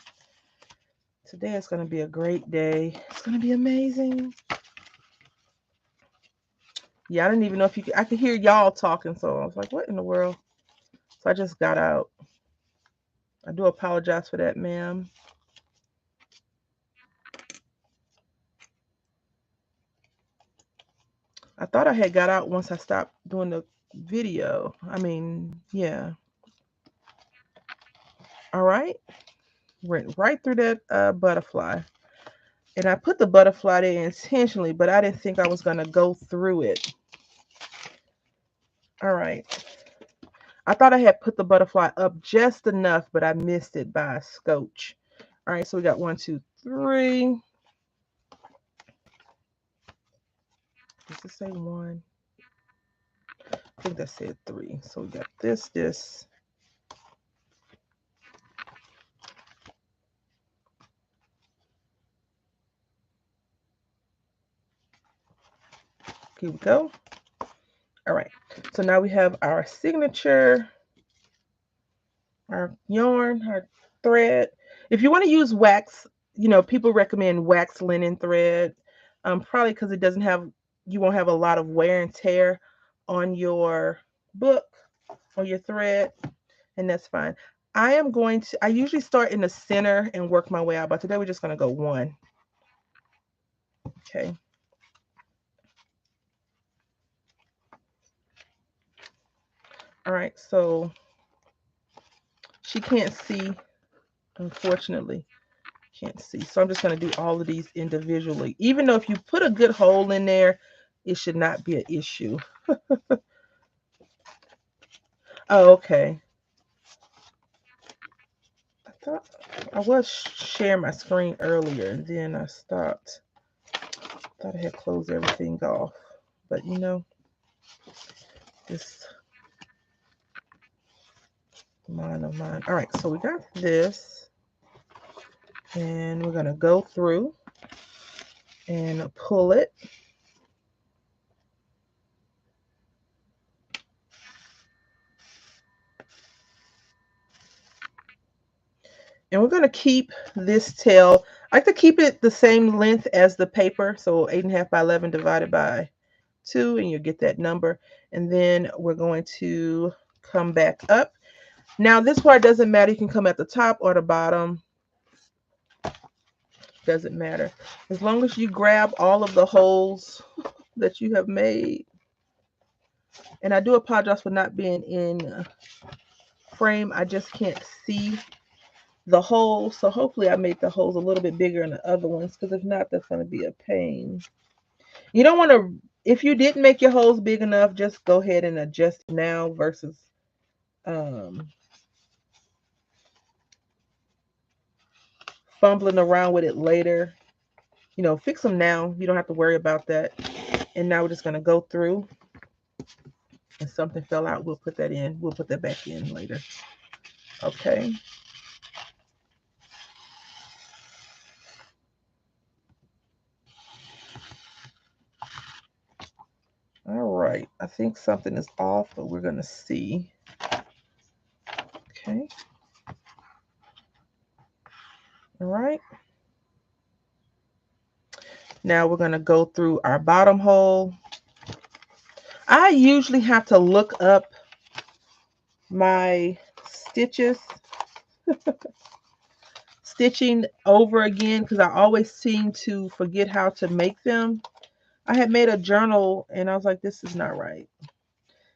Today is going to be a great day. It's going to be amazing. Yeah, I didn't even know if you could, I could hear y'all talking. So I was like, what in the world? So I just got out. I do apologize for that, ma'am. I thought I had got out once I stopped doing the video. I mean, yeah. All right. Went right through that butterfly. And I put the butterfly there intentionally, but I didn't think I was going to go through it. All right. I thought I had put the butterfly up just enough, but I missed it by a scotch. All right, so we got 1, 2, 3. Does it say 1? I think that said 3. So we got this. Here we go. All right, so now we have our signature, our yarn, our thread. If you want to use wax, people recommend wax linen thread, probably because it doesn't have, you won't have a lot of wear and tear on your book or your thread, and that's fine. I usually start in the center and work my way out, but today we're just going to go 1. Okay. All right, so she can't see, unfortunately. Can't see. So I'm just going to do all of these individually. Even though if you put a good hole in there, it should not be an issue. Oh, okay. I thought I was sharing my screen earlier and then I stopped. Thought I had closed everything off. But this mine of mine. All right, so we got this. And we're going to go through and pull it. And we're going to keep this tail. I like to keep it the same length as the paper. So 8.5 by 11 divided by 2, and you'll get that number. And then we're going to come back up. Now this part doesn't matter. You can come at the top or the bottom. Doesn't matter. As long as you grab all of the holes that you have made. And I do apologize for not being in frame. I just can't see the holes, so hopefully I made the holes a little bit bigger in the other ones, because if not, that's going to be a pain. You don't want to, if you didn't make your holes big enough, just go ahead and adjust now versus fumbling around with it later. Fix them now. You don't have to worry about that. And now we're just going to go through. If something fell out, we'll put that in. We'll put that back in later. Okay. All right. I think something is off, but we're going to see. Okay. All right. Now we're going to go through our bottom hole. I usually have to look up my stitches, stitching over again, because I always seem to forget how to make them. I had made a journal and I was like, this is not right,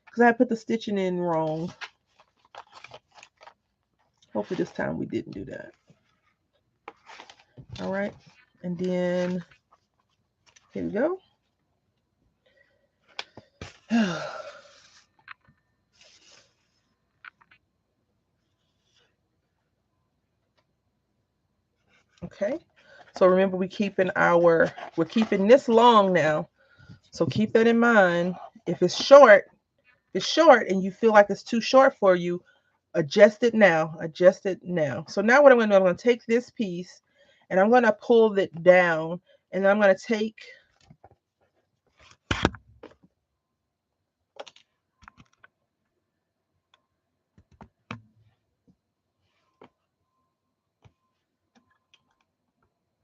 because I put the stitching in wrong. Hopefully this time we didn't do that. All right. And then here we go. Okay. So remember we're keeping this long now. So keep that in mind. If it's short and you feel like it's too short for you, adjust it now. Adjust it now. So now what I'm going to take this piece and I'm going to pull it down, and I'm going to take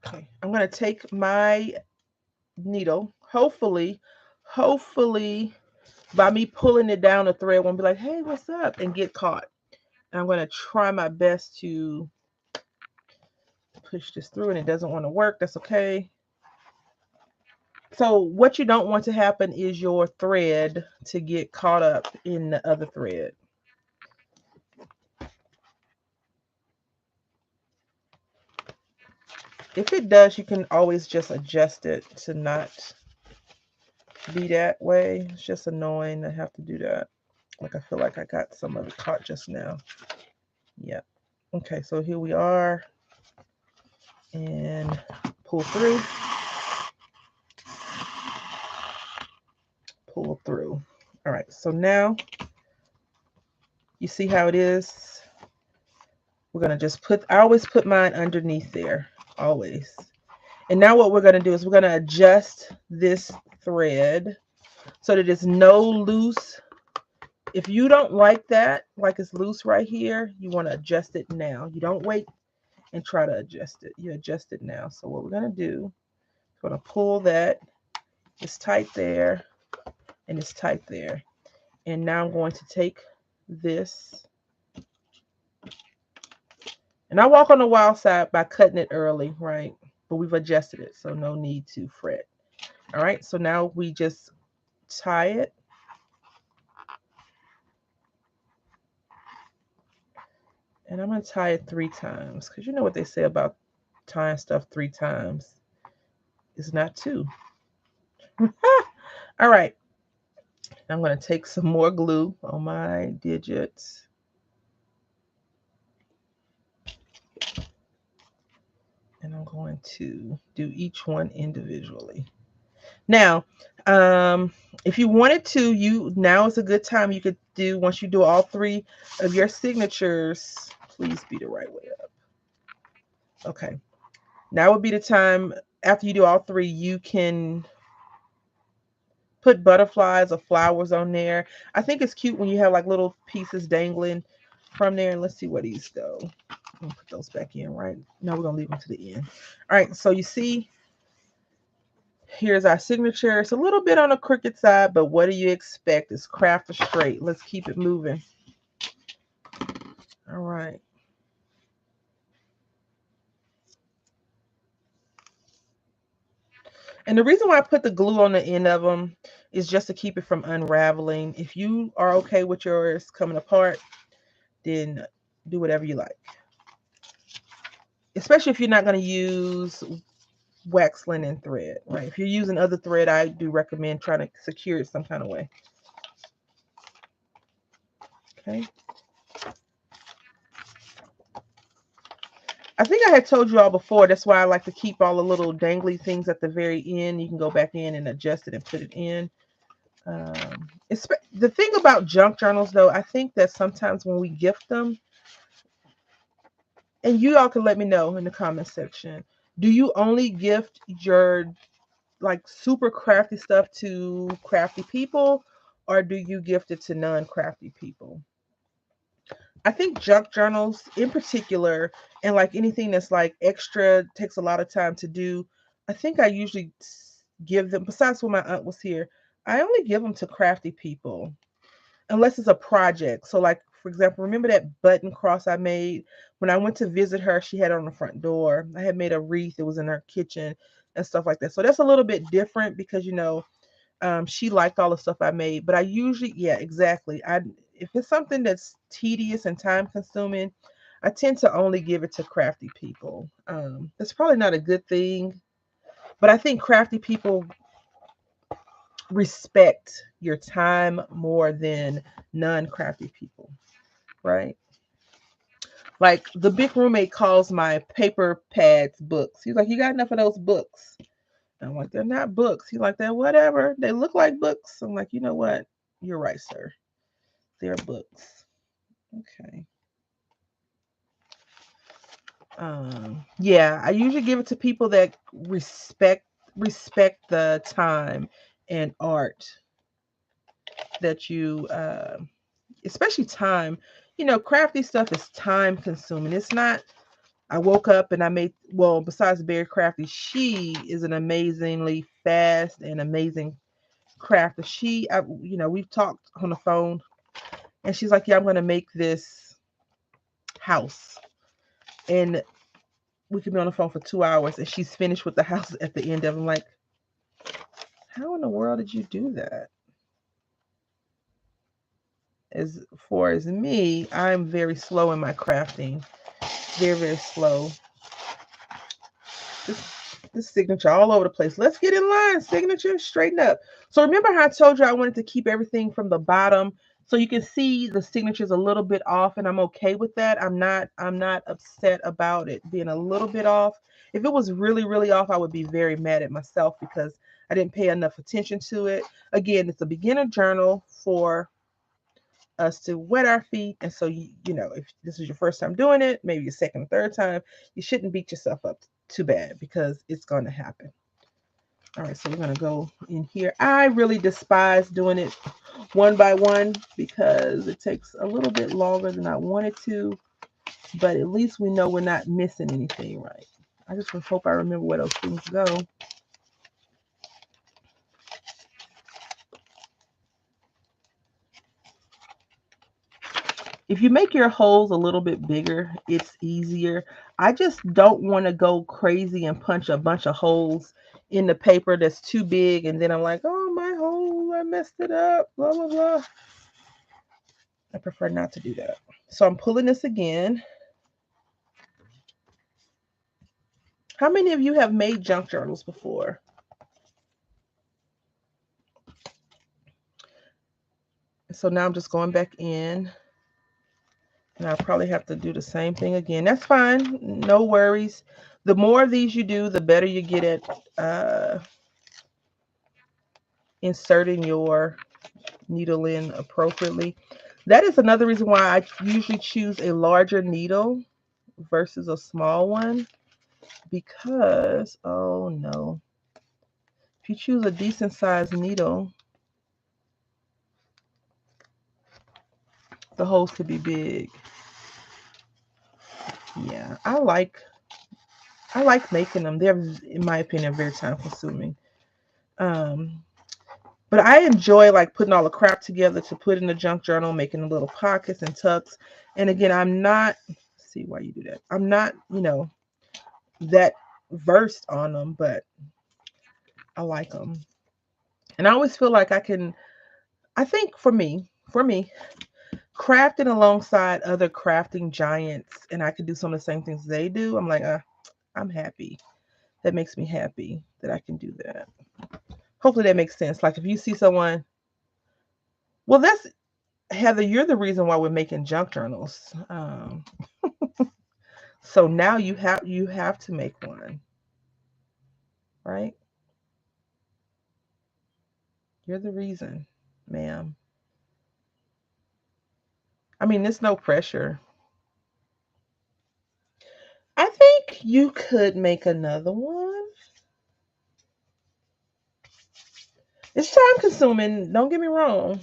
okay, I'm going to take my needle. Hopefully by me pulling it down, the thread won't be like, "Hey, what's up?" and get caught. And I'm going to try my best to push this through, and it doesn't want to work. That's okay. So what you don't want to happen is your thread to get caught up in the other thread. If it does, you can always just adjust it to not be that way. It's just annoying to have to do that. Like I feel like I got some of it caught just now. Yep. Okay, so here we are. And pull through. Pull through. All right, so now you see how it is. We're gonna just I always put mine underneath there, always. And now what we're gonna do is we're gonna adjust this thread so that it's no loose. If you don't like that, like it's loose right here, you want to adjust it now. You don't wait and try to adjust it. You adjust it now. So what we're going to do, we're going to pull that. It's tight there and it's tight there. And now I'm going to take this. And I walk on the wild side by cutting it early, right? But we've adjusted it, so no need to fret. All right, so now we just tie it. And I'm going to tie it 3 times because you know what they say about tying stuff 3 times. It's not 2. All right. I'm going to take some more glue on my digits. And I'm going to do each one individually. Now, if you wanted to, now is a good time. You could do, once you do all 3 of your signatures, please be the right way up. Okay. Now would be the time, after you do all 3, you can put butterflies or flowers on there. I think it's cute when you have like little pieces dangling from there. And let's see where these go. I'm gonna put those back in, right? Now we're gonna leave them to the end. All right, so you see, here's our signature. It's a little bit on the crooked side, but what do you expect? It's craft or straight. Let's keep it moving. All right. And the reason why I put the glue on the end of them is just to keep it from unraveling. If you are okay with yours coming apart, then do whatever you like. Especially if you're not going to use wax linen thread, right? If you're using other thread, I do recommend trying to secure it some kind of way. Okay. I think I had told you all before, that's why I like to keep all the little dangly things at the very end. You can go back in and adjust it and put it in. The thing about junk journals, though, I think that sometimes when we gift them, and you all can let me know in the comment section, do you only gift your like super crafty stuff to crafty people, or do you gift it to non-crafty people? I think junk journals in particular, and like anything that's like extra, takes a lot of time to do, I think I usually give them, besides when my aunt was here, I only give them to crafty people unless it's a project. So like, for example, remember that button cross I made when I went to visit her? She had it on the front door. I had made a wreath. It was in her kitchen and stuff like that. So that's a little bit different because, she liked all the stuff I made. But I usually, yeah, exactly. If it's something that's tedious and time consuming, I tend to only give it to crafty people. That's probably not a good thing, but I think crafty people respect your time more than non-crafty people, right? Like the big roommate calls my paper pads books. He's like, "You got enough of those books?" And I'm like, "They're not books." He's like, "They're whatever. They look like books." I'm like, "You know what? You're right, sir. They're books." Okay. Yeah, I usually give it to people that respect the time and art that you especially time. You know, crafty stuff is time consuming. It's not I woke up and I made, well, besides Very Crafty, she is an amazingly fast and amazing crafter. We've talked on the phone and she's like, "Yeah, I'm going to make this house." And we could be on the phone for 2 hours and she's finished with the house at the end of it. I'm like, how in the world did you do that? As far as me, I'm very slow in my crafting. Very, very slow. This signature all over the place. Let's get in line. Signature, straighten up. So remember how I told you I wanted to keep everything from the bottom so you can see the signature's a little bit off, and I'm okay with that. I'm not upset about it being a little bit off. If it was really, really off, I would be very mad at myself because I didn't pay enough attention to it. Again, it's a beginner journal for us to wet our feet. And so, if this is your first time doing it, maybe your second or third time, you shouldn't beat yourself up too bad because it's going to happen. All right, so we're going to go in here. I really despise doing it one by one because it takes a little bit longer than I wanted to, but at least we know we're not missing anything, right? I just hope I remember where those things go. If you make your holes a little bit bigger, it's easier. I just don't want to go crazy and punch a bunch of holes in the paper that's too big. And then I'm like, "Oh, my hole, I messed it up, blah, blah, blah." I prefer not to do that. So I'm pulling this again. How many of you have made junk journals before? So now I'm just going back in. And I'll probably have to do the same thing again. That's fine. No worries. The more of these you do, the better you get at inserting your needle in appropriately. That is another reason why I usually choose a larger needle versus a small one. Because, oh no, if you choose a decent sized needle, the holes could be big. Yeah, I like making them. They're, in my opinion, very time consuming. Um, but I enjoy like putting all the crap together to put in the junk journal, making the little pockets and tucks. And again, I'm not, see why you do that. I'm not, that versed on them, but I like them. And I always feel like I think for me, crafting alongside other crafting giants and I can do some of the same things they do, I'm like, I'm happy. That makes me happy that I can do that. Hopefully that makes sense. Like if you see someone, well, that's Heather, you're the reason why we're making junk journals. So now you have to make one, right? You're the reason, ma'am. I mean, there's no pressure. I think you could make another one. It's time consuming, don't get me wrong.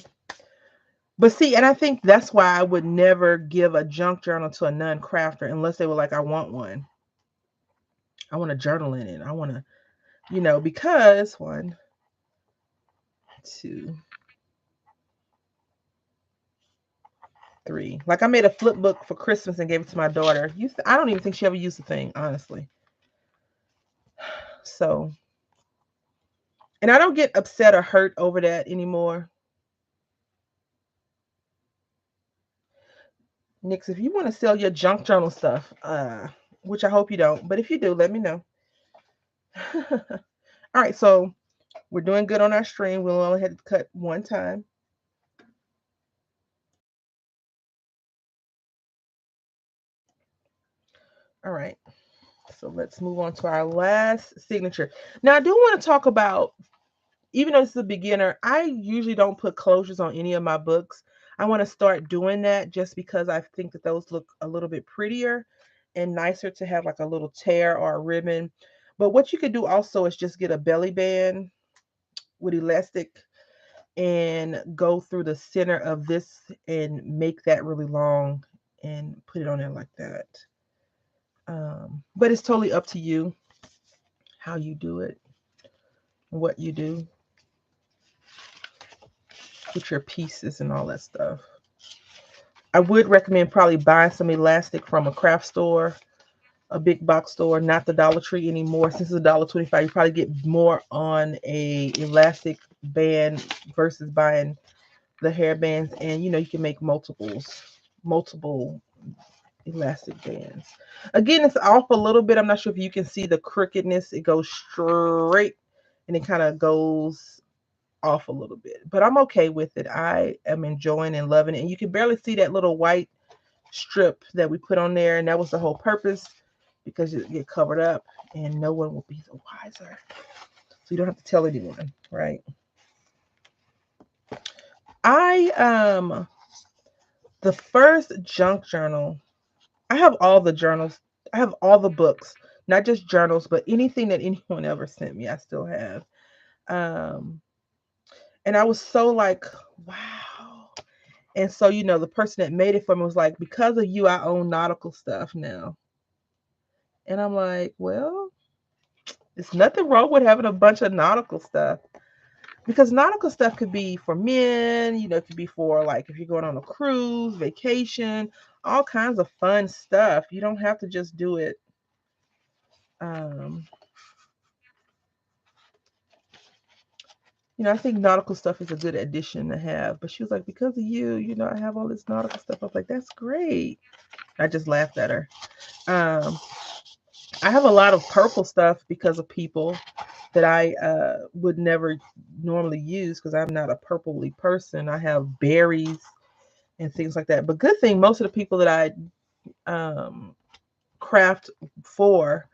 But see, and I think that's why I would never give a junk journal to a non-crafter unless they were like, "I want one. I want a journal in it. I want to, because one, two, three. Like I made a flip book for Christmas and gave it to my daughter. I don't even think she ever used the thing, honestly. So, and I don't get upset or hurt over that anymore. Nix, if you want to sell your junk journal stuff, which I hope you don't, but if you do, let me know. All right, so we're doing good on our stream. We'll only have to cut one time. All right, so let's move on to our last signature. Now, I do want to talk about, even though this is a beginner, I usually don't put closures on any of my books. I want to start doing that just because I think that those look a little bit prettier and nicer to have like a little tear or a ribbon. But what you could do also is just get a belly band with elastic and go through the center of this and make that really long and put it on there like that. But it's totally up to you how you do it, what you do with your pieces and all that stuff. I would recommend probably buying some elastic from a craft store, a big box store, not the Dollar Tree anymore. Since it's $1.25, you probably get more on a elastic band versus buying the hair bands. And you can make multiple elastic bands. Again, it's off a little bit. I'm not sure if you can see the crookedness. It goes straight and it kind of goes off a little bit, but I'm okay with it. I am enjoying and loving it. And you can barely see that little white strip that we put on there. And that was the whole purpose, because you get covered up and no one will be the wiser. So you don't have to tell anyone, right? The first junk journal, I have all the journals. I have all the books, not just journals, but anything that anyone ever sent me, I still have. Um, and I was so like, wow. And so, the person that made it for me was like, because of you, I own nautical stuff now. And I'm like, well, there's nothing wrong with having a bunch of nautical stuff, because nautical stuff could be for men, it could be for like if you're going on a cruise, vacation, all kinds of fun stuff. You don't have to just do it. Um, I think nautical stuff is a good addition to have. But she was like, because of you, I have all this nautical stuff. I was like, that's great. I just laughed at her. Um, I have a lot of purple stuff because of people that I would never normally use, because I'm not a purpley person. I have berries and things like that. But good thing, most of the people that I craft for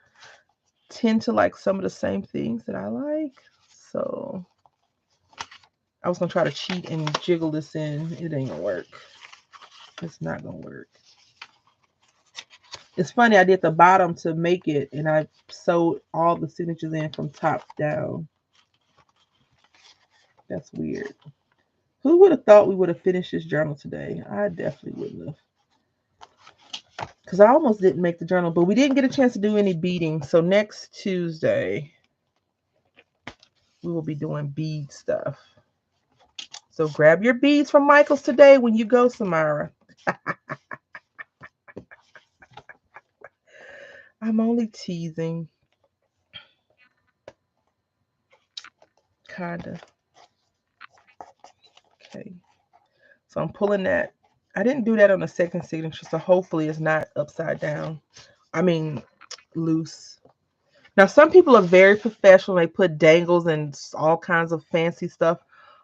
tend to like some of the same things that I like. So I was going to try to cheat and jiggle this in. It ain't going to work. It's not going to work. It's funny, I did the bottom to make it, and I sewed all the signatures in from top down. That's weird. Who would have thought we would have finished this journal today? I definitely wouldn't have. Because I almost didn't make the journal, but we didn't get a chance to do any beading. So next Tuesday, we will be doing bead stuff. So grab your beads from Michael's today when you go, Samara. I'm only teasing. Kinda. Okay. So I'm pulling that. I didn't do that on the second signature, so hopefully it's not upside down. I mean, loose. Now, some people are very professional. They put dangles and all kinds of fancy stuff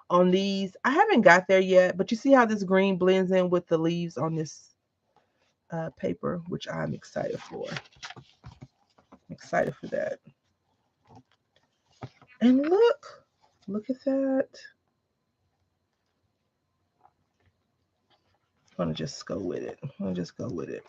on these. I haven't got there yet, but you see how this green blends in with the leaves on this paper, which I'm excited for. I'm excited for that. And look at that. I'm gonna just go with it. I'm gonna just go with it.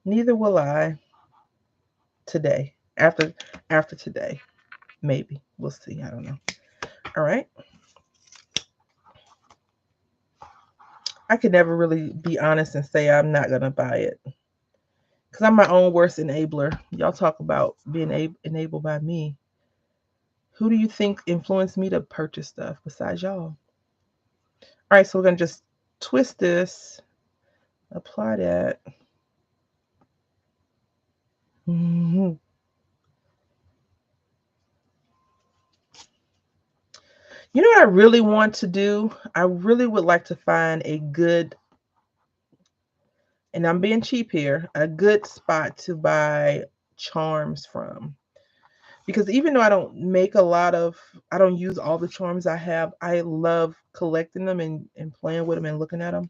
Neither will I today. After today, maybe we'll see. I don't know. All right. I could never really be honest and say I'm not gonna buy it, because I'm my own worst enabler. Y'all talk about being enabled by me. Who do you think influenced me to purchase stuff besides y'all? All right, so we're gonna just twist this, apply that. Mm-hmm. You know what I really want to do? I really would like to find a good, and I'm being cheap here, a good spot to buy charms from. Because even though I don't make a lot of, I don't use all the charms I have, I love collecting them and playing with them and looking at them.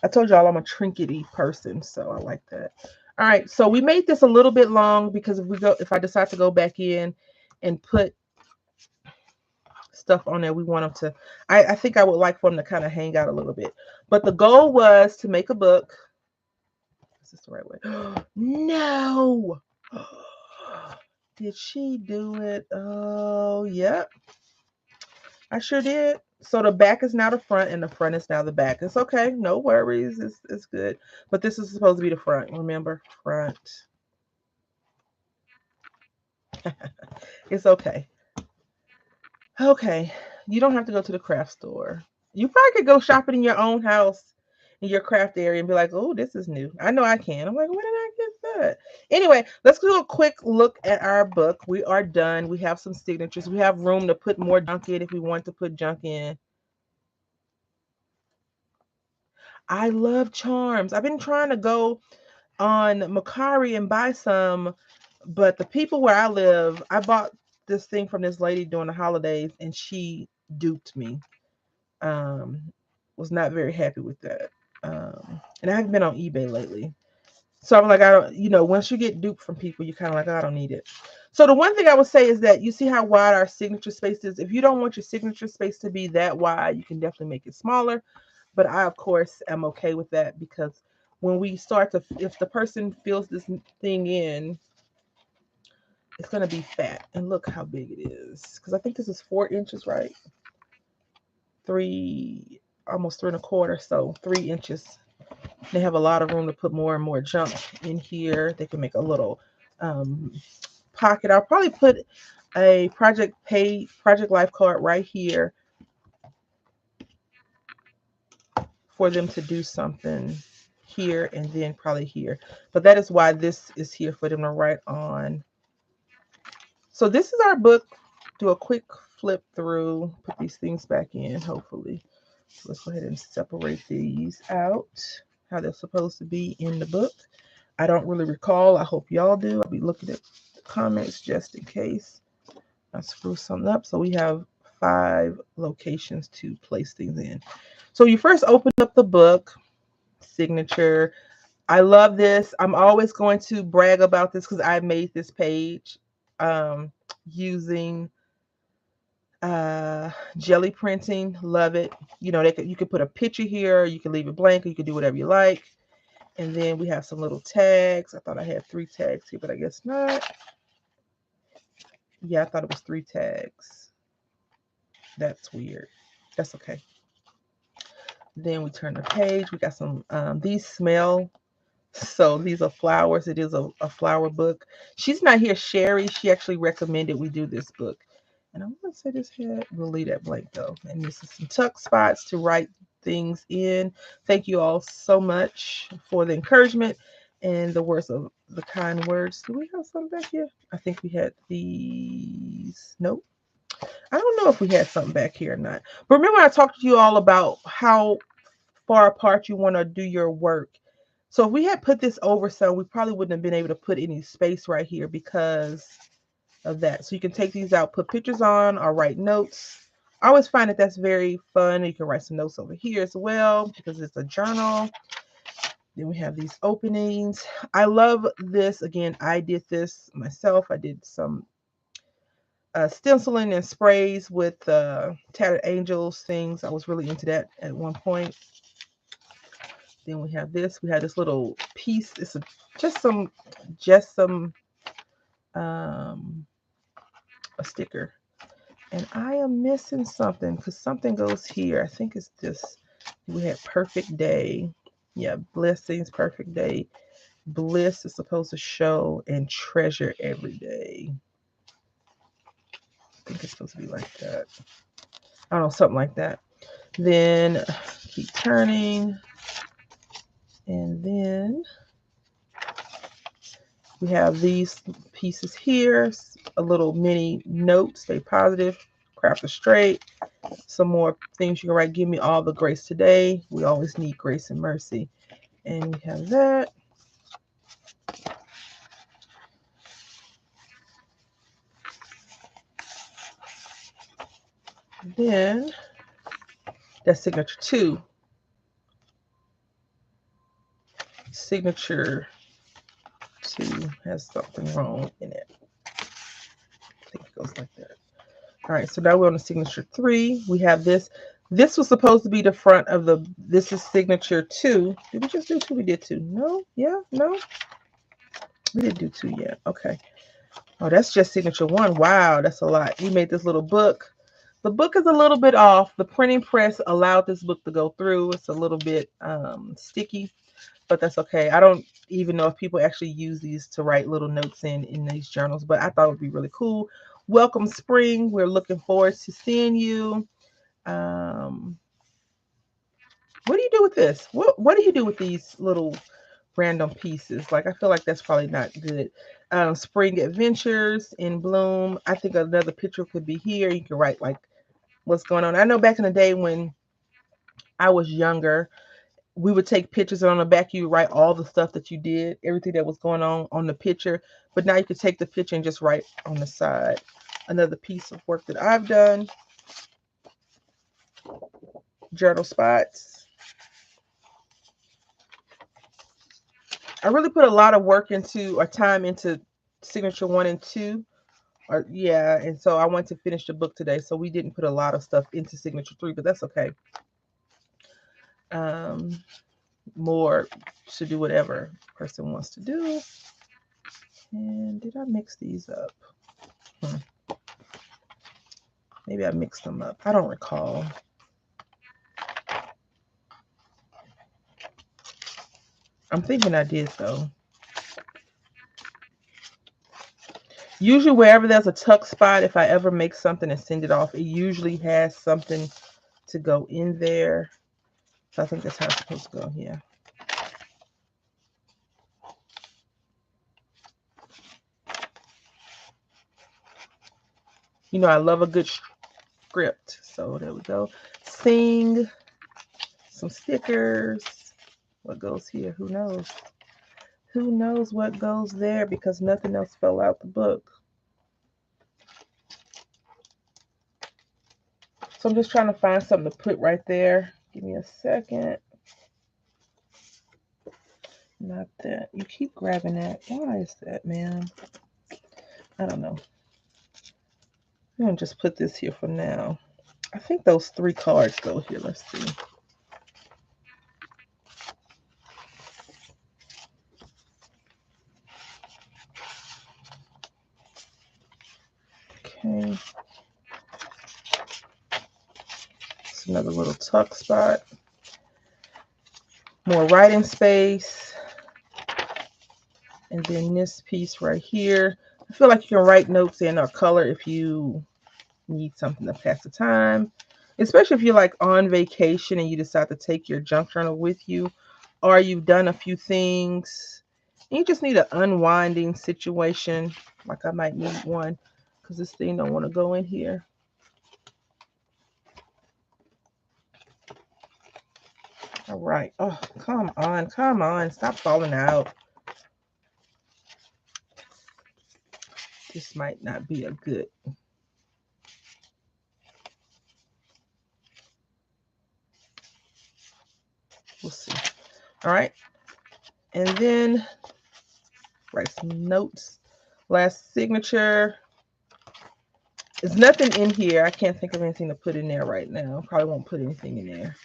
I told y'all I'm a trinkety person, so I like that. All right, so we made this a little bit long because if I decide to go back in and put stuff on there, we want them to, I think I would like for them to kind of hang out a little bit. But the goal was to make a book. Is this the right way? No. Did she do it? Oh, yep. I sure did. So the back is now the front and the front is now the back. It's okay. No worries. It's good. But this is supposed to be the front. Remember? Front. It's okay. Okay. You don't have to go to the craft store. You probably could go shopping in your own house in your craft area and be like, oh, this is new. I know I can. I'm like, where did I get that? Anyway, let's do a quick look at our book. We are done. We have some signatures. We have room to put more junk in if we want to put junk in. I love charms. I've been trying to go on Macari and buy some, but the people where I live, I bought this thing from this lady during the holidays and she duped me. Um, was not very happy with that. And I haven't been on eBay lately. So I'm like, I don't, once you get duped from people, you're kind of like, oh, I don't need it. So the one thing I would say is that you see how wide our signature space is. If you don't want your signature space to be that wide, you can definitely make it smaller. But I, of course, am okay with that because when we start to, if the person fills this thing in, it's going to be fat. And look how big it is. Because I think this is 4 inches, right? Almost 3 1/4. So 3 inches. They have a lot of room to put more and more junk in here. They can make a little pocket. I'll probably put a project life card right here for them to do something here and then probably here. But that is why this is here for them to write on. So this is our book. Do a quick flip through, put these things back in, hopefully. So let's go ahead and separate these out, how they're supposed to be in the book. I don't really recall. I hope y'all do. I'll be looking at the comments just in case I screw something up. So we have 5 locations to place things in. So you first open up the book, signature. I love this. I'm always going to brag about this because I made this page using jelly printing. Love it. You could put a picture here, you can leave it blank, or you can do whatever you like. And then we have some little tags. I thought I had 3 tags here, but I guess not. Yeah, I thought it was 3 tags. That's weird. That's okay. Then we turn the page. We got some, these smell. So these are flowers. It is a flower book. She's not here, Sherry. She actually recommended we do this book. And I want to say this here. We'll leave that blank though. And this is some tuck spots to write things in. Thank you all so much for the encouragement and the words of the kind words. Do we have something back here? I think we had these. Nope. I don't know if we had something back here or not. But remember I talked to you all about how far apart you want to do your work. So if we had put this over some, we probably wouldn't have been able to put any space right here because of that. So you can take these out, put pictures on, or write notes. I always find that that's very fun. You can write some notes over here as well because it's a journal. Then we have these openings. I love this. Again, I did this myself. I did some stenciling and sprays with Tattered Angels things. I was really into that at one point. Then we have this. We have this little piece. It's just some a sticker. And I am missing something because something goes here. I think it's this. We had perfect day. Yeah, blessings, perfect day. Bliss is supposed to show and treasure every day. I think it's supposed to be like that. I don't know, something like that. Then keep turning. And then we have these pieces here, a little mini note, stay positive, Craft a straight. Some more things you can write. Give me all the grace today. We always need grace and mercy. And we have that. Then that's signature 2. Signature 2 has something wrong in it. I think it goes like that. All right, so now we're on the signature 3. We have this. This was supposed to be the front of the, this is signature 2. Did we just do 2? We did 2. No? Yeah? No? We didn't do 2 yet. Okay. Oh, that's just signature 1. Wow, that's a lot. We made this little book. The book is a little bit off. The printing press allowed this book to go through. It's a little bit sticky, but that's okay. I don't even know if people actually use these to write little notes in these journals, but I thought it would be really cool. Welcome spring. We're looking forward to seeing you. What do you do with this? What do you do with these little random pieces? Like, I feel like that's probably not good. Spring adventures in bloom. I think another picture could be here. You can write like what's going on. I know back in the day when I was younger, we would take pictures, and on the back you would write all the stuff that you did, everything that was going on the picture. But now you can take the picture and just write on the side. Another piece of work that I've done. Journal spots. I really put a lot of work into, or time into, signature 1 and 2. Or yeah, and so I went to finish the book today, so we didn't put a lot of stuff into signature 3, but that's okay. More to do whatever person wants to do. And did I mix these up? Maybe I mixed them up. I don't recall. I'm thinking I did though. Usually wherever there's a tuck spot, if I ever make something and send it off, it usually has something to go in there. So I think that's how it's supposed to go here. You know, I love a good script. So there we go. Sing. Some stickers. What goes here? Who knows? Who knows what goes there, because nothing else fell out the book. So I'm just trying to find something to put right there. Give me a second. Not that. You keep grabbing that. Why is that, man? I don't know. I'm going to just put this here for now. I think those 3 cards go here. Let's see. Okay. It's another little tuck spot. More writing space. And then this piece right here. I feel like you can write notes in or color if you need something to pass the time. Especially if you're like on vacation and you decide to take your junk journal with you. Or you've done a few things. And you just need an unwinding situation. Like I might need one, because this thing don't want to go in here. All right. Oh, come on. Come on. Stop falling out. This might not be a good. We'll see. All right. And then write some notes. Last signature. There's nothing in here. I can't think of anything to put in there right now. Probably won't put anything in there.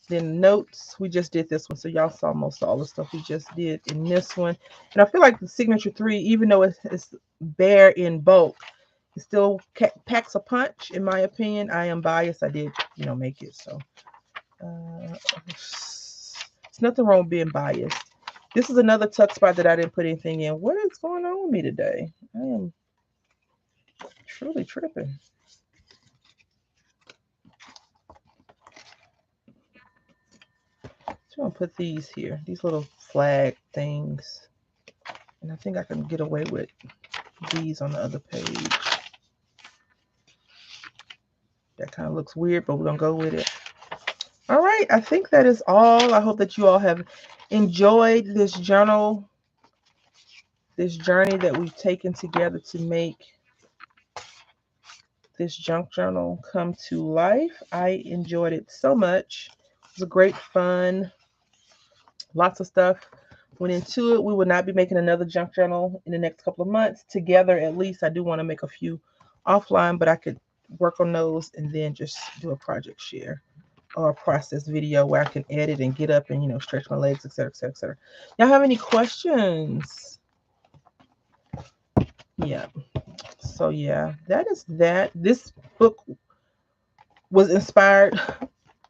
Then notes. We just did this one. So y'all saw most of all the stuff we just did in this one. And I feel like the signature 3, even though it's bare in bulk, it still packs a punch, in my opinion. I am biased. I did, make it. So there's nothing wrong with being biased. This is another tuck spot that I didn't put anything in. What is going on with me today? I am truly tripping. So I'm going to put these here. These little flag things. And I think I can get away with these on the other page. That kind of looks weird, but we're going to go with it. All right, I think that is all. I hope that you all have enjoyed this journal, this journey that we've taken together to make this junk journal come to life. I enjoyed it so much. It was a great fun. Lots of stuff went into it. We will not be making another junk journal in the next couple of months together. At least I do want to make a few offline, but I could work on those and then just do a project share or a process video where I can edit and get up and, you know, stretch my legs, etc., etc., etc. Y'all have any questions? Yeah. So yeah, that is that. This book was inspired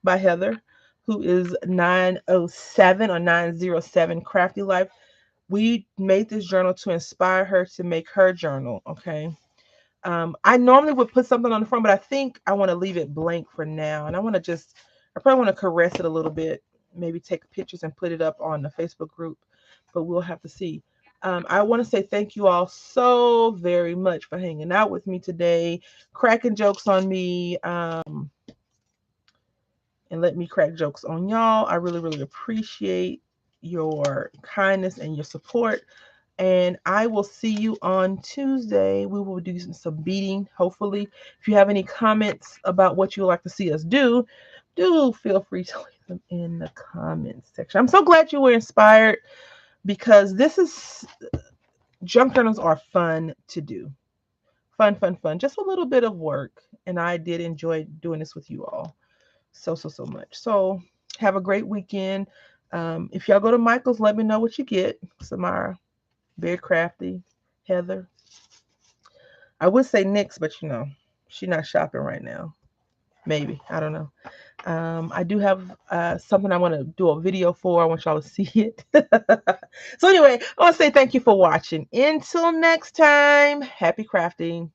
by Heather, who is 907 or 907 Crafty Life. We made this journal to inspire her to make her journal. Okay. I normally would put something on the front, but I think I want to leave it blank for now. And I probably want to caress it a little bit, maybe take pictures and put it up on the Facebook group, but we'll have to see. I want to say thank you all so very much for hanging out with me today, cracking jokes on me, and let me crack jokes on y'all. I really, really appreciate your kindness and your support. And I will see you on Tuesday. We will do some beading, hopefully. If you have any comments about what you would like to see us do feel free to leave them in the comments section. I'm so glad you were inspired because junk journals are fun to do. Fun, fun, fun. Just a little bit of work. And I did enjoy doing this with you all so much. So have a great weekend. If y'all go to Michael's, let me know what you get. Samara, very crafty. Heather. I would say Nyx, but you know, she's not shopping right now. Maybe. I don't know. I do have something I want to do a video for. I want y'all to see it. So anyway, I want to say thank you for watching. Until next time, happy crafting.